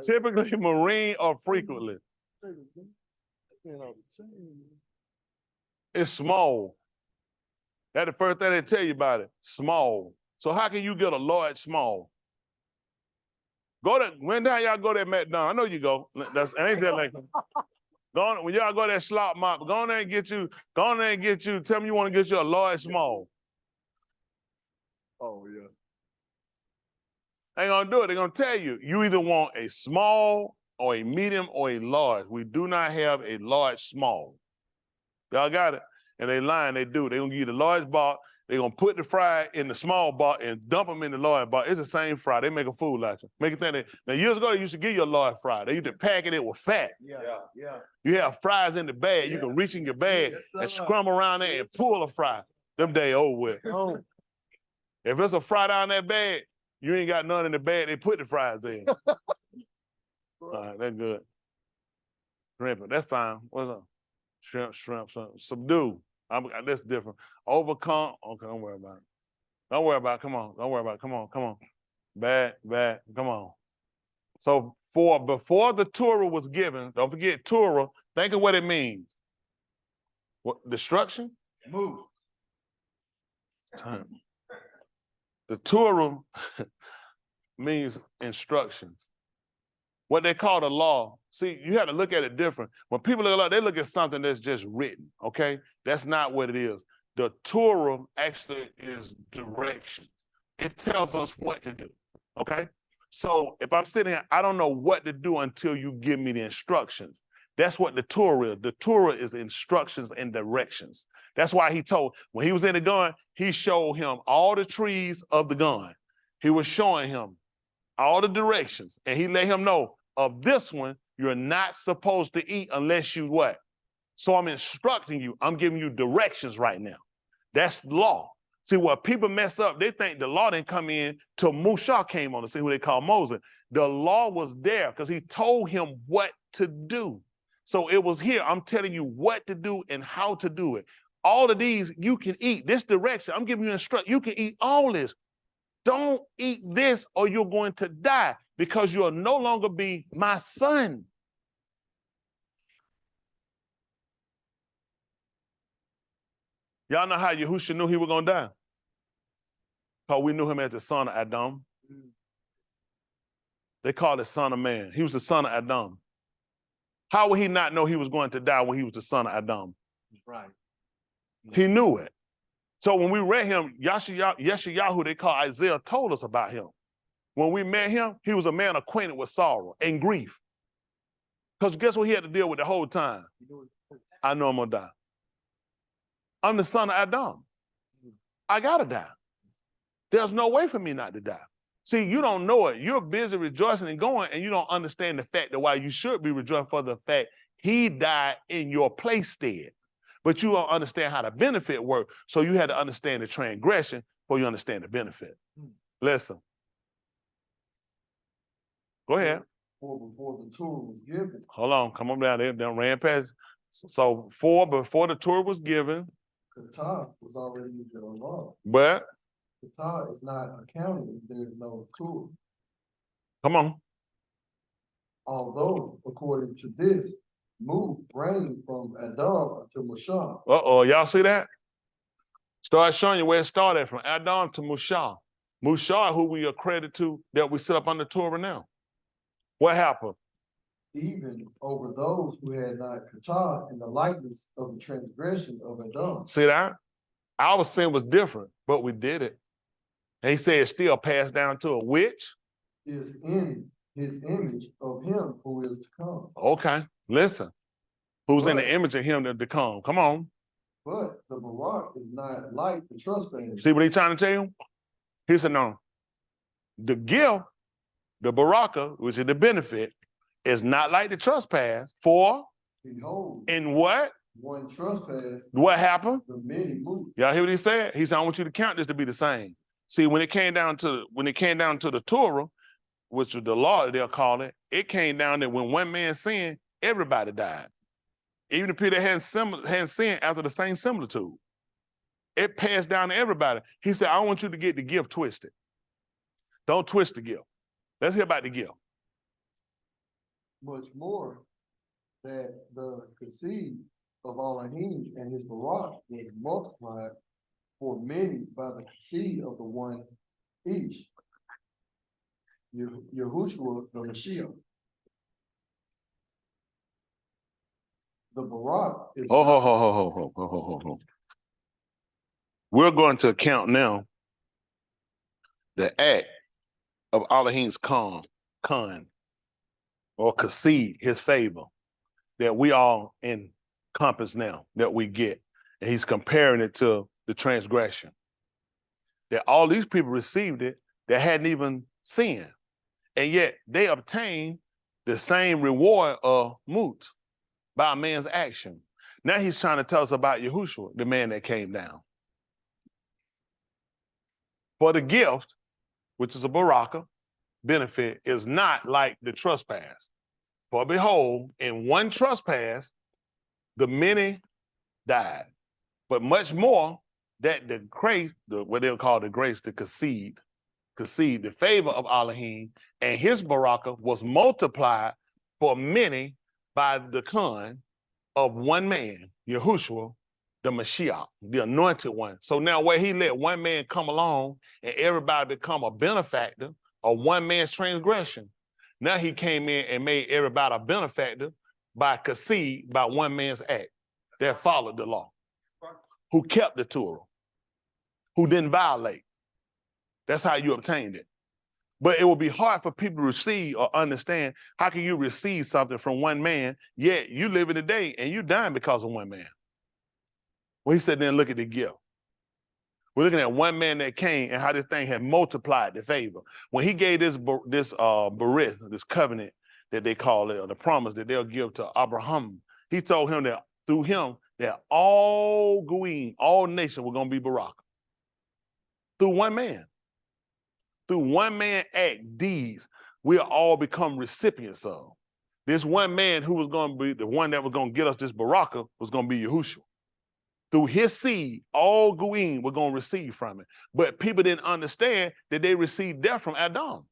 Typically marine or frequently. It's small. That's the first thing they tell you about it. Small. So how can you get a large small? When time y'all go to McDonald's? I know you go. Ain't that like when y'all go to that slot mart, go on there and get you, tell me you want to get you a large small. Oh, yeah. They ain't gonna do it. They're gonna tell you, you either want a small or a medium or a large. We do not have a large small. Y'all got it? And they lying, they do. They're gonna give you the large box They're going to put the fry in the small box and dump them in the large box. It's the same fry. They make a fool out of you. Make it think that. Now, years ago, they used to give you a large fry. They used to packet it with fat. Yeah. You have fries in the bag. You can reach in your bag and scrum around there and pull a fry. Them days over with. Oh, If it's a fry down that bag, you ain't got none in the bag. They put the fries in. All right, that's good. Shrimp, that's fine. What's up? Shrimp, subdue. That's different. Overcome. Okay, don't worry about it. Don't worry about it. Come on. Don't worry about it. Come on. Bad. Come on. So before the Torah was given, don't forget Torah, think of what it means. What, destruction? Move. Time. The Torah means instructions. What they call the law. See, you have to look at it different. When people look at law, they look at something that's just written, okay? That's not what it is. The Torah actually is direction. It tells us what to do, okay? So if I'm sitting here, I don't know what to do until you give me the instructions. That's what the Torah is. The Torah is instructions and directions. That's why he told, when he was in the gun, he showed him all the trees of the gun. He was showing him all the directions, and he let him know, of this one, you're not supposed to eat unless you what? So I'm instructing you. I'm giving you directions right now. That's law. See, what people mess up, they think the law didn't come in till Musha came on to see who they call Moses. The law was there because he told him what to do. So it was here. I'm telling you what to do and how to do it. All of these you can eat. This direction, I'm giving you instruction. You can eat all this. Don't eat this or you're going to die because you'll no longer be my son. Y'all know how Yahusha knew he was going to die? Because we knew him as the son of Adam. They called it son of man. He was the son of Adam. How would he not know he was going to die when he was the son of Adam? Right. He knew it. So when we read him, Yeshayahu, they call Isaiah, told us about him. When we met him, he was a man acquainted with sorrow and grief. Because guess what he had to deal with the whole time? I know I'm going to die. I'm the son of Adam. I got to die. There's no way for me not to die. See, you don't know it. You're busy rejoicing and going, and you don't understand the fact that why you should be rejoicing for the fact he died in your place stead. But you don't understand how the benefit works, so you had to understand the transgression before you understand the benefit. Listen. Go ahead. before the Torah was given. Hold on, come on down there. Then ran past. So before the Torah was given. Kata was already used in the law. But Kata is not accounted if there is no Torah. Come on. Although, according to this, move reigned from Adam to Musha. Uh-oh, y'all see that? Start showing you where it started from Adam to Musha. Musha, who we accredit to, that we sit up under Torah now. What happened? Even over those who had not Kata in the likeness of the transgression of Adam. See that? Our sin was different, but we did it. And he said it's still passed down to a which? Is in his image of him who is to come. Okay, listen. Who's in the image of him that to come? Come on. But the Barak is not like the trespass. See what he's trying to tell you? He said, no. The gift, the baraka, which is the benefit, is not like the trespass. For Behold, in what? one trespass, What happened? the many moved. Y'all hear what he said? He said, I want you to count this to be the same. See, when it came down to the Torah, which was the law, they'll call it, it came down that when one man sinned, everybody died. Even the people that hadn't sinned after the same similitude. It passed down to everybody. He said, I want you to get the gift twisted. Don't twist the gift. Let's hear about the gift. Much more that the Kassid of Elohim and his Barak was multiplied for many by the Kassid of the one each. Yahushua the Mashiach. The Barak is Ho. We're going to account now the act of Elohim's Khan, or Kassid, his favor, that we all encompass now, that we get. And he's comparing it to the transgression. that all these people received it that hadn't even sinned. And yet they obtained the same reward of Mut by a man's action. Now he's trying to tell us about Yahushua, the man that came down. For the gift, which is a baraka, benefit, is not like the trespass. For behold, in one trespass, the many died. But much more that the grace, what they'll call the grace, the concede, the favor of Elohim and his baraka was multiplied for many by the Khan of one man, Yahushua, the Mashiach, the anointed one. So now where he let one man come along and everybody become a benefactor of one man's transgression, now he came in and made everybody a benefactor by concede, by one man's act that followed the law, who kept the Torah, who didn't violate. That's how you obtained it. But it will be hard for people to receive or understand how can you receive something from one man, yet you live in the day and you dying because of one man. Well, he said, then look at the gift. We're looking at one man that came and how this thing had multiplied the favor. When he gave this berith, this covenant that they call it, or the promise that they'll give to Abraham, he told him that through him, that all Goyim, all nations were going to be Barak. Through one man. Through one man act, deeds, we'll all become recipients of. This one man who was going to be the one that was going to get us this baraka was going to be Yahushua. Through his seed, all Goyim were going to receive from it. But people didn't understand that they received death from Adam.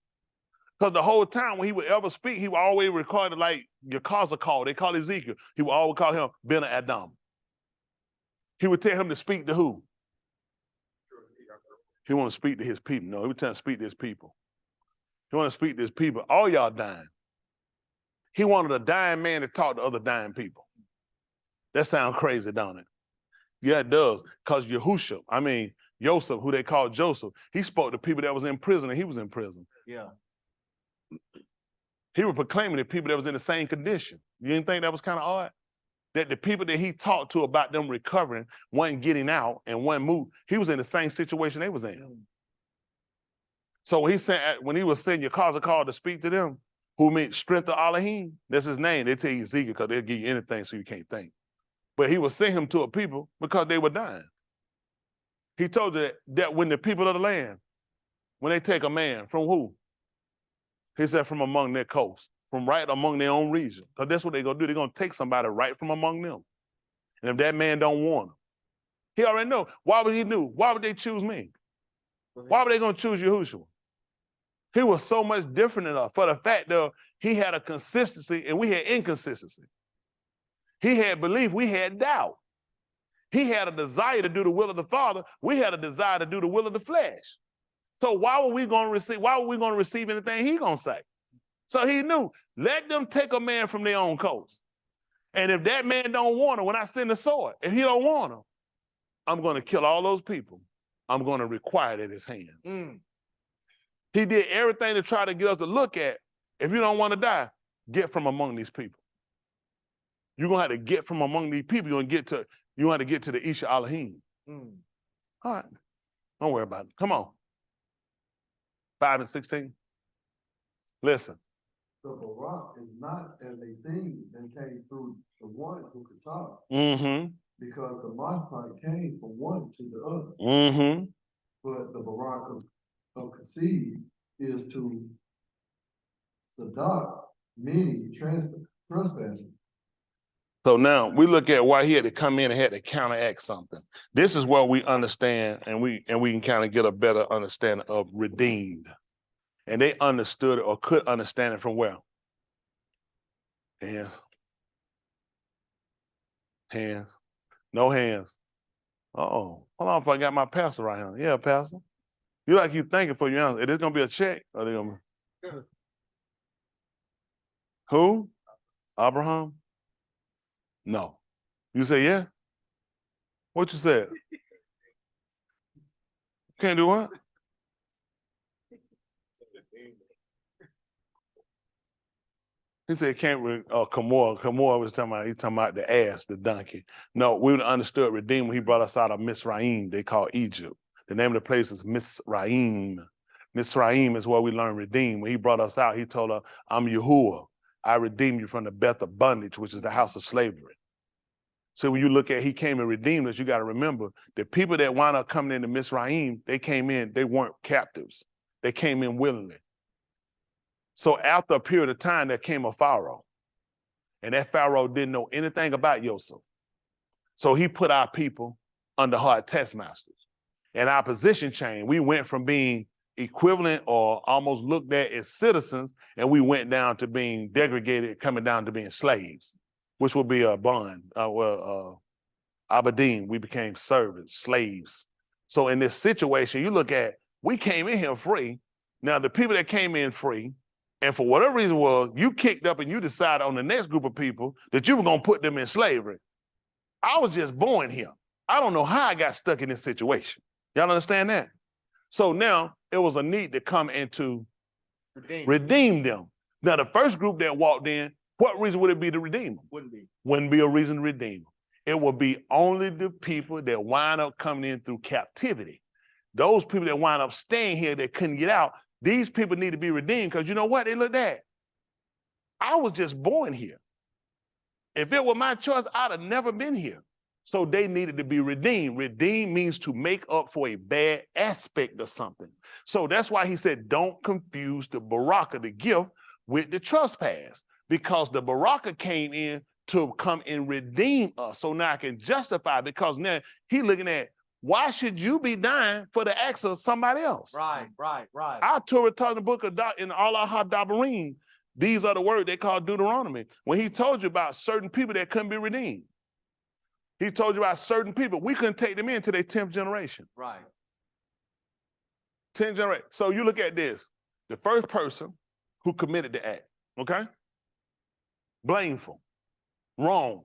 Because the whole time when he would ever speak, he would always record it like Yahuchanan. They call Ezekiel. He would always call him Ben Adam. He would tell him to speak to who? He want to speak to his people. No, he would tell him to speak to his people. He want to speak to his people. All y'all dying. He wanted a dying man to talk to other dying people. That sounds crazy, don't it? Yeah, it does. Because Yahusha, Joseph, who they called Joseph, he spoke to people that was in prison and he was in prison. Yeah. He was proclaiming to people that was in the same condition. You didn't think that was kind of odd? That the people that he talked to about them recovering, one getting out and one moved, he was in the same situation they was in. So when he was sending Yahuchanan to speak to them, who meant strength of Elohim, that's his name. They tell you Ezekiel because they'll give you anything so you can't think. But he was sending him to a people because they were dying. He told you that when the people of the land, when they take a man from who? He said from among their coast, from right among their own region. Because that's what they're going to do. They're going to take somebody right from among them. And if that man don't want him, he already know. Why would he do? Why would they choose me? Why were they going to choose Yahushua? He was so much different than us for the fact that he had a consistency and we had inconsistency. He had belief, we had doubt. He had a desire to do the will of the Father. We had a desire to do the will of the flesh. So why were we going to receive anything he going to say? So he knew, let them take a man from their own coast. And if that man don't want him, when I send the sword, if he don't want him, I'm going to kill all those people. I'm going to require it at his hand. He did everything to try to get us to look at, if you don't want to die, get from among these people. You're going to have to get from among these people. You're going to have to get to the Isha Elohim. All right. Don't worry about it. Come on. 5 and 16. Listen. The Barak is not as a thing that came through the one who could talk. Because the Mashpah came from one to the other. But the Barak of conceive is to Sadak, meaning trespassing. So now we look at why he had to come in and had to counteract something. This is where we understand and we can kind of get a better understanding of redeemed. And they understood it or could understand it from where? Hands. Hands. No hands. Uh-oh. Hold on if I got my pastor right here. Yeah, pastor. You thinking for your answer. Is this going to be a check? Or they gonna be... Who? Abraham? No. You say yeah? What you said? Can't do what? He said can't Kamor was talking about the ass, the donkey. No, we understood redeemer. He brought us out of Misraim, they call Egypt. The name of the place is Misraim. Misraim is where we learn redeem. When he brought us out, he told us, I'm Yahuwah. I redeemed you from the bed of bondage, which is the house of slavery. So when you look at he came and redeemed us, you got to remember the people that wound up coming into Misraim, they came in, they weren't captives. They came in willingly. So after a period of time, there came a Pharaoh. And that Pharaoh didn't know anything about Joseph. So he put our people under hard taskmasters. And our position changed. We went from being equivalent or almost looked at as citizens, and we went down to being degraded, coming down to being slaves, which would be a bond. Aberdeen, we became servants, slaves. So in this situation, you look at, we came in here free. Now the people that came in free, and for whatever reason was, you kicked up and you decided on the next group of people that you were gonna put them in slavery. I was just born here. I don't know how I got stuck in this situation. Y'all understand that? So now it was a need to come in to redeem them. Now the first group that walked in, what reason would it be to redeem them? Wouldn't be a reason to redeem them. It would be only the people that wind up coming in through captivity. Those people that wind up staying here that couldn't get out, these people need to be redeemed because you know what? They looked at. I was just born here. If it were my choice, I'd have never been here. So they needed to be redeemed. Redeem means to make up for a bad aspect of something. So that's why he said, don't confuse the baraka, the gift, with the trespass, because the baraka came in to come and redeem us. So now I can justify, because now he looking at, why should you be dying for the acts of somebody else? Right. Our Torah taught in the book of in Allah Hadabarim, these are the words they call Deuteronomy. When he told you about certain people that couldn't be redeemed, he told you about certain people. We couldn't take them into their 10th generation. Right. 10th generation. So you look at this. The first person who committed the act, okay? Blameful, wrong,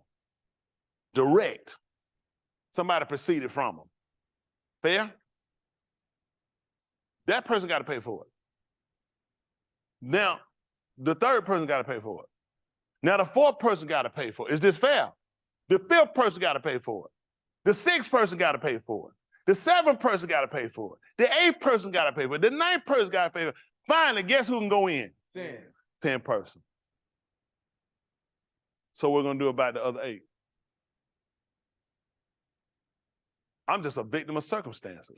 direct. Somebody proceeded from them. Fair? That person got to pay for it. Now, the third person got to pay for it. Now, the fourth person got to pay for it. Is this fair? The fifth person got to pay for it. The sixth person got to pay for it. The seventh person got to pay for it. The eighth person got to pay for it. The ninth person got to pay for it. Finally, guess who can go in? 10 person. So we're going to do about the other 8. I'm just a victim of circumstances.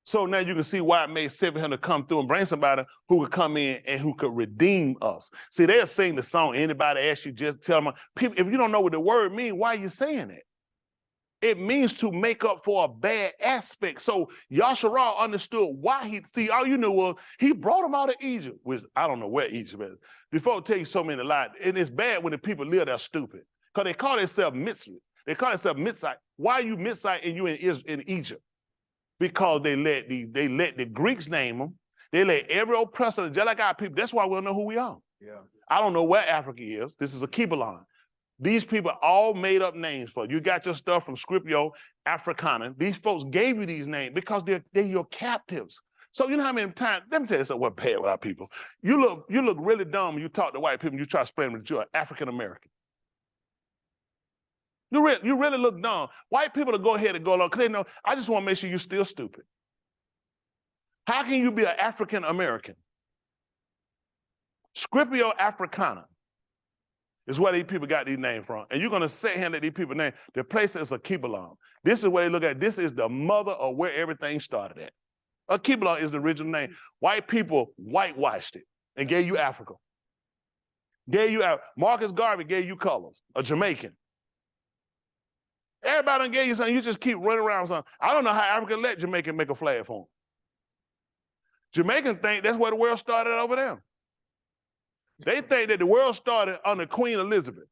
So now you can see why it made sense for him to come through and bring somebody who could come in and who could redeem us. See, they'll sing the song. Anybody ask you, just tell them. People, if you don't know what the word means, why are you saying it? It means to make up for a bad aspect. So Yahusha understood why he, see, all you knew was he brought them out of Egypt, which I don't know where Egypt is. Before I tell you so many lies, and it's bad when the people live there stupid, because they call themselves Mitzvah. They call themselves Mitzvah. Why are you Mitzvah and you in Egypt? Because they let the Greeks name them. They let every oppressor, just like our people. That's why we don't know who we are. Yeah. I don't know where Africa is. This is a Kibalon. These people all made up names for you. You got your stuff from Scripio, Africana. These folks gave you these names because they're your captives. So you know how many times, let me tell you something, what's bad with our people. You look really dumb when you talk to white people and you try to explain them that you're African-American. You really look dumb. White people will go ahead and go along because they know, I just want to make sure you're still stupid. How can you be an African-American? Scripio Africana is where these people got these names from. And you're going to sit here and let these people name. The place is a Kibalon. This is where you look at, this is the mother of where everything started at. A Kibalon is the original name. White people whitewashed it and gave you Africa. Marcus Garvey gave you colors, a Jamaican. Everybody done gave you something, you just keep running around with something. I don't know how Africa let Jamaican make a flag for them. Jamaicans think that's where the world started over there. They think that the world started under Queen Elizabeth.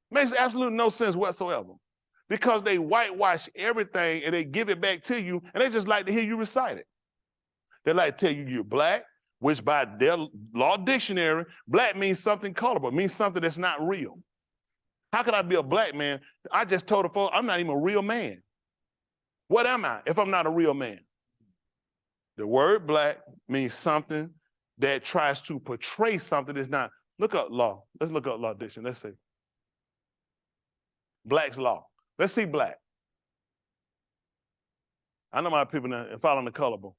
Makes absolutely no sense whatsoever. Because they whitewash everything and they give it back to you, and they just like to hear you recite it. They like to tell you you're black, which by their law dictionary, black means something colorable, means something that's not real. How could I be a black man? I just told the folks, I'm not even a real man. What am I if I'm not a real man? The word black means something that tries to portray something that's not. Look up law. Let's look up law dictionary. Let's see. Black's law. Let's see black. I know my people now following the colorable.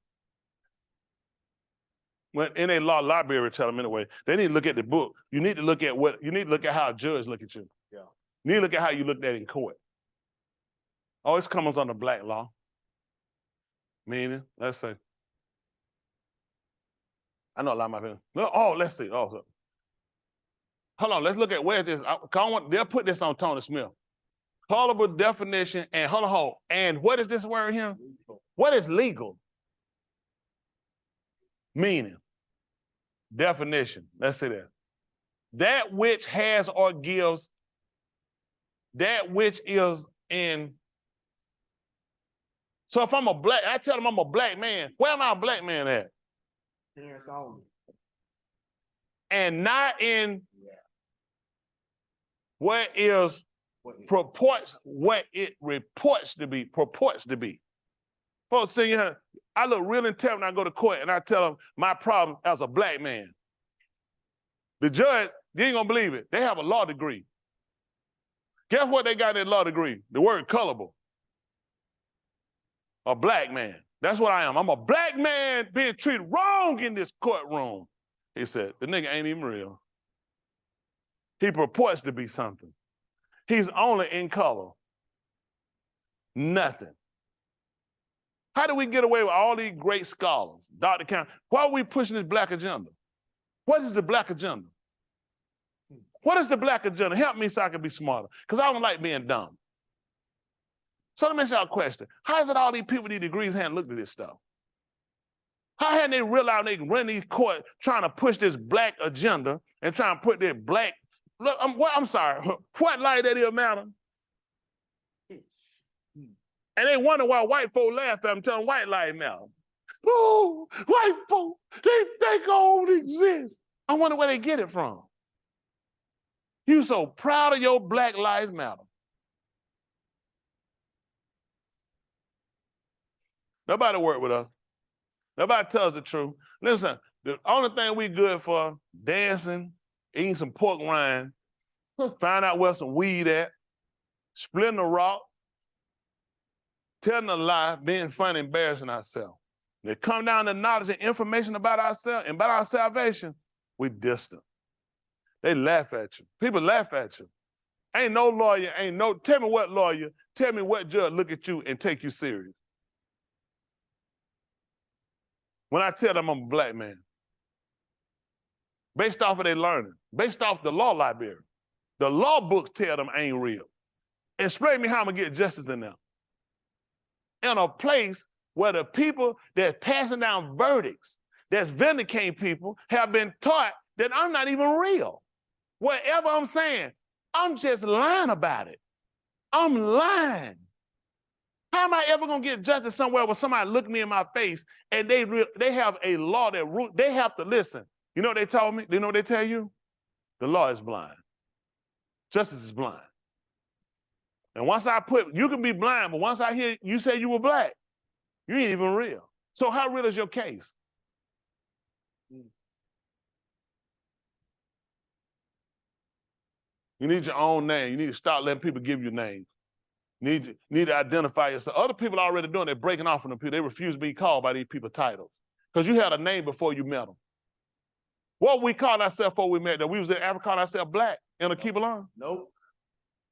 When in a law library, tell them anyway, they need to look at the book. You need to look at how a judge look at you. Yeah. You need to look at how you looked at in court. Oh, this comes under black law. Meaning, let's say. I know a lot of my people. No, oh, let's see. Oh, hold on, let's look at where this. They'll put this on Tony Smith. Colorable definition and hold on. And what is this word here? What is legal? Meaning. Definition. Let's see that. That which has or gives, that which is in. So if I'm a black, I tell them I'm a black man. Where am I a black man at? Parents only. And not in what is purports, what it purports to be. Folks see here, I look real intent when I go to court and I tell them my problem as a black man. The judge, you ain't gonna believe it, they have a law degree. Guess what they got in their law degree? The word colorable. A black man. That's what I am. I'm a black man being treated wrong in this courtroom. He said, the nigga ain't even real. He purports to be something. He's only in color. Nothing. How do we get away with all these great scholars? Dr. Count, why are we pushing this black agenda? What is the black agenda? What is the black agenda? Help me so I can be smarter, because I don't like being dumb. So let me ask y'all a question. How is it all these people with these degrees hadn't looked at this stuff? How hadn't they realized they can run these courts trying to push this black agenda and trying to put their black, look, I'm sorry, what light that is matter? And they wonder why white folk laugh at them, tell them white lives matter. Oh, white folk, they think I don't exist. I wonder where they get it from. You so proud of your Black Lives Matter. Nobody work with us. Nobody tells the truth. Listen, the only thing we good for, dancing, eating some pork rind, find out where some weed at, splitting the rock, telling a lie, being funny, embarrassing ourselves. They come down to knowledge and information about ourselves and about our salvation, we distant. They laugh at you. People laugh at you. Ain't no lawyer, tell me what lawyer, tell me what judge look at you and take you serious. When I tell them I'm a black man, based off of their learning, based off the law library, the law books tell them I ain't real. Explain me how I'm gonna get justice in them. In a place where the people that's passing down verdicts, that's vindicating people, have been taught that I'm not even real. Whatever I'm saying, I'm just lying about it. I'm lying. How am I ever gonna get justice somewhere where somebody look me in my face and they have a law that they have to listen? You know what they told me? You know what they tell you? The law is blind. Justice is blind. And once I you can be blind, but once I hear you say you were black, you ain't even real. So how real is your case? You need your own name. You need to start letting people give you names. You need to identify yourself. Other people are already doing it. They're breaking off from them people. They refuse to be called by these people titles because you had a name before you met them. What we called ourselves before we met them? We was in Africa, called ourselves black in a keep along. Nope.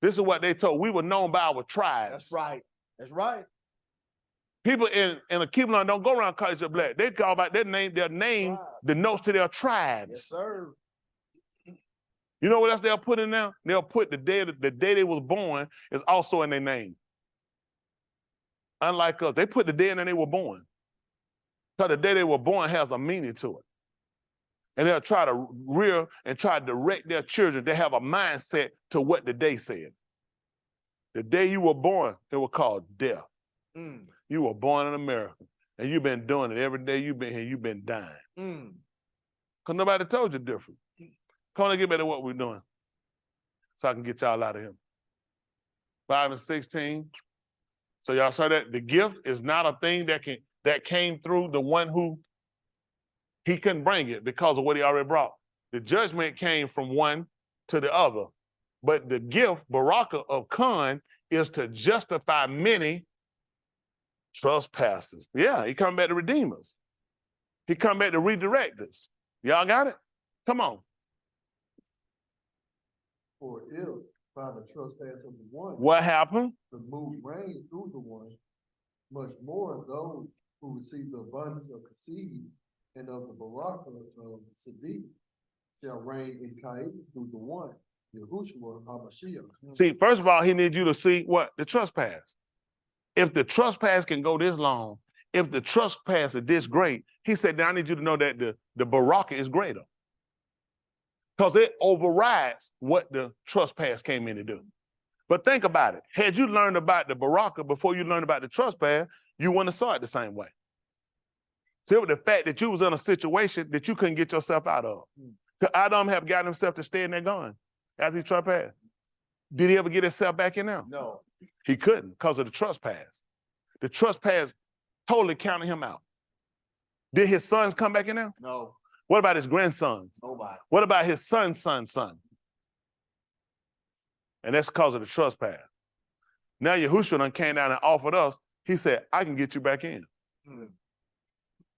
This is what they told. We were known by our tribes. That's right. That's right. People in a keep along don't go around calling themselves black. They call by their name denotes to their tribes. Yes, sir. You know what else they'll put in there? They'll put the day they was born is also in their name. Unlike us, they put the day in that they were born. Because the day they were born has a meaning to it. And they'll try to rear and try to direct their children. They have a mindset to what the day said. The day you were born, it was called death. You were born in America. And you've been doing it every day you've been here, you've been dying. Because nobody told you different. Come on, get better at what we're doing so I can get y'all out of here. 5 and 16. So y'all saw that the gift is not a thing that came through the one who he couldn't bring it because of what he already brought. The judgment came from one to the other. But the gift, Baraka of Khan, is to justify many Trespassers. Yeah, he come back to redeem us. He come back to redirect us. Y'all got it? Come on. For if by the trespass of the one, What happened? the move reigned through the one, much more those who receive the abundance of conceiving and of the baraka of Sadiq shall reign in Cain through the one, Yahushua HaMashiach. See, first of all, he needs you to see what? The trespass. If the trespass can go this long, if the trespass is this great, he said, now I need you to know that the baraka is greater. Because it overrides what the trespass came in to do. But think about it. Had you learned about the baraka before you learned about the trespass, you wouldn't have saw it the same way. See, it was the fact that you was in a situation that you couldn't get yourself out of. Adam have gotten himself to stay in there gone after he trespassed. Did he ever get himself back in there? No. He couldn't because of the trespass. The trespass totally counted him out. Did his sons come back in there? No. What about his grandsons? Nobody. What about his son's son? And that's because of the trespass. Now Yahusha done came down and offered us, he said, I can get you back in.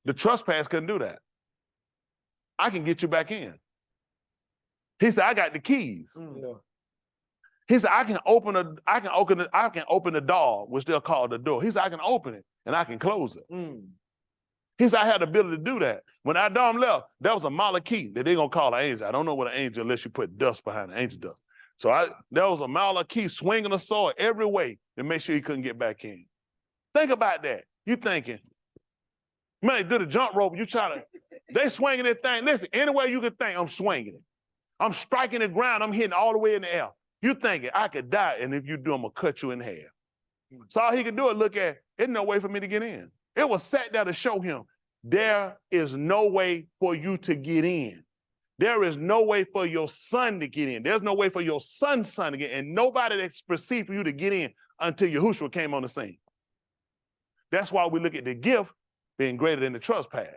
The trespass couldn't do that. I can get you back in. He said, I got the keys. He said, I can open the door, which they'll call the door. He said, I can open it and I can close it. He said, I had the ability to do that. When Adam left, that was a malachite that they're gonna call an angel. I don't know what an angel unless you put dust behind it, angel dust. So there was a malachite swinging a sword every way to make sure he couldn't get back in. Think about that. You thinking, man, do the jump rope, you try to, they swinging that thing. Listen, any way you can think, I'm swinging it. I'm striking the ground, I'm hitting all the way in the air. You thinking, I could die, and if you do, I'm gonna cut you in half. So all he could do is look at, there's no way for me to get in. It was sat there to show him, there is no way for you to get in. There is no way for your son to get in. There's no way for your son's son to get in. And nobody that's perceived for you to get in until Yahushua came on the scene. That's why we look at the gift being greater than the trespass.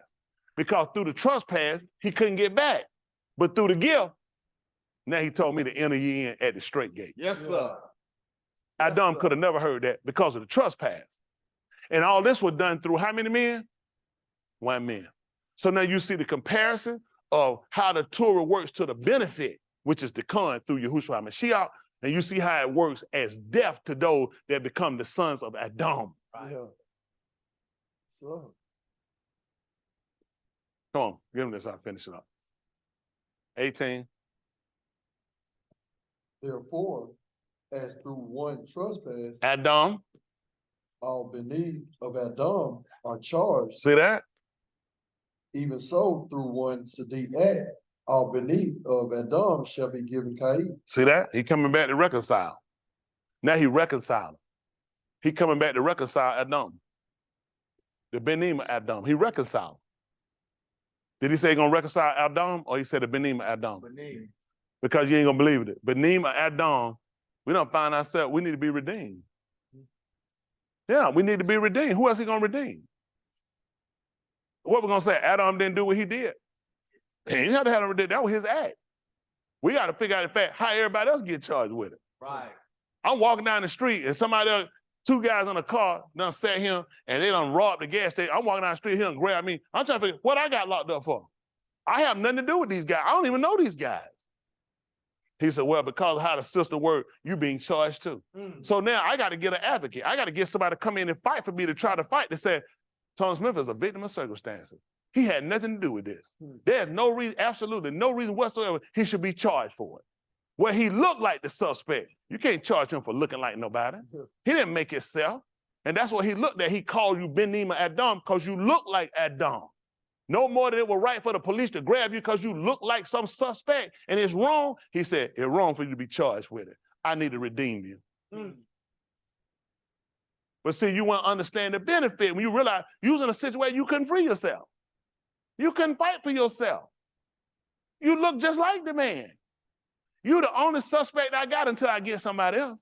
Because through the trespass, he couldn't get back. But through the gift, now he told me to enter ye in at the straight gate. Yes, sir. Adam could have never heard that because of the trespass. And all this was done through how many men? One man. So now you see the comparison of how the Torah works to the benefit, which is the con through Yahushua HaMashiach, and you see how it works as death to those that become the sons of Adam. Right. Yeah. So. Come on, give him this, I'll finish it up. 18. Therefore, as through one trespass, Adam. all beneath of Adam are charged. See that? Even so, through one Sadiq act, all beneath of Adam shall be given Cain. See that? He coming back to reconcile. Now he reconciling. He coming back to reconcile Adam. The Benim of Adam. He reconciled. Did he say he gonna reconcile Adam, or he said the Benim of Adam? Benin. Because you ain't gonna believe it. Benim of Adam, we don't find ourselves, we need to be redeemed. Yeah, we need to be redeemed. Who else he gonna redeem? What we gonna say? Adam didn't do what he did. He didn't have to have him redeemed. That was his act. We got to figure out the fact how everybody else get charged with it. Right. I'm walking down the street and somebody else, two guys in a car done sat here and they done robbed the gas station. I'm walking down the street, he done grab me. I'm trying to figure what I got locked up for. I have nothing to do with these guys. I don't even know these guys. He said, well, because of how the system works, you being charged too. So now I got to get an advocate. I got to get somebody to come in and fight for me to try to fight to say, Tony Smith is a victim of circumstances. He had nothing to do with this. There's no reason, absolutely no reason whatsoever he should be charged for it. Where he looked like the suspect, you can't charge him for looking like nobody. He didn't make himself. And that's what he looked at. He called you Ben-Nima Adam because you look like Adam. No more than it was right for the police to grab you because you look like some suspect and it's wrong. He said, it's wrong for you to be charged with it. I need to redeem you. But see, you won't understand the benefit when you realize you was in a situation you couldn't free yourself. You couldn't fight for yourself. You look just like the man. You're the only suspect I got until I get somebody else.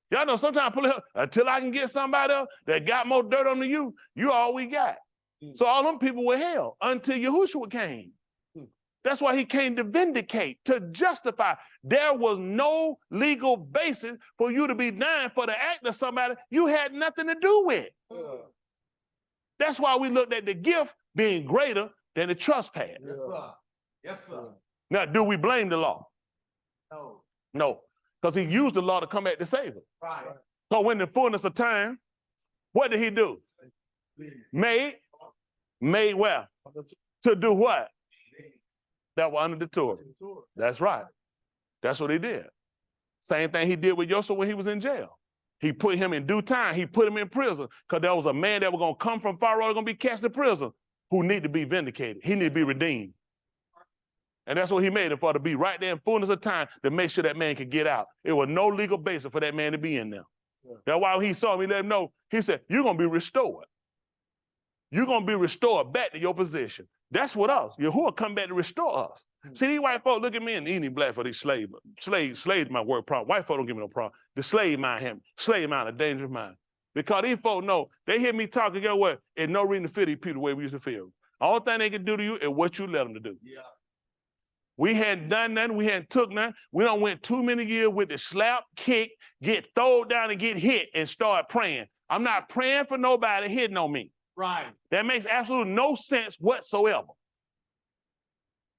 Y'all know sometimes until I can get somebody else that got more dirt on you, you all we got. So all them people were hell until Yahushua came. That's why he came to vindicate, to justify. There was no legal basis for you to be dying for the act of somebody you had nothing to do with. That's why we looked at the gift being greater than the trespass. Yes, sir. Yes, sir. Now, do we blame the law? No. No, because he used the law to come back to save us. Right. So when the fullness of time, what did he do? Made well. To do what? That were under the Torah. That's right. That's what he did. Same thing he did with Yahusha when he was in jail. He put him in due time. He put him in prison because there was a man that was going to come from Pharaoh, going to be cast to prison, who needed to be vindicated. He needed to be redeemed. And that's what he made it for, to be right there in fullness of time to make sure that man could get out. There was no legal basis for that man to be in there. Yeah. That's why he saw him, he let him know, he said, you're going to be restored. You're going to be restored back to your position. That's what us. Yahuwah come back to restore us. See, these white folk look at me and any black for these slaves. Slaves my word problem. White folk don't give me no problem. The slave mind, a dangerous mind. Because these folk know, they hear me talk and go, what? There's no reason to feel these people the way we used to feel. All thing they can do to you is what you let them to do. Yeah. We hadn't done nothing. We hadn't took nothing. We done went too many years with the slap, kick, get thrown down and get hit and start praying. I'm not praying for nobody hitting on me. Right. That makes absolutely no sense whatsoever.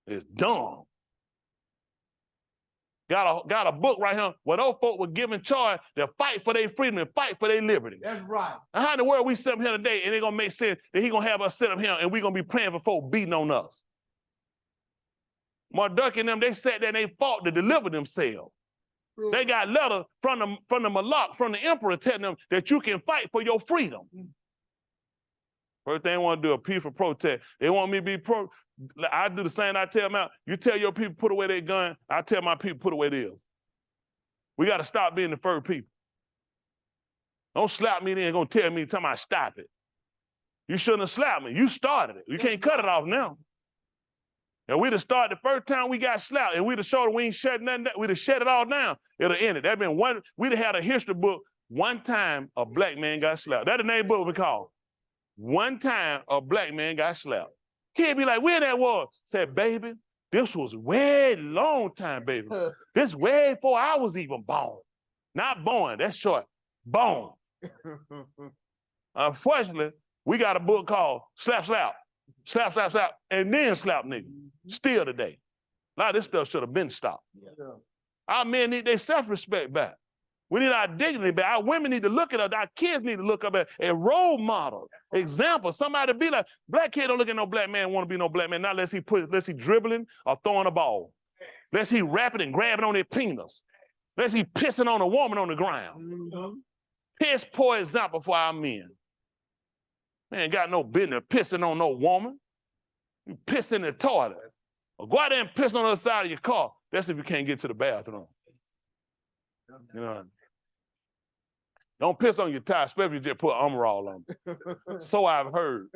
It's dumb. Got a book right here where those folk were given charge to fight for their freedom and fight for their liberty. That's right. And how in the world we sit up here today and it gonna make sense that he gonna have us sit up here and we gonna be praying for folk beating on us? Marduk and them, they sat there and they fought to deliver themselves. They got letters from the Malak, from the emperor, telling them that you can fight for your freedom. First thing they want to do a peaceful protest. They want me to be I do the same. I tell them out. You tell your people put away their gun. I tell my people put away theirs. We got to stop being the first people. Don't slap me then. Gonna tell me, tell me stop it. You shouldn't have slapped me. You started it. You can't cut it off now. And we'd have started the first time we got slapped, and we'd have showed we ain't shut nothing down. We'd have shut it all down. It'll end it. That been one. We'd have had a history book. One time a black man got slapped. That's the name book we call. One time a black man got slapped. Kid be like, where that was? Said, baby, this was way long time, baby. This way before I was even born. Not born, that's short. Born. Unfortunately, we got a book called Slap, Slap. Slap, slap, slap, and then slap niggas. Still today. A lot of this stuff should have been stopped. Yeah. Our men need their self-respect back. We need our dignity back. Our women need to look at us. Our kids need to look up at a role model, example. Somebody be like, black kid don't look at no black man, want to be no black man, not unless he dribbling or throwing a ball. Unless he rapping and grabbing on their penis. Unless he pissing on a woman on the ground. Piss poor example for our men. Man, got no business pissing on no woman. You piss in the toilet. Or go out there and piss on the other side of your car. That's if you can't get to the bathroom. You know, don't piss on your tie, especially if you just put Umrol on it. So I've heard.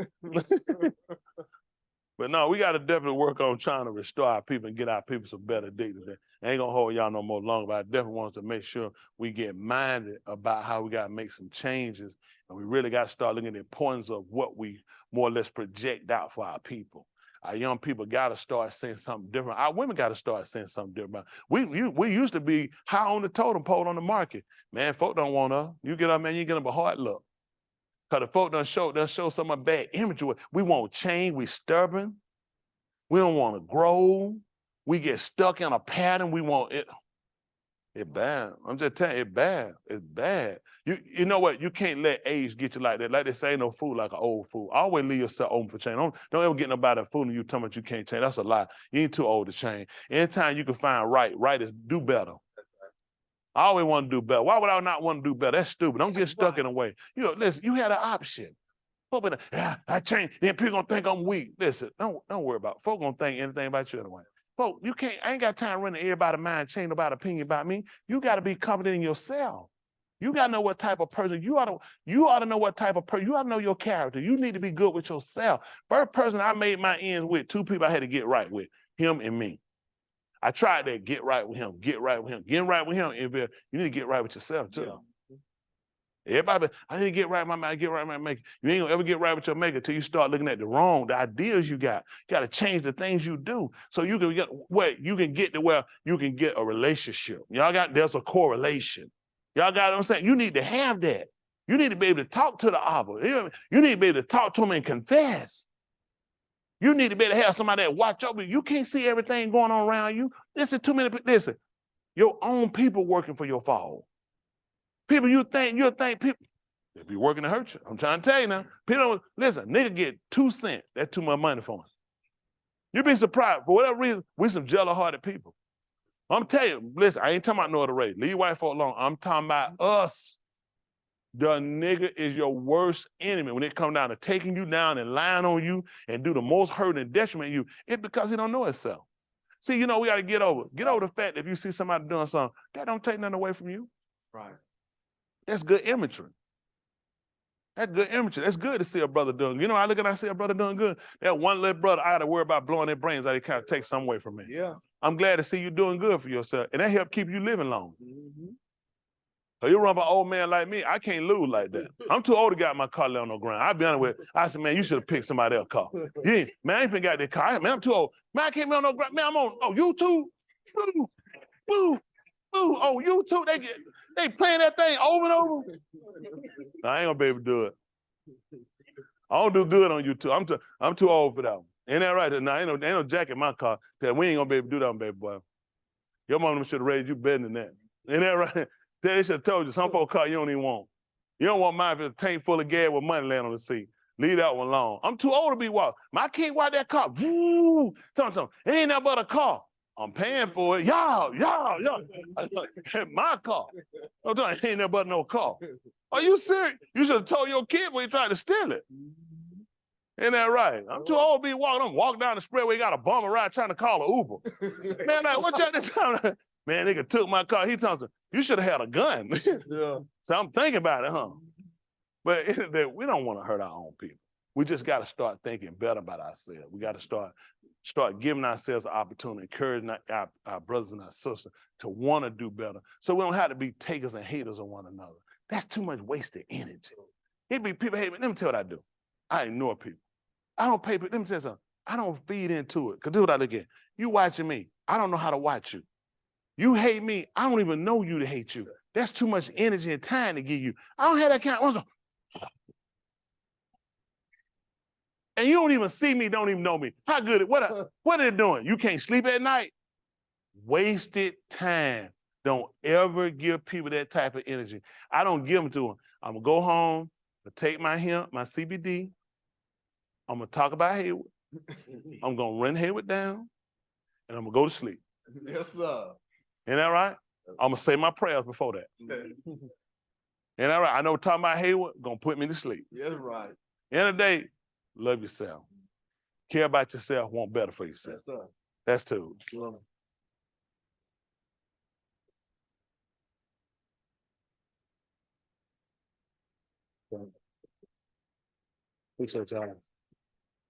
But no, we got to definitely work on trying to restore our people and get our people some better dignity. I ain't going to hold y'all no more longer, but I definitely want to make sure we get minded about how we got to make some changes. And we really got to start looking at the importance of what we more or less project out for our people. Our young people got to start saying something different. Our women got to start saying something different. We used to be high on the totem pole on the market. Man, folk don't want us. You get up, man, you get them a hard look. Because the folk done show some of bad imagery. We won't change. We stubborn. We don't want to grow. We get stuck in a pattern. We want it. It's bad. I'm just telling you, it's bad. It's bad. You know what? You can't let age get you like that. Like they say, ain't no fool like an old fool. Always leave yourself open for change. Don't ever get nobody fooling you telling you can't change. That's a lie. You ain't too old to change. Anytime you can find right is do better. I always want to do better. Why would I not want to do better? That's stupid. Don't get stuck in a way. You know, listen, you had an option. I changed. Then people gonna think I'm weak. Listen, don't worry about it. Folk gonna think anything about you anyway. Folk, I ain't got time running everybody's mind, change nobody's opinion about me. You gotta be confident in yourself. You gotta know what type of person you ought to know what type of person, you ought to know your character. You need to be good with yourself. First person I made my ends with, two people I had to get right with, him and me. I tried to get right with him, get right with him. Getting right with him, you need to get right with yourself too. Yeah. Everybody, I need to get right with my maker, get right with my maker. You ain't gonna ever get right with your maker until you start looking at the ideas you got. You got to change the things you do so you can get where you can get to where you can get a relationship. There's a correlation. Y'all got what I'm saying? You need to have that. You need to be able to talk to the Abba. You need to be able to talk to him and confess. You need to be able to have somebody that watch over you. You can't see everything going on around you. Listen, your own people working for your fall. People you'll think people, they be working to hurt you. I'm trying to tell you now. People don't, listen, nigga get 2 cents. That's too much money for him. You'd be surprised. For whatever reason, we some jelly-hearted people. I'm telling you, listen, I ain't talking about no other race. Leave white folk alone. I'm talking about us. The nigga is your worst enemy when it comes down to taking you down and lying on you and do the most hurt and detriment you. It's because he don't know himself. See, we got to get over the fact that if you see somebody doing something, that don't take nothing away from you. Right. That's good imagery. That's good imagery. That's good to see a brother doing. I look and I see a brother doing good. That one little brother, I got to worry about blowing their brains out. They kind of take some away from me. Yeah. I'm glad to see you doing good for yourself, and that help keep you living long. Mm-hmm. So you run by an old man like me, I can't lose like that. I'm too old to get my car lay on the ground. I'll be honest with you. I said, man, you should have picked somebody else's car. Yeah, man, I ain't even got that car. Man, I'm too old. Man, I can't be on no ground. Man, I'm on YouTube. Woo, woo, woo. On YouTube, they playing that thing over and over. I ain't gonna be able to do it. I don't do good on YouTube. I'm too old for that one. Ain't that right? No, ain't no jack in my car. We ain't gonna be able to do that one, baby boy. Your mom should have raised you better than that. Ain't that right? They should have told you some folks car you don't even want. You don't want mine if it's a tank full of gas with money laying on the seat. Leave that one alone. I'm too old to be walking. I can't watch that car. Woo! Something. It ain't nothing but a car. I'm paying for it. Y'all. My car. It ain't nothing but no car. Are you serious? You should have told your kid when you tried to steal it. Ain't that right? I'm too old to be walking. I'm walking down the spreadway, got a bummer ride trying to call an Uber. Man, like, what y'all talking? Man, nigga took my car. He tells me, you should have had a gun. Yeah. So I'm thinking about it, huh? But we don't want to hurt our own people. We just got to start thinking better about ourselves. We got to start giving ourselves an opportunity, encouraging our brothers and our sisters to want to do better. So we don't have to be takers and haters of one another. That's too much wasted energy. It be people hate me. Let me tell you what I do. I ignore people. I don't pay people. Let me tell you something. I don't feed into it. Because do what I look at. You watching me. I don't know how to watch you. You hate me. I don't even know you to hate you. That's too much energy and time to give you. I don't have that kind of... And you don't even see me, don't even know me. How good? What are they doing? You can't sleep at night? Wasted time. Don't ever give people that type of energy. I don't give them to them. I'm going to go home, take my hemp, my CBD. I'm going to talk about Hayward. I'm going to run Hayward down, and I'm going to go to sleep. Yes, sir. Ain't that right? I'm going to say my prayers before that. Ain't that right? I know talking about Hayward going to put me to sleep. Yes, right. End of the day, love yourself. Care about yourself, want better for yourself. Yes, sir. That's two. Appreciate y'all.